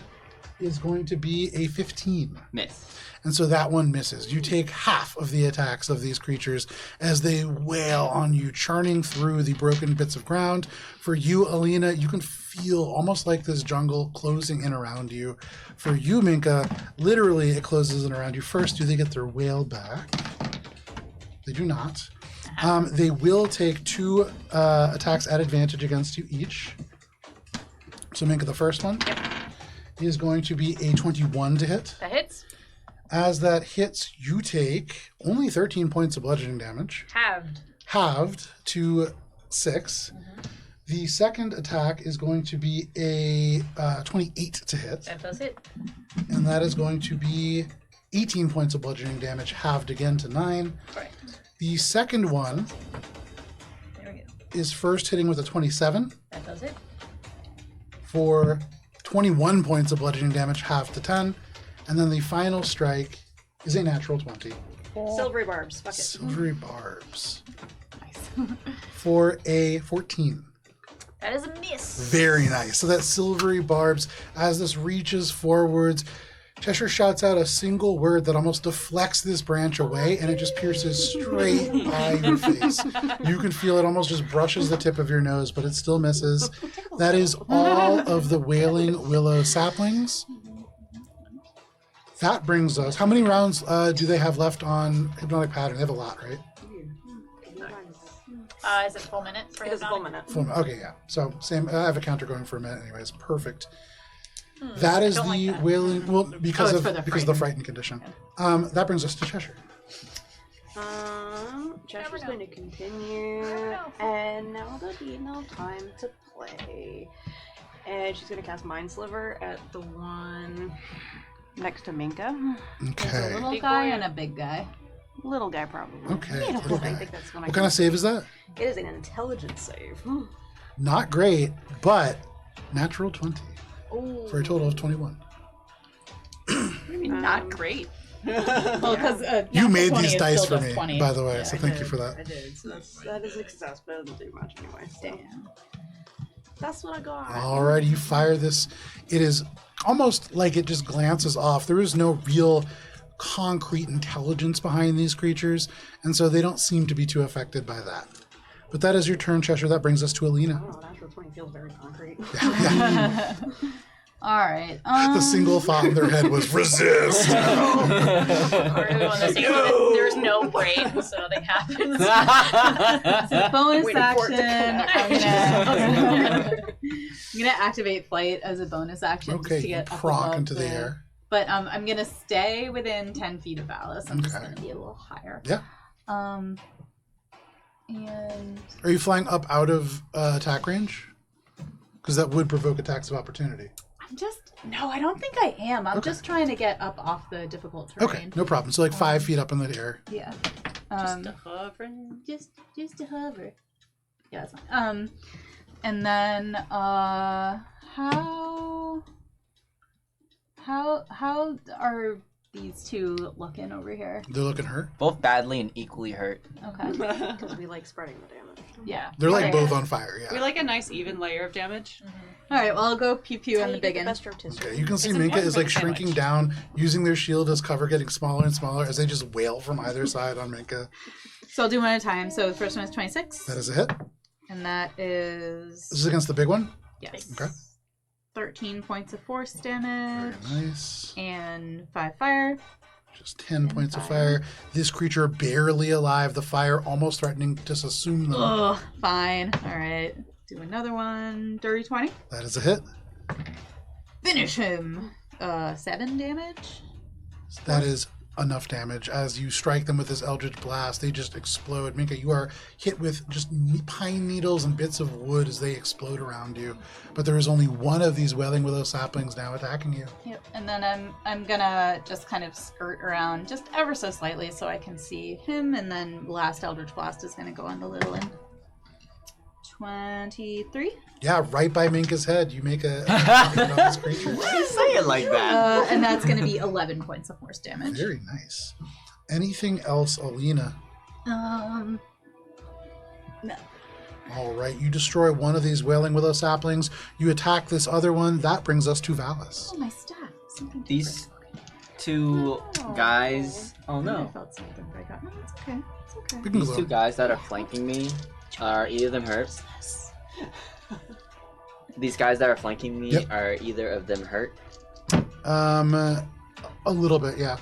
is going to be a 15. Miss. And so that one misses. You take half of the attacks of these creatures as they wail on you, churning through the broken bits of ground. For you, Alina, you can feel almost like this jungle closing in around you. For you, Minka, literally it closes in around you. First, do they get their wail back? They do not. They will take 2 attacks at advantage against you each. So Minka, the first one is going to be a 21 to hit. That hits. As that hits, you take only 13 points of bludgeoning damage, halved to 6. The second attack is going to be a 28 to hit, That does hit. and that is going to be 18 points of bludgeoning damage, halved again to 9. Correct. The second one There we go. is first hitting with a 27 That does it. for 21 points of bludgeoning damage, halved to 10. And then the final strike is a natural 20 Silvery barbs. Fuck it. Silvery barbs. Nice. For a 14. That is a miss. Very nice. So that silvery barbs, as this reaches forwards, Cheshire shouts out a single word that almost deflects this branch away, and it just pierces straight by your face. You can feel it almost just brushes the tip of your nose, but it still misses. That is all of the Wailing Willow saplings. That brings us... How many rounds do they have left on Hypnotic Pattern? They have a lot, right? Is it full minute? For It is a full minute. Okay, yeah. So same. I have a counter going for a minute, anyways. Perfect. That is the like that. Wailing. Well, because it's of for the the frightened condition. That brings us to Cheshire. Cheshire's going to continue, and now there'll be no time to play. And she's going to cast Mind Sliver at the one next to Minka. There's Okay. a little Big guy boy. and a big guy. Little guy, probably. Okay. I Little guy. think that's when What kind of save is that? It is an intelligence save. Not great, but natural 20 Oh. for a total of 21. I mean, not great. Well, because You made these dice for me, by the way, Yeah, so I thank you did. for that. I did. So that is a success, but it doesn't do much anyway. So Damn. that's what I got. Alrighty, you fire this. It is almost like it just glances off. There is no real concrete intelligence behind these creatures, and so they don't seem to be too affected by that. But that is your turn, Cheshire. That brings us to Alina. Oh, natural 20 feels very concrete. All right. The single thought in their head was resist. There's no brain, so nothing happens. bonus Waiting for it to action. I'm gonna activate flight as a bonus action just to Okay, get up proc above into the air. But I'm gonna stay within 10 feet of Alice. I'm just Okay. gonna be a little higher. Yeah. And Are you flying up out of attack range? Because that would provoke attacks of opportunity. I don't think I am. I'm just trying to get up off the difficult terrain. Okay, no problem. So like 5 feet up in the air. Yeah. Just a hovering. Just to hover. Yeah, that's fine. And then how are these two looking over here? They're looking hurt. Both badly and equally hurt. Okay. Because we like spreading the damage. Yeah. They're like Okay. both on fire. We Yeah. like a nice even layer of damage. All right. Well, I'll go pew pew How on you the get big the end. best rotisserie. Okay, you can see It's Minka important is for like the shrinking sandwich. down, using their shield as cover, getting smaller and smaller as they just wail from either side on Minka. So I'll do one at a time. So the first one is 26, That is a hit. and that is This is against the big one. yes, Okay. 13 points of force Very damage nice. and 5 fire. Just 10 points of fire. This creature barely alive. The fire almost threatening to subsume them. Ugh, fine. All right. Do another one. Dirty 20. That is a hit. Finish him. 7 damage. That is enough damage. As you strike them with this Eldritch Blast, they just explode. Minka, you are hit with just pine needles and bits of wood as they explode around you. But there is only one of these Wailing Willow saplings now attacking you. Yep. And then I'm gonna just kind of skirt around just ever so slightly so I can see him, and then last Eldritch Blast is gonna go on the little one. 23. Yeah, right by Minka's head. You make a on this creature. Why do you say it like that? And that's gonna be 11 points of force damage. Very nice. Anything else, Alina? No. All right, you destroy one of these Wailing Willow saplings. You attack this other one. That brings us to Valis. Oh, my staff. Something These different. two guys. Oh I no. felt something, but I got no. It's okay. It's okay. We can These go. two guys that are flanking me are either of them hurt. These guys that are flanking me Yep. are either of them hurt. A little bit, yeah.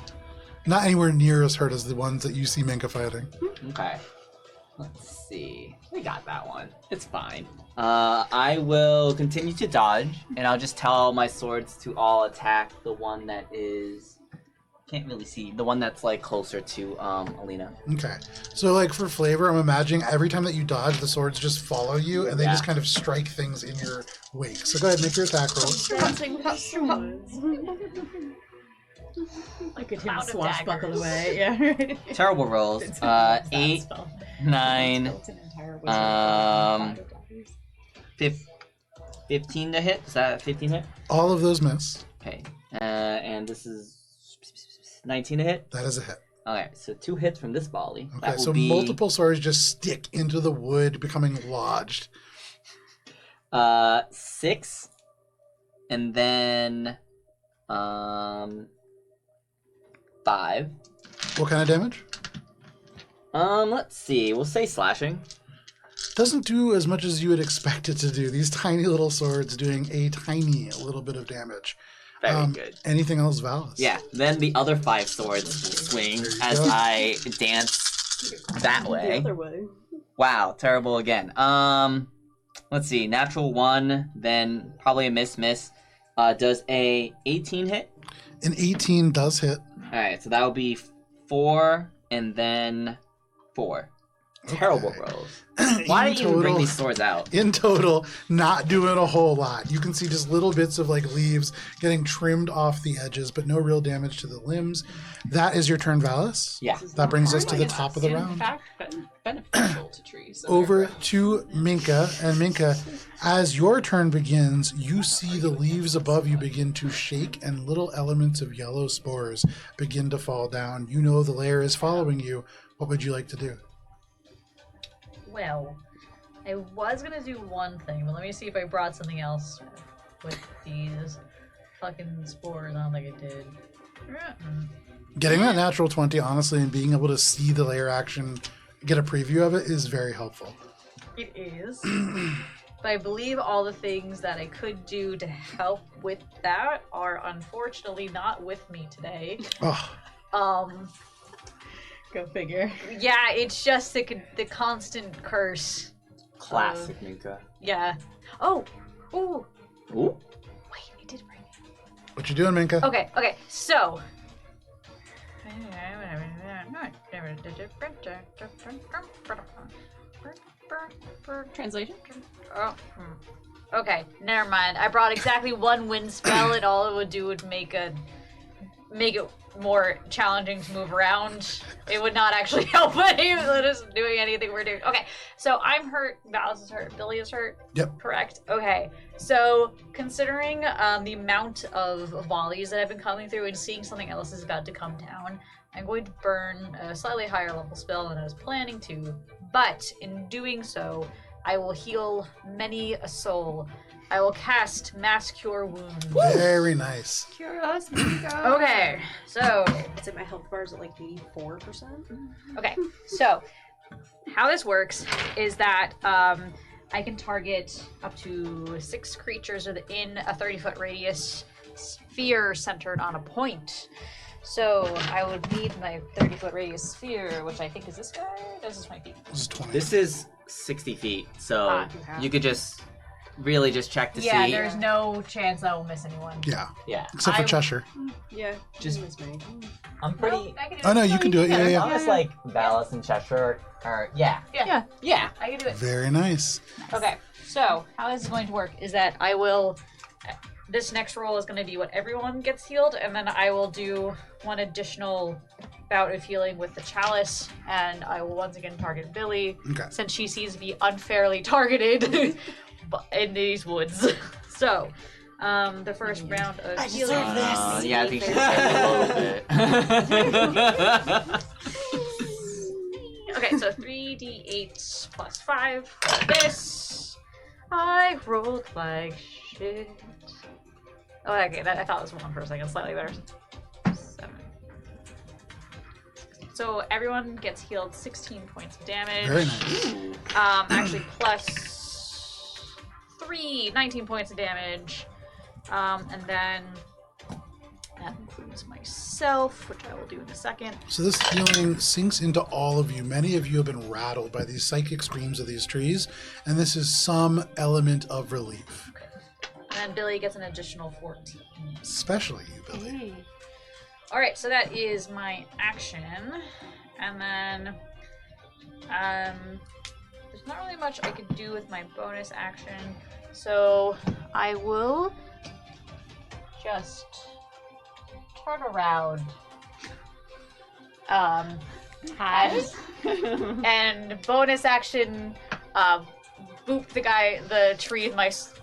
Not anywhere near as hurt as the ones that you see Minka fighting. Okay. Let's see. We got that one. It's fine. I will continue to dodge, and I'll just tell my swords to all attack the one that is... Can't really see. The one that's, like, closer to Alina. Okay. So, like, for flavor, I'm imagining every time that you dodge, the swords just follow you, and they Yeah. just kind of strike things in your wake. So go ahead, make your attack roll. Look at him Cloud of swashbuckle daggers. away. Yeah. Terrible rolls. 8, 9, 15 to hit. Is that a 15 hit? All of those miss. Okay. And this is 19 to hit. That is a hit. Okay, so 2 hits from this volley. Okay, That will so be, multiple swords just stick into the wood, becoming lodged. 6, and then 5. What kind of damage? Let's see. We'll say slashing. Doesn't do as much as you would expect it to do. These tiny little swords doing a tiny little bit of damage. Very good. Anything else, Valis? Yeah. Then the other 5 swords swing as go. I dance that The way. other way. Wow, terrible again. Let's see. Natural 1, then probably a miss. Does a 18 hit? An 18 does hit. All right, so that will be 4 and then 4. Terrible rolls. Why did you even bring these swords out? In total, not doing a whole lot. You can see just little bits of like leaves getting trimmed off the edges, but no real damage to the limbs. That is your turn, Valis. Yeah. That brings us to the It's top of the in round. fact beneficial to trees. So Over they're- to Minka. And Minka, as your turn begins, you see the leaves above you begin to shake and little elements of yellow spores begin to fall down. You know the lair is following you. What would you like to do? Well, I was gonna do one thing, but let me see if I brought something else with these fucking spores. I don't think I did. Getting that natural 20, honestly, and being able to see the lair action, get a preview of it, is very helpful. It is. But I believe all the things that I could do to help with that are unfortunately not with me today. Oh, Go figure. Yeah, it's just the constant curse. Classic Minka. Yeah. Oh. Ooh. Ooh. Wait, I did bring it. what you doing, Minka? Okay. So. Translation? Oh, okay, never mind. I brought exactly one wind spell, and all it would do would make it more challenging to move around. It would not actually help any of us doing anything we're doing. Okay, so I'm hurt. Valis is hurt. Billie is hurt. Yep. Correct. Okay, so considering the amount of volleys that have been coming through and seeing something else is about to come down, I'm going to burn a slightly higher level spell than I was planning to. But in doing so, I will heal many a soul. I will cast Mass Cure Wounds. Very nice. Cure us, Minka. Okay, so I'd say my health bar is at like 84%. okay, so how this works is that I can target up to 6 creatures within a 30-foot radius sphere centered on a point. So I would need my 30-foot radius sphere, which I think is this guy. This is my feet. This is 20. This is 60 feet, so Ah. you could just really just check to Yeah, see. there's no chance I will miss anyone. Yeah, Yeah, except for I- Cheshire. Yeah, Just- miss me. I'm pretty. I can do Oh, it. no, you can do it. Yeah, As yeah. long as like Valis and Cheshire are, yeah. Yeah, I can do it. Very nice. Okay, so how this is going to work is that I will. This next roll is going to be what everyone gets healed, and then I will do one additional bout of healing with the chalice, and I will once again target Billie, Okay. since she seems to be unfairly targeted in these woods. So, the first round of healing. Yeah, I think she's a little bit. Okay, so 3d8 plus 5 for this. I rolled like shit. Oh, okay, I thought it was 1 for a second, slightly better. 7. So everyone gets healed 16 points of damage. Very nice. Actually, plus 3, 19 points of damage. And then that includes myself, which I will do in a second. So this healing sinks into all of you. Many of you have been rattled by these psychic screams of these trees, and this is some element of relief. And then Billie gets an additional 14. Especially you, Billie. Alright, so that is my action. And then, there's not really much I could do with my bonus action. So I will just turn around. And bonus action, boop the tree with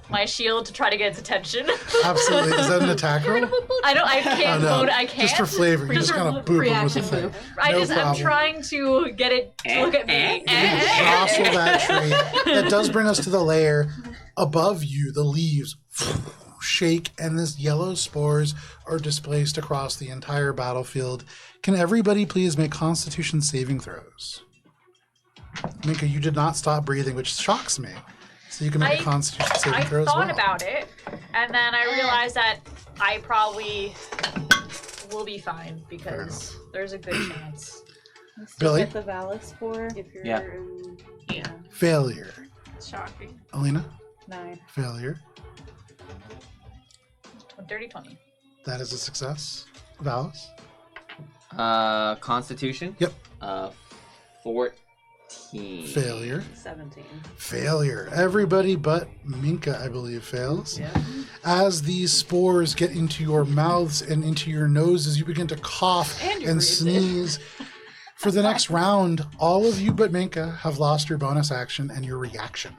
my shield to try to get its attention. Absolutely. Is that an attack roll? I can't Oh, no. vote. I can't. Just for flavor. You just kind of boop it with the thing. Reaction No I'm problem. trying to get it to look at me. You jostle that tree. That does bring us to the layer above you. The leaves shake, and this yellow spores are displaced across the entire battlefield. Can everybody please make Constitution saving throws? Minka, you did not stop breathing, which shocks me. So you can make a Constitution saving I throw as thought well. about it, and then I realized that I probably will be fine because there's a good chance. Billie? Get the Valus score if you're Yeah. in... Yeah. Failure. Shocking. Alina? 9. Failure. 30-20. That is a success. Valis? Constitution. Yep. 14. Failure. 17. Failure. Everybody but Minka, I believe, fails. Yeah. As these spores get into your mouths and into your noses, you begin to cough And you're and breathing. sneeze. For the next round, all of you but Minka have lost your bonus action and your reaction.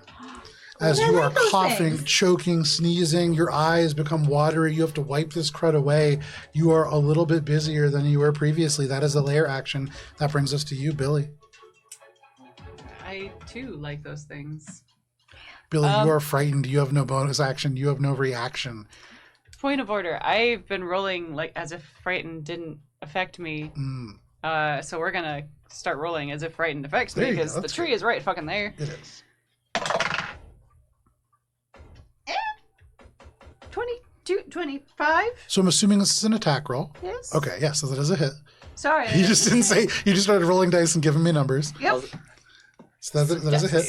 As I you are like those coughing, things. choking, sneezing, your eyes become watery. You have to wipe this crud away. You are a little bit busier than you were previously. That is a layer action. That brings us to you, Billie. I too like those things. Billie, you are frightened. You have no bonus action. You have no reaction. Point of order. I've been rolling like as if frightened didn't affect me. So we're gonna start rolling as if frightened affects There me you go, because the that's tree good. is right fucking there. It is. 22, 25. So I'm assuming this is an attack roll. Yes. Okay, yeah, so that is a hit. Sorry. You just didn't say, you just started rolling dice and giving me numbers. Yep. So that is a hit.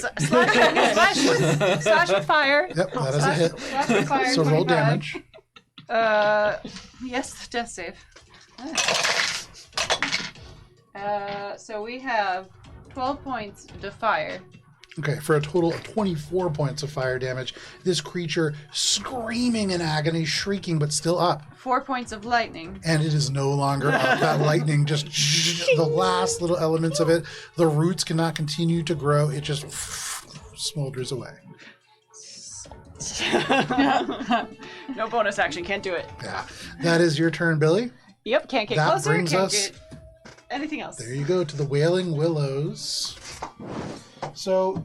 Slash with fire. Yep, that is a hit. Slash with fire. So roll 25. damage. Yes, death save. So we have 12 points to fire. Okay, for a total of 24 points of fire damage. This creature screaming in agony, shrieking, but still up. 4 points of lightning. And it is no longer up. That lightning just, the last little elements of it, the roots cannot continue to grow. It just smolders away. No bonus action, can't do it. Yeah. That is your turn, Billie. Yep, can't get That closer, brings can't us- get anything else. There you go, to the Wailing Willows. So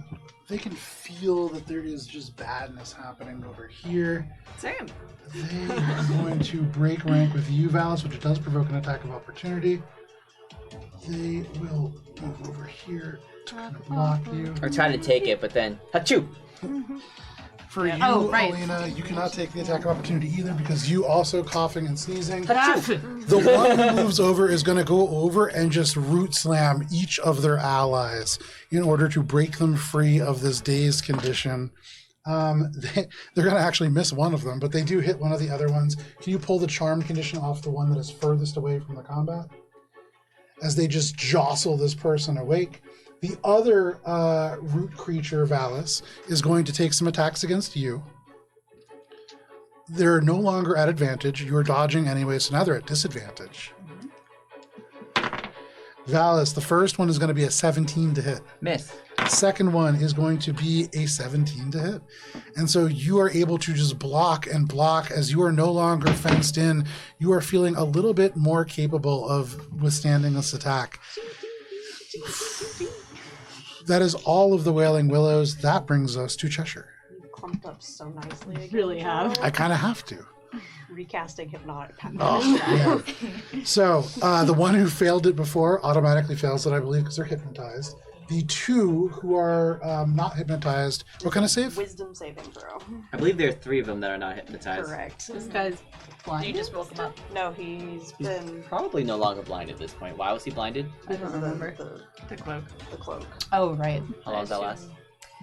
they can feel that there is just badness happening over here. Same. They are going to break rank with you, Valis, which does provoke an attack of opportunity. They will move over here to kind of block you. Or try to take it, but then achoo! For you, Oh, right. Alina, you cannot take the attack of opportunity either because you also coughing and sneezing. The one who moves over is going to go over and just root slam each of their allies in order to break them free of this dazed condition. They're going to actually miss one of them, but they do hit one of the other ones. Can you pull the charmed condition off the one that is furthest away from the combat? As they just jostle this person awake. The other root creature, Valis, is going to take some attacks against you. They're no longer at advantage. You're dodging anyway, so now they're at disadvantage. Valis, the first one is going to be a 17 to hit. Miss. The second one is going to be a 17 to hit. And so you are able to just block and block as you are no longer fenced in. You are feeling a little bit more capable of withstanding this attack. That is all of the Wailing Willows. That brings us to Cheshire. You clumped up so nicely. Again, Really have. I kind of have to. Recasting hypnotic pattern. Oh, man. So the one who failed it before automatically fails it, I believe, because they're hypnotized. The two who are not hypnotized, what kind of save? Wisdom saving throw. I believe there are 3 of them that are not hypnotized. Correct. This guy's blind. You just woke him up. No, he's been. Probably no longer blind at this point. Why was he blinded? I don't remember. The cloak. The cloak. Oh, right. How long does that last?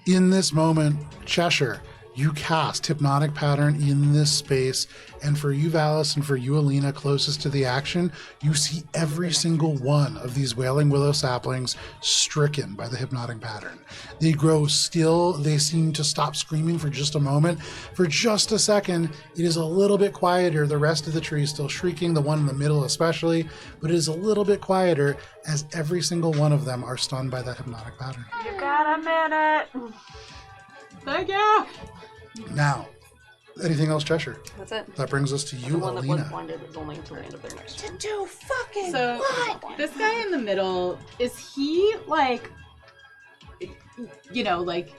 In this moment, Cheshire, you cast Hypnotic Pattern in this space, and for you, Valis, and for you, Alina, closest to the action, you see every single one of these Wailing Willow saplings stricken by the Hypnotic Pattern. They grow still. They seem to stop screaming for just a moment. For just a second, it is a little bit quieter. The rest of the tree is still shrieking, the one in the middle especially, but it is a little bit quieter as every single one of them are stunned by that Hypnotic Pattern. You got a minute. Thank you. Now, anything else, Cheshire? That's it. That brings us to The you, one that was Alina. blinded is only until the end of their next turn. So this guy in the middle, is he like, like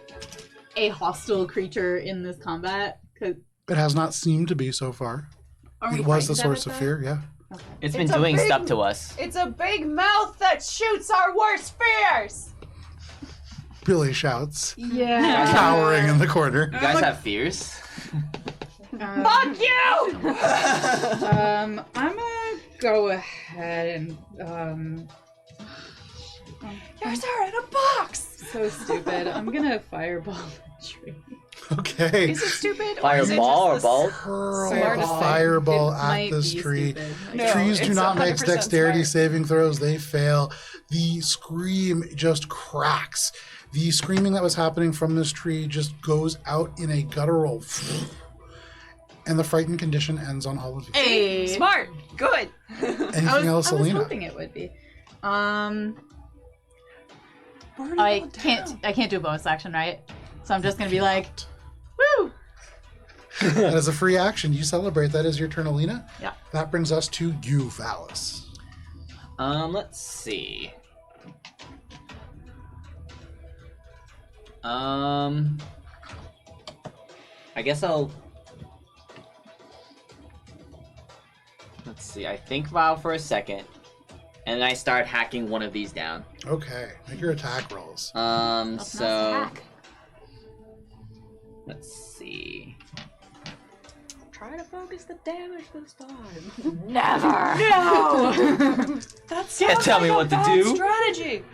a hostile creature in this combat? 'Cause It has not seemed to be so far. are we It was the frightened source of it, fear, yeah. It's been It's a doing big- stuff to us. It's a big mouth that shoots our worst fears. Billie shouts, Yeah. cowering in the corner. You guys have fears? Fuck you! I'm gonna go ahead and Yours are in a box. so stupid. I'm gonna fireball the tree. Okay. Is it stupid? Fireball or ball? Hurl Smart a as fireball It at might this be tree. stupid. No, Trees do it's not make 100% dexterity smart. saving throws. They fail. The scream just cracks. The screaming that was happening from this tree just goes out in a guttural. And the frightened condition ends on all of you. Hey. Smart. Good. Anything I was else, Alina? hoping it would be. I can't do a bonus action, right? So I'm just gonna be like, woo! That is a free action. You celebrate. That is your turn, Alina. Yeah. That brings us to you, Valis. Let's see. I guess I'll. Let's see. I think Val for a second, and then I start hacking one of these down. Okay. Make your attack rolls. So let's see. Try to focus the damage this time. Never. No. That's Can't tell me what to do. Strategy.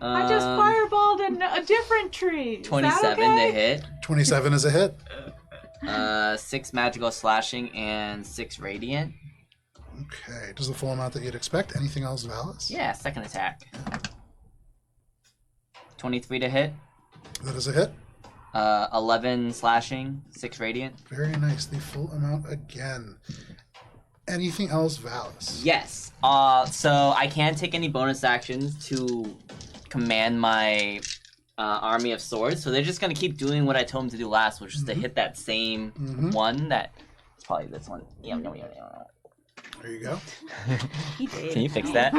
I just fireballed a different tree. Is that 27 okay? to hit. 27 is a hit. 6 magical slashing and 6 radiant. Okay. Does the full amount that you'd expect? Anything else, Valis? Yeah, second attack. 23 to hit. That is a hit. 11 slashing, 6 radiant. Very nice. The full amount again. Anything else, Valis? Yes. So I can't take any bonus actions to command my army of swords. So they're just gonna keep doing what I told them to do last, which is to hit that same one. That it's probably this one. Yeah. There you go. Can you fix that?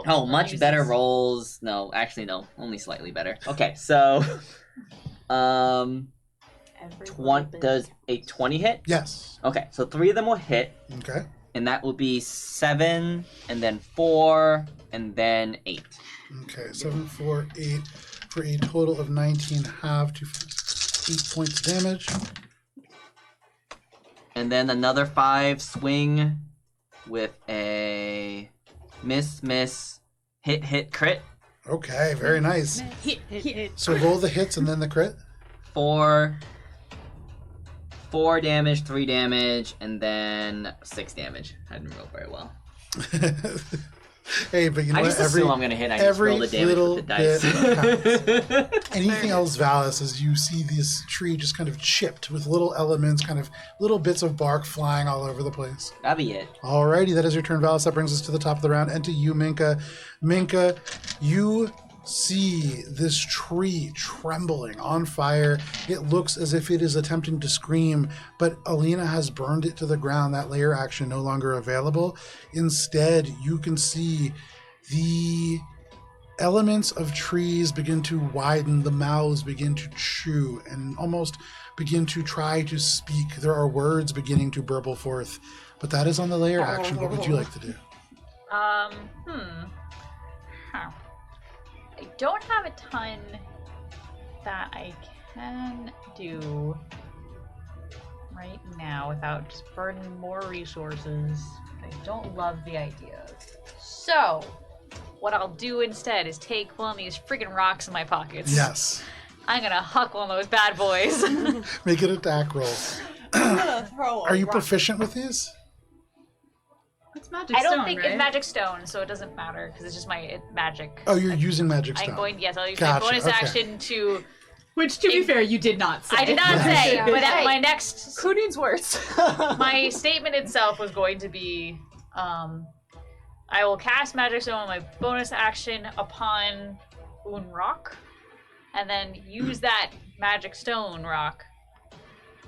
Oh, much better rolls. No, actually no, only slightly better. Okay, so does a 20 hit? Yes. Okay, so 3 of them will hit, Okay. and that will be 7, and then 4, and then 8. Okay. 7, 4, 8 for a total of 19 half to 8 points of damage. And then another 5 swing with a miss, hit, crit. Okay. Very nice. Hit. So roll the hits and then the crit. 4 damage, 3 damage, and then 6 damage. I didn't roll very well. Hey, but you know I what? just assume I'm gonna hit. I just every roll the damage little with the dice. bit Anything else, Valis, as you see this tree just kind of chipped with little elements, kind of little bits of bark flying all over the place. That'd be it. Alrighty, that is your turn, Valis. That brings us to the top of the round, and to you, Minka. Minka, you see this tree trembling on fire. It looks as if it is attempting to scream, but Alina has burned it to the ground. That layer action no longer available. Instead, you can see the elements of trees begin to widen, the mouths begin to chew, and almost begin to try to speak. There are words beginning to burble forth, but that is on the layer action. What would you like to do? Huh. I don't have a ton that I can do right now without just burning more resources. I don't love the idea. So, what I'll do instead is take one of these friggin' rocks in my pockets. Yes. I'm gonna huck one of those bad boys. Make an attack roll. I'm gonna throw a Are you rock. proficient with these? It's magic I don't stone, think right? it's magic stone, so it doesn't matter because it's just my magic. Oh, you're using magic stone. I'm going. Yes, I'll use Gotcha, my bonus okay. action to. Which, to be fair, you did not say. I did not say, Yeah. but Hey. my next Who needs words? my statement itself was going to be, I will cast magic stone on my bonus action upon Unrock. and then use that magic stone rock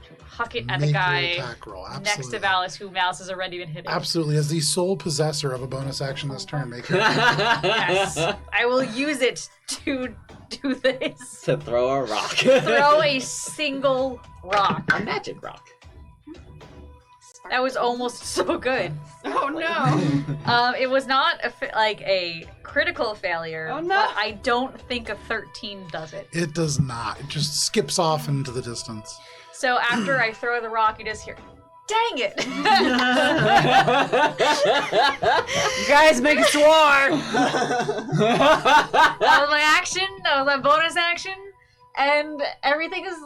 to huck it at Make the your guy attack roll. next to Absolutely. Valis, who Valis has already been hitting. Absolutely. As the sole possessor of a bonus action this turn, make your Yes. I will use it to do this. To throw a rock. Throw a single rock. A magic rock. That was almost so good. Oh no! It was not a critical failure, Oh, no. but I don't think a 13 does it. It does not. It just skips off into the distance. So after I throw the rock, you just hear, dang it! You guys make a war! That was my action, that was my bonus action, and everything is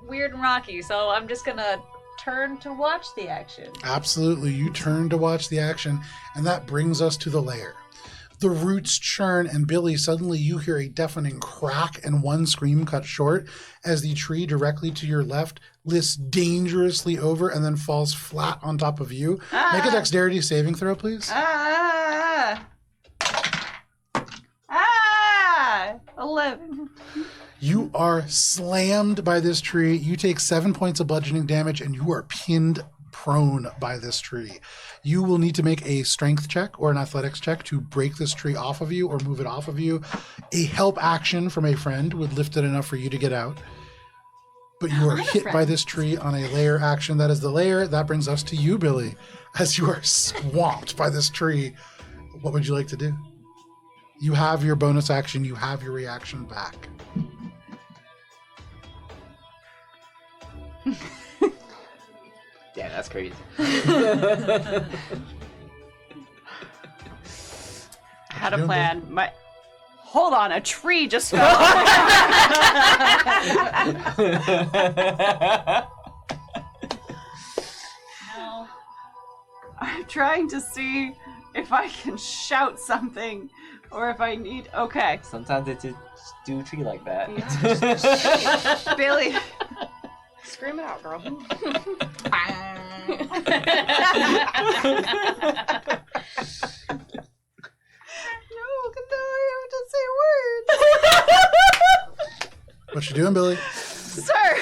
weird and rocky, so I'm just gonna turn to watch the action. Absolutely. You turn to watch the action, and that brings us to the lair. The roots churn, and Billie, suddenly you hear a deafening crack and one scream cut short as the tree directly to your left lifts dangerously over and then falls flat on top of you. Make a dexterity saving throw, please. 11. You are slammed by this tree. You take 7 points of bludgeoning damage, and you are pinned prone by this tree. You will need to make a strength check or an athletics check to break this tree off of you or move it off of you. A help action from a friend would lift it enough for you to get out. But you are hit by this tree on a lair action. That is the lair. That brings us to you, Billie. As you are swamped by this tree, what would you like to do? You have your bonus action. You have your reaction back. Yeah, that's crazy. Had a plan. Hold on, a tree just fell. I'm trying to see if I can shout something or if I need. Okay. Sometimes they just do a tree like that. Billie. Scream it out, girl. No, I have to say words. What you doing, Billie? Sir.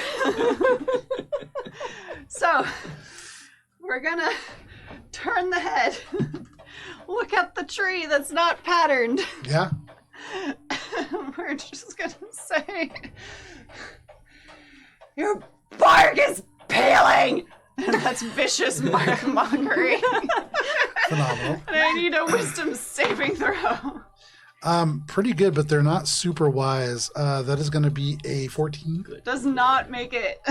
So, we're gonna turn the head. Look at the tree that's not patterned. Yeah. We're just gonna say, your bark is peeling! And that's vicious mockery. Phenomenal. And I need a wisdom saving throw. Pretty good, but they're not super wise. That is going to be a 14. Does not make it.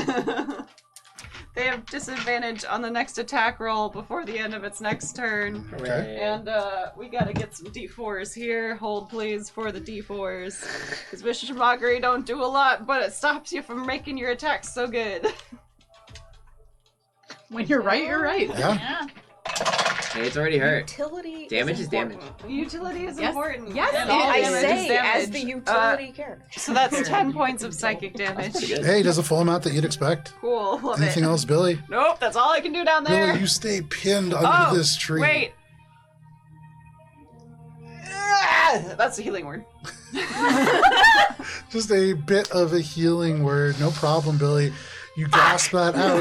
They have disadvantage on the next attack roll before the end of its next turn. Okay. And we gotta get some D4s here. Hold please for the D4s. Because Vicious Mockery don't do a lot, but it stops you from making your attacks so good. When you're right, you're right. Yeah. Yeah. Hey, it's already hurt. Utility Damage is damage. important. Utility is Yes. important. Yes, And it- all I damage is say as damage. the utility character. So that's 10 points of psychic damage. Pretty good. Hey, does a full amount that you'd expect. Cool, love Anything it. else, Billie? Nope, that's all I can do down there. Billie, you stay pinned under this tree. Wait. Ah, that's a healing word. Just a bit of a healing word. No problem, Billie. You grasp that out.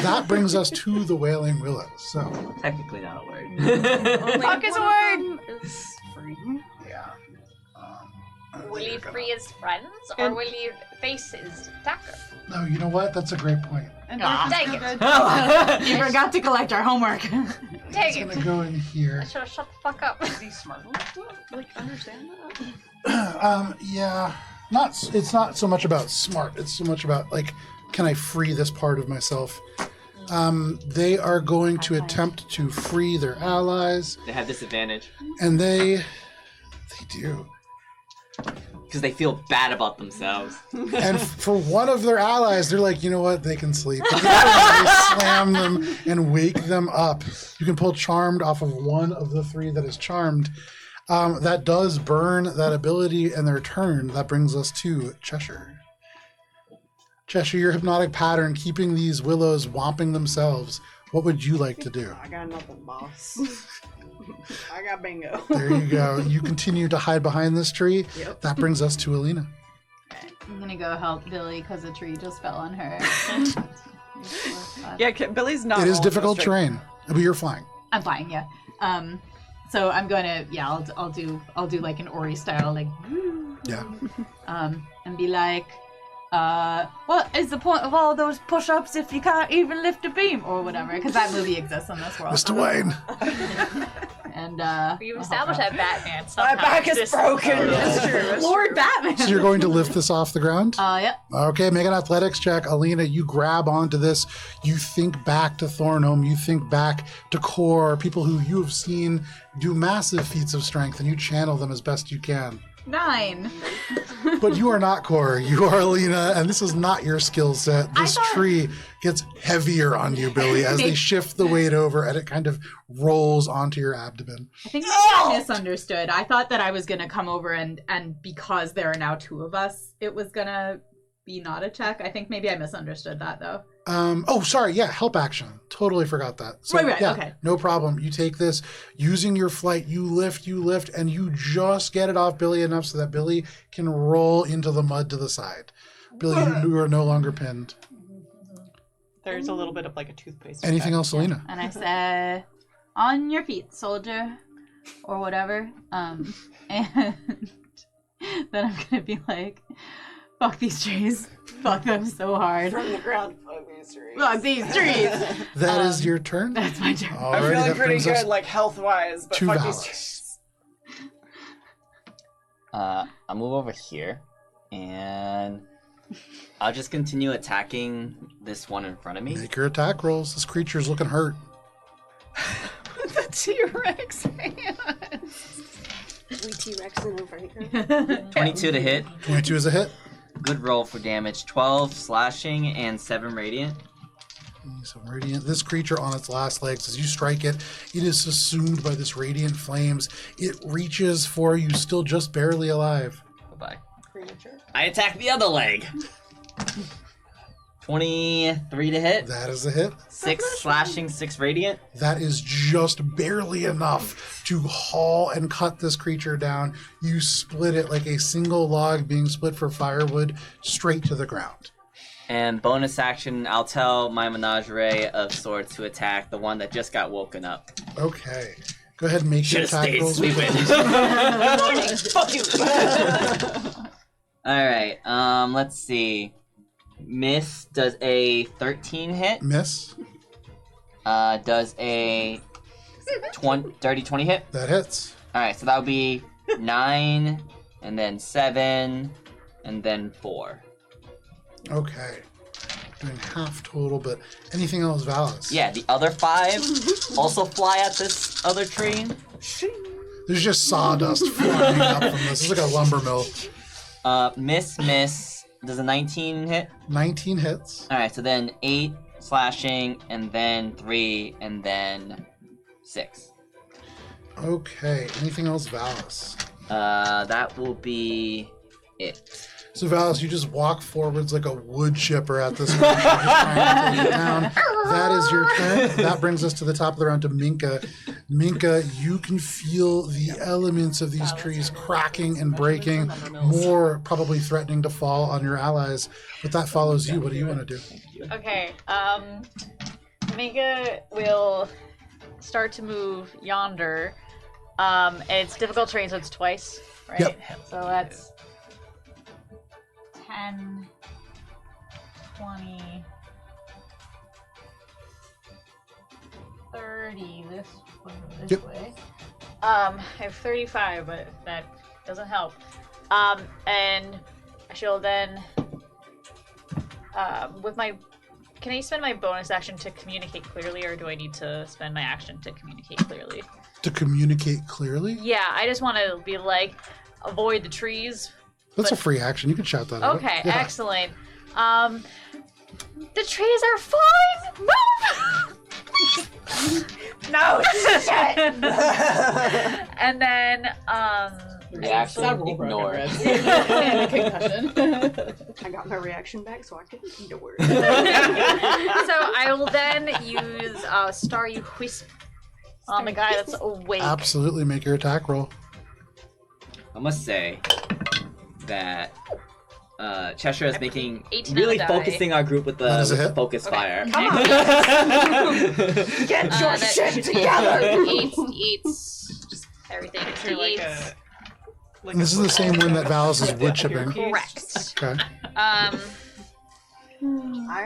That brings us to the Wailing Willows. So, Technically not a word. Fuck is a word. It's free. yeah. Will he free his friends, or will he face his attacker? No, you know what? That's a great point. And Ah, Dark is dang it. good. You forgot to collect our homework. It's Dang going it! to go in here. I should have shut the fuck up. Is he smart enough to like understand that? Yeah. It's not so much about smart. It's so much about, like, can I free this part of myself? They are going to attempt to free their allies, They have disadvantage and they do. because they feel bad about themselves. And for one of their allies, they're like, you know what? They can sleep. But the other one, they slam them and wake them up. You can pull Charmed off of one of the three that is Charmed. That does burn that ability and their turn. That brings us to Cheshire. Cheshire, your hypnotic pattern, keeping these willows whomping themselves. What would you like to do? I got nothing, boss. I got bingo. There you go. You continue to hide behind this tree. Yep. That brings us to Alina. I'm gonna go help Billie because a tree just fell on her. Yeah, Billy's not. It is rolling difficult straight. terrain, but you're flying. I'm flying, yeah. So I'm gonna, I'll do like an Ori style, like, Yeah. and be like, what is the point of all those push-ups if you can't even lift a beam or whatever? Because that movie exists in this world. Mr. Wayne. And You established that Batman somehow. My back is exists. broken. That's true. That's Lord Batman. So you're going to lift this off the ground? Yep. Okay, make an athletics check. Alina, you grab onto this. You think back to Thornholm. You think back to Core, people who you have seen do massive feats of strength, and you channel them as best you can. 9. But you are not Core. You are Alina, and this is not your skill set. This tree gets heavier on you, Billy, as they shift the weight over, and it kind of rolls onto your abdomen. I think I misunderstood. I thought that I was gonna come over and because there are now 2 of us, it was gonna be not a check. I think maybe I misunderstood that though. Oh, sorry. Yeah, help action. Totally forgot that. So, Right, yeah, okay. no problem. You take this, using your flight, you lift, and you just get it off Billy enough so that Billy can roll into the mud to the side. Billy, you are no longer pinned. There's a little bit of like a toothpaste. Anything effect. else, Selena? And I said, "On your feet, soldier," or whatever. And then I'm gonna be like, "Fuck these trees. Fuck them so hard. From the ground, fuck these trees. Fuck these trees." That is your turn. That's my turn. Alrighty, I'm feeling that pretty brings us good, like health wise, but to fuck these Valis. trees. I'll move over here, and I'll just continue attacking this one in front of me. Make your attack rolls. This creature is looking hurt. The T-Rex hands. We T-Rexing over here. 22 to hit. 22 is a hit. Good roll for damage. 12 slashing and 7 radiant. So radiant. This creature on its last legs, as you strike it, it is assumed by this radiant flames. It reaches for you, still just barely alive. Bye-bye. Creature. I attack the other leg. 23 to hit. That is a hit. 6 slashing, 6 radiant. That is just barely enough to haul and cut this creature down. You split it like a single log being split for firewood straight to the ground. And bonus action, I'll tell my menagerie of swords to attack the one that just got woken up. Okay. Go ahead and make your Should've attack stayed rolls. sleeping. Fuck you. Alright, let's see. Miss does a 13 hit. Miss. Does a dirty 20 hit. That hits. Alright, so that would be 9, and then 7, and then 4. Okay. Doing half total, but anything else, Valis? Yeah, the other 5 also fly at this other tree. There's just sawdust flying up from this. It's like a lumber mill. Miss. Does a 19 hit? 19 hits. Alright, so then 8 slashing, and then 3, and then 6. Okay. Anything else, Valis? That will be it. So, Valis, you just walk forwards like a wood chipper at this creature, just trying to take it down. That is your turn. That brings us to the top of the round to Minka. Minka, you can feel the elements of these trees cracking and breaking, more probably threatening to fall on your allies. But that follows you. What do you want to do? Okay, Mika will start to move yonder. It's difficult terrain, so it's twice, right? Yep. So that's 10, 20, 30 this Yep. way. I have 35, but that doesn't help. And she'll then, with my, can I spend my bonus action to communicate clearly, or do I need to spend my action to communicate clearly? To communicate clearly? Yeah, I just want to be like, avoid the trees. That's a free action. You can shout that out. Okay, Yeah. excellent. The trees are fine! Move! No, shit. And then, Reaction ignored. And a concussion. I got my reaction back, so I can eat a word. so I will then use Starry Wisp on the guy that's awake. Absolutely. Make your attack roll. I must say that Cheshire is making 18 really on the die. focusing our group with That is a the hit. focus fire. Come on. Get your That- shit together. Eats everything. It's You're like eights. And this is the same one that Valis is wood chipping. Correct. Okay. I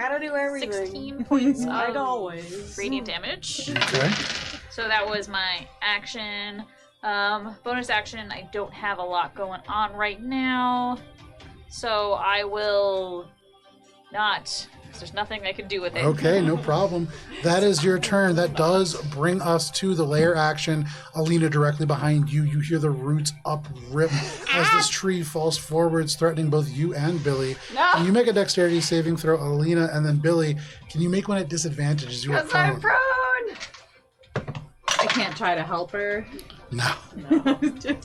gotta do everything. 16 points Like of always. radiant damage. Okay. So that was my action. Bonus action, I don't have a lot going on right now. So I will not, because there's nothing I can do with it. Okay, no problem. That is your turn. That does bring us to the lair action. Alina, directly behind you. You hear the roots uprip as this tree falls forwards, threatening both you and Billy. No. Can you make a dexterity saving throw, Alina, and then Billy? Can you make one at disadvantage as you are Because I'm prone? prone. I can't try to help her. No,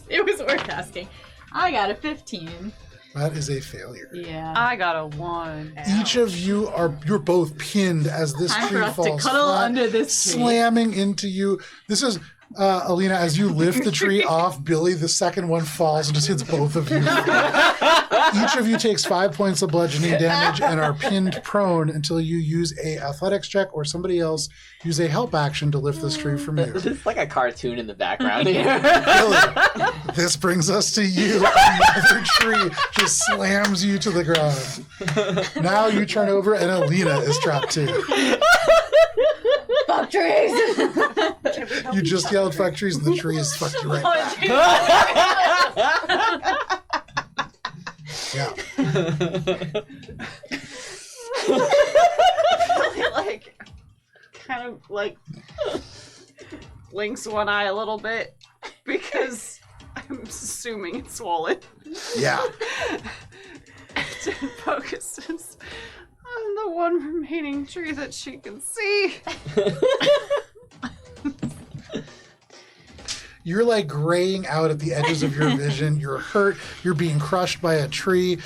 It was worth asking. I got a 15. that is a failure. Yeah. I got a 1. Each of you you're both pinned as this Time tree for us to falls cuddle flat, under this tree. slamming into you. This is Alina, as you lift the tree off Billy, the second one falls and just hits both of you. Each of you takes 5 points of bludgeoning damage and are pinned prone until you use a athletics check or somebody else use a help action to lift this tree from you. This is like a cartoon in the background here. Billy, this brings us to you. Another tree just slams you to the ground. Now you turn over and Alina is trapped too. Fuck trees! You just yelled fuck trees and the tree has fucked you right back. Yeah. Like, kind of like blinks one eye a little bit because I'm assuming it's swollen. Yeah. Focuses on the one remaining tree that she can see. You're like graying out at the edges of your vision. You're hurt. You're being crushed by a tree.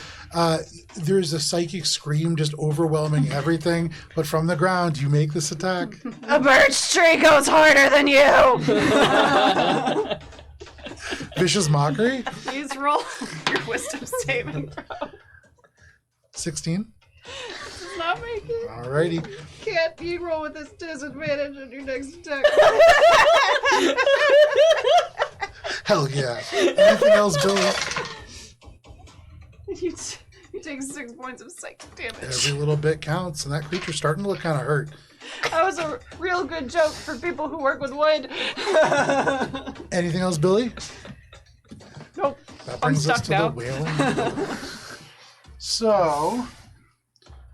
There's a psychic scream just overwhelming everything. But from the ground, you make this attack. A birch tree goes harder than you. Vicious mockery. Please roll your wisdom saving throw. 16. Does not make it. Alrighty. Can't you roll with this disadvantage on your next attack? Hell yeah. Anything else, Billy? You take 6 points of psychic damage. Every little bit counts, and that creature's starting to look kind of hurt. That was a real good joke for people who work with wood. Anything else, Billy? Nope. That brings I'm us stuck to now. the wailing. So,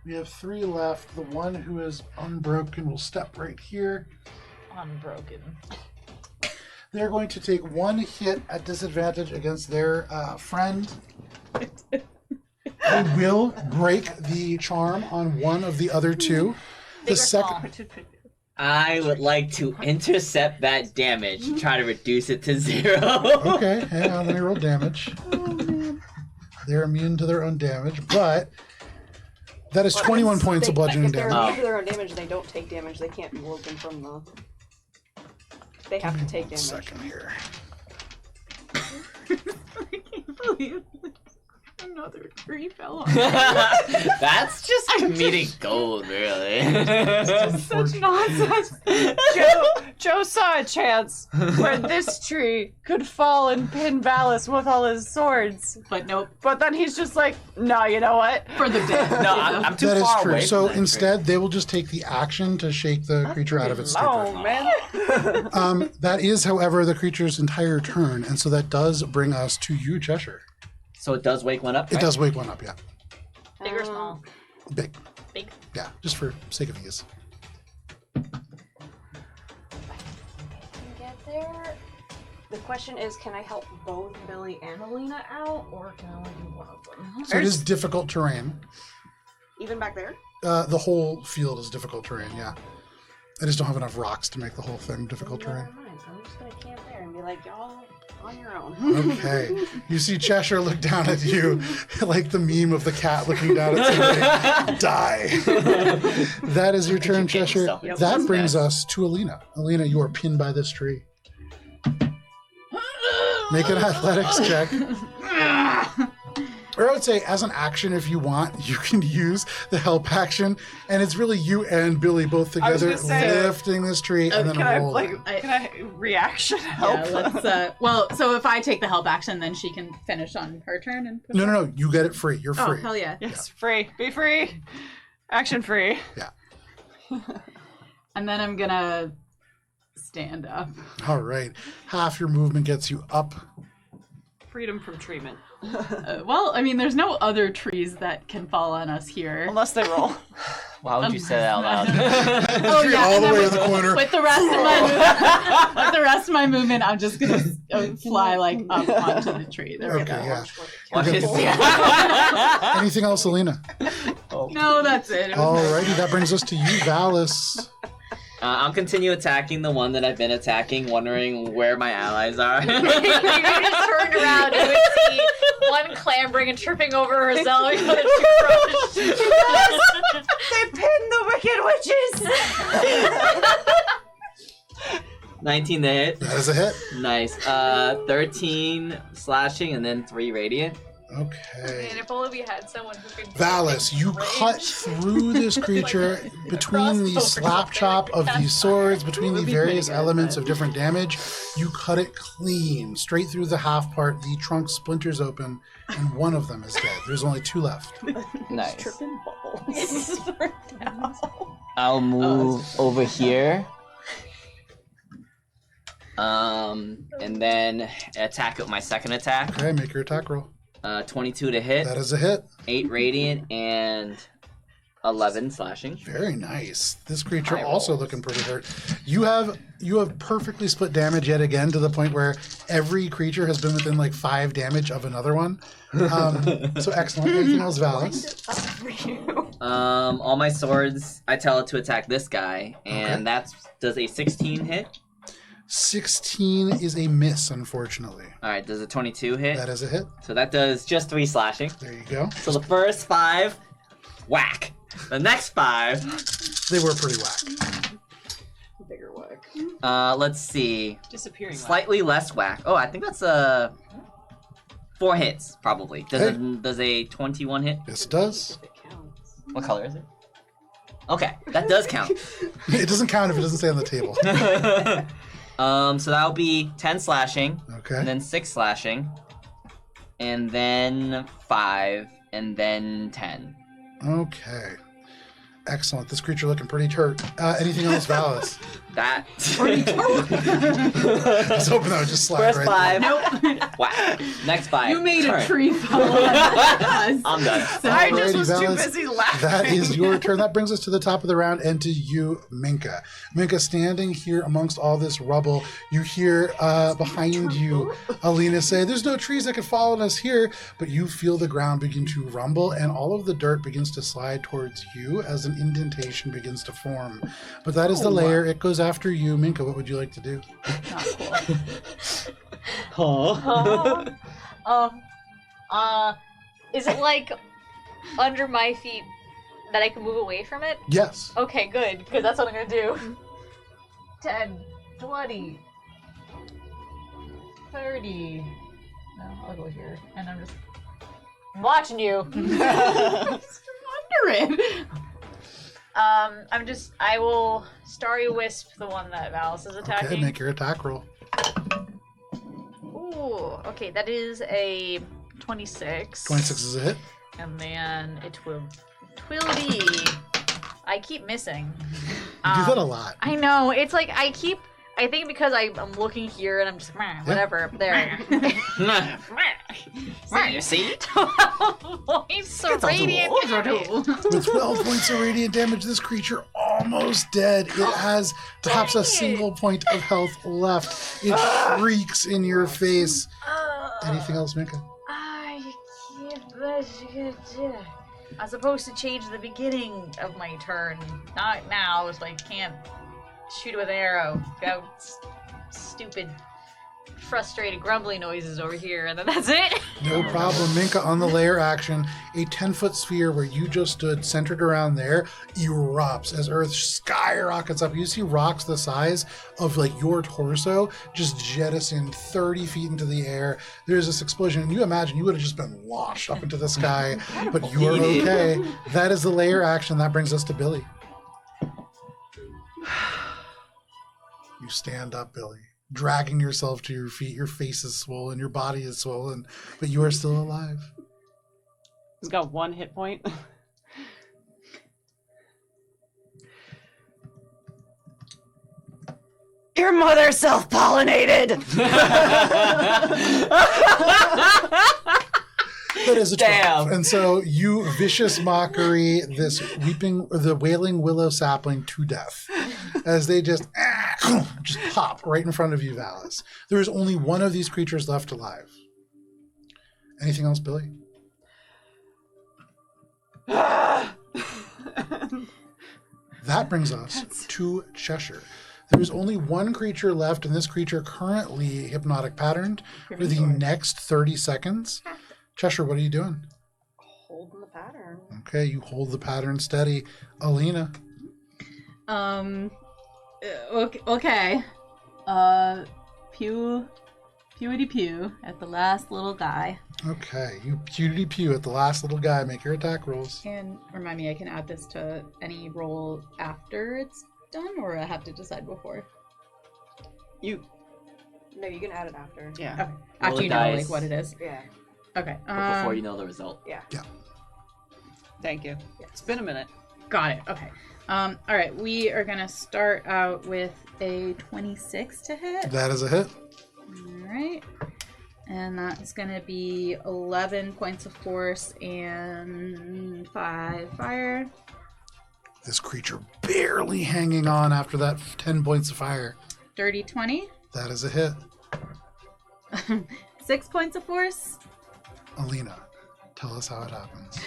we have 3 left. The one who is unbroken will step right here. Unbroken. They're going to take 1 hit at disadvantage against their friend. They will break the charm on one of the other 2. Big or small? I would like to intercept that damage and try to reduce it to 0. Okay, hang on, let me roll damage. They're immune to their own damage, but that is 21 points of bludgeoning If they're damage. immune to their own damage, they don't take damage. They can't be woken from the. They have to take damage. Second here. I can't believe another tree fell on. That's just comedic gold, really. Such nonsense. Joe saw a chance where this tree could fall and pin Valis with all his swords. But nope, But then he's just like, no, you know what? for the day. No, I'm too That is far true. away. So from that instead, they will just take the action to shake the creature out of its Oh, stupor. man. That is, however, the creature's entire turn, and so that does bring us to you, Cheshire. So it does wake one up. It right? does wake one up, yeah. Big or small? Big. Big. Yeah, just for sake of ease. Get there. The question is, can I help both Billy and Alina out, or can I only do one of them? So it is difficult terrain. Even back there? The whole field is difficult terrain, yeah. I just don't have enough rocks to make the whole thing difficult terrain. Never mind. So I'm just gonna camp there and be like, y'all on your own. Okay. You see Cheshire look down at you like the meme of the cat looking down at somebody. Die. That is your turn, Educate Cheshire. yourself. Yep. That brings us to Alina. Alina, you are pinned by this tree. Make an athletics check. Or I would say, as an action, if you want, you can use the help action, and it's really you and Billie both together lifting this tree and then rolling. Can I reaction help? Yeah, let's. So if I take the help action, then she can finish on her turn and. No. You get it free. You're free. Oh hell yeah! Yes, free. Be free. Action free. Yeah. And then I'm gonna stand up. All right. Half your movement gets you up. Freedom from treatment. Well, I mean, there's no other trees that can fall on us here. Unless they roll. Why would you say that out loud? Oh yeah, all and the then way to the corner. With the rest of my movement, I'm just gonna fly like up onto the tree. There we Okay, go. yeah. Watch it. Anything else, Alina? No, that's it. It was Alrighty, that brings us to you, Valis. I'll continue attacking the one that I've been attacking, wondering where my allies are. You just turned around and would see one clambering and tripping over herself and the two crushed. They pinned the wicked witches! 19 to hit. That is a hit. Nice. 13 slashing and then 3 radiant. Okay. And if only we had someone who could. Valis, you cut through this creature between the slap chop of these swords, between the various elements of different damage. You cut it clean, straight through the half part. The trunk splinters open, and one of them is dead. There's only 2 left. Nice. Tripping balls. I'll move over here. And then attack with my second attack. Okay, make your attack roll. 22 to hit. That is a hit. 8 radiant and 11 slashing. Very nice. This creature High also rolls. looking pretty hurt. You have perfectly split damage yet again to the point where every creature has been within like 5 damage of another one. So excellent. Anything else, Valis? All my swords, I tell it to attack this guy, and does a 16 hit? 16 is a miss, unfortunately. Alright, does a 22 hit? That is a hit. So that does just 3 slashing. There you go. So the first 5, whack. The next 5, They were pretty whack. Bigger whack. let's see. Disappearing. Slightly less whack. Oh, I think that's 4 hits, probably. Does a 21 hit? Yes, it does. It counts. What color is it? Okay, that does count. It doesn't count if it doesn't stay on the table. So that'll be 10 slashing, Okay. and then 6 slashing, and then 5, and then 10. Okay. Excellent. This creature looking pretty hurt. Anything else, Valis? That. I was hoping that would just slide First right 5. Nope. Wow. Next 5. You made Turn. a tree fall on us. I'm done. I just Alrighty, was too Valis. busy laughing. That is your turn. That brings us to the top of the round and to you, Minka. Minka, standing here amongst all this rubble, you hear behind you Alina say, "There's no trees that could fall on us here," but you feel the ground begin to rumble and all of the dirt begins to slide towards you as an indentation begins to form. But that is the layer. It goes after you. Minka, what would you like to do? Is it like under my feet that I can move away from it? Yes. Okay, good, because that's what I'm gonna do. 10, 20, 30. No, I'll go here, and I'm watching you. Under it. I will Starry Wisp the one that Valis is attacking. Okay, make your attack roll. Ooh, okay, that is a 26. 26 is a hit. And then it will be. I keep missing. You do that a lot. I know. It's like I think because I'm looking here and I'm just whatever there. You see? 12 points of radiant damage. With 12 points of radiant damage, this creature almost dead. It has perhaps a single point of health left. It shrieks in your face. Anything else, Minka? I was supposed to change the beginning of my turn. Not now, so I can't shoot with an arrow. Got stupid, frustrated, grumbly noises over here, and then that's it. No problem. Minka, on the layer action, a 10-foot sphere where you just stood centered around there erupts as Earth skyrockets up. You see rocks the size of like your torso just jettison 30 feet into the air. There's this explosion, and you imagine you would have just been launched up into the sky, but you are okay. That is the layer action. That brings us to Billie. You stand up, Billie, dragging yourself to your feet. Your face is swollen, your body is swollen, but you are still alive. He's got 1 hit point. Your mother self-pollinated! That is a 12. Damn. And so you vicious mockery the wailing willow sapling to death as they just pop right in front of you, Valis. There is only one of these creatures left alive. Anything else, Billie? That brings us to Cheshire. There is only one creature left, and this creature currently hypnotic patterned for the next 30 seconds. Cheshire, what are you doing? Holding the pattern. Okay, you hold the pattern steady. Alina. Okay. Pewity pew at the last little guy. Okay, you pewdy pew at the last little guy. Make your attack rolls. And remind me, I can add this to any roll after it's done, or I have to decide before? No, you can add it after. Yeah. Okay. Roll After the you know dice. like what it is. Yeah. Okay. But before you know the result. Yeah. Thank you. It's been a minute. Got it. Okay. All right. We are gonna start out with a 26 to hit. That is a hit. All right. And that's gonna be 11 points of force and 5 fire. This creature barely hanging on after that 10 points of fire. Dirty 20. That is a hit. 6 points of force. Alina, tell us how it happens.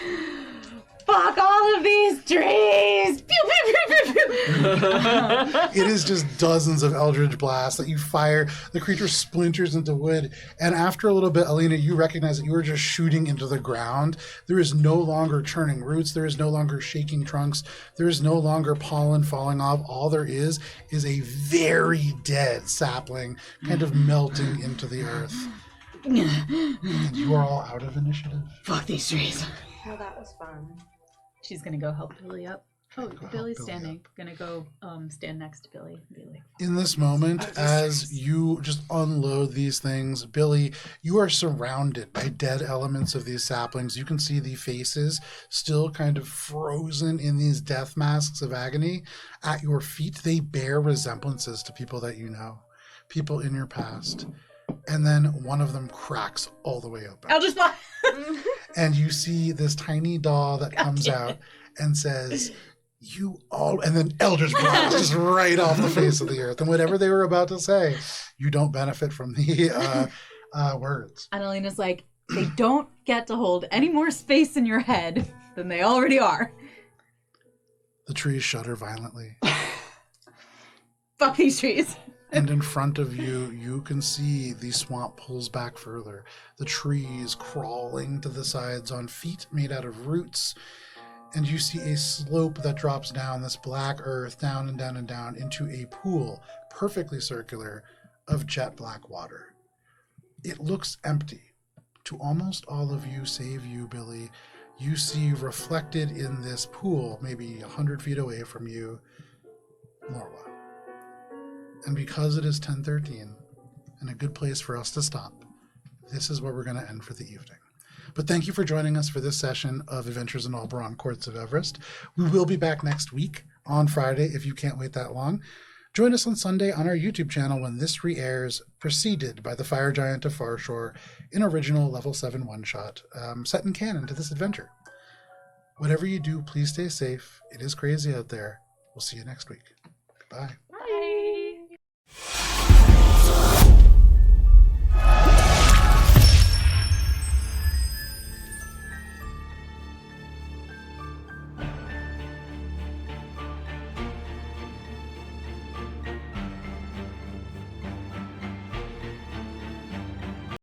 Fuck all of these trees! Pew, pew, pew, pew, pew. It is just dozens of eldritch blasts that you fire. The creature splinters into wood. And after a little bit, Alina, you recognize that you are just shooting into the ground. There is no longer churning roots. There is no longer shaking trunks. There is no longer pollen falling off. All there is a very dead sapling kind of melting into the earth. And you are all out of initiative. Fuck these trees. Oh, that was fun. She's gonna go help Billie up. Oh, Go help Billie's Billie standing. Gonna go stand next to Billie. Be like, In this moment, as you just unload these things, Billie, you are surrounded by dead elements of these saplings. You can see the faces still kind of frozen in these death masks of agony. At your feet, they bear resemblances to people that you know, people in your past. And then one of them cracks all the way open. I'll just fly. And you see this tiny doll that comes out and says, "You all," and then Eldritch Blast just right off the face of the earth. And whatever they were about to say, you don't benefit from the words. And Alina's like, they don't get to hold any more space in your head than they already are. The trees shudder violently. Fuck these trees. And in front of you, you can see the swamp pulls back further. The trees crawling to the sides on feet made out of roots. And you see a slope that drops down this black earth, down and down and down, into a pool, perfectly circular, of jet black water. It looks empty. To almost all of you, save you, Billie, you see reflected in this pool, maybe 100 feet away from you, Morwa. And because it is 10:13 and a good place for us to stop, this is where we're going to end for the evening. But thank you for joining us for this session of Adventures in Alberon Courts of Everest. We will be back next week on Friday if you can't wait that long. Join us on Sunday on our YouTube channel when this re-airs, preceded by the Fire Giant of Farshore, an original level 7 one-shot set in canon to this adventure. Whatever you do, please stay safe. It is crazy out there. We'll see you next week. Bye.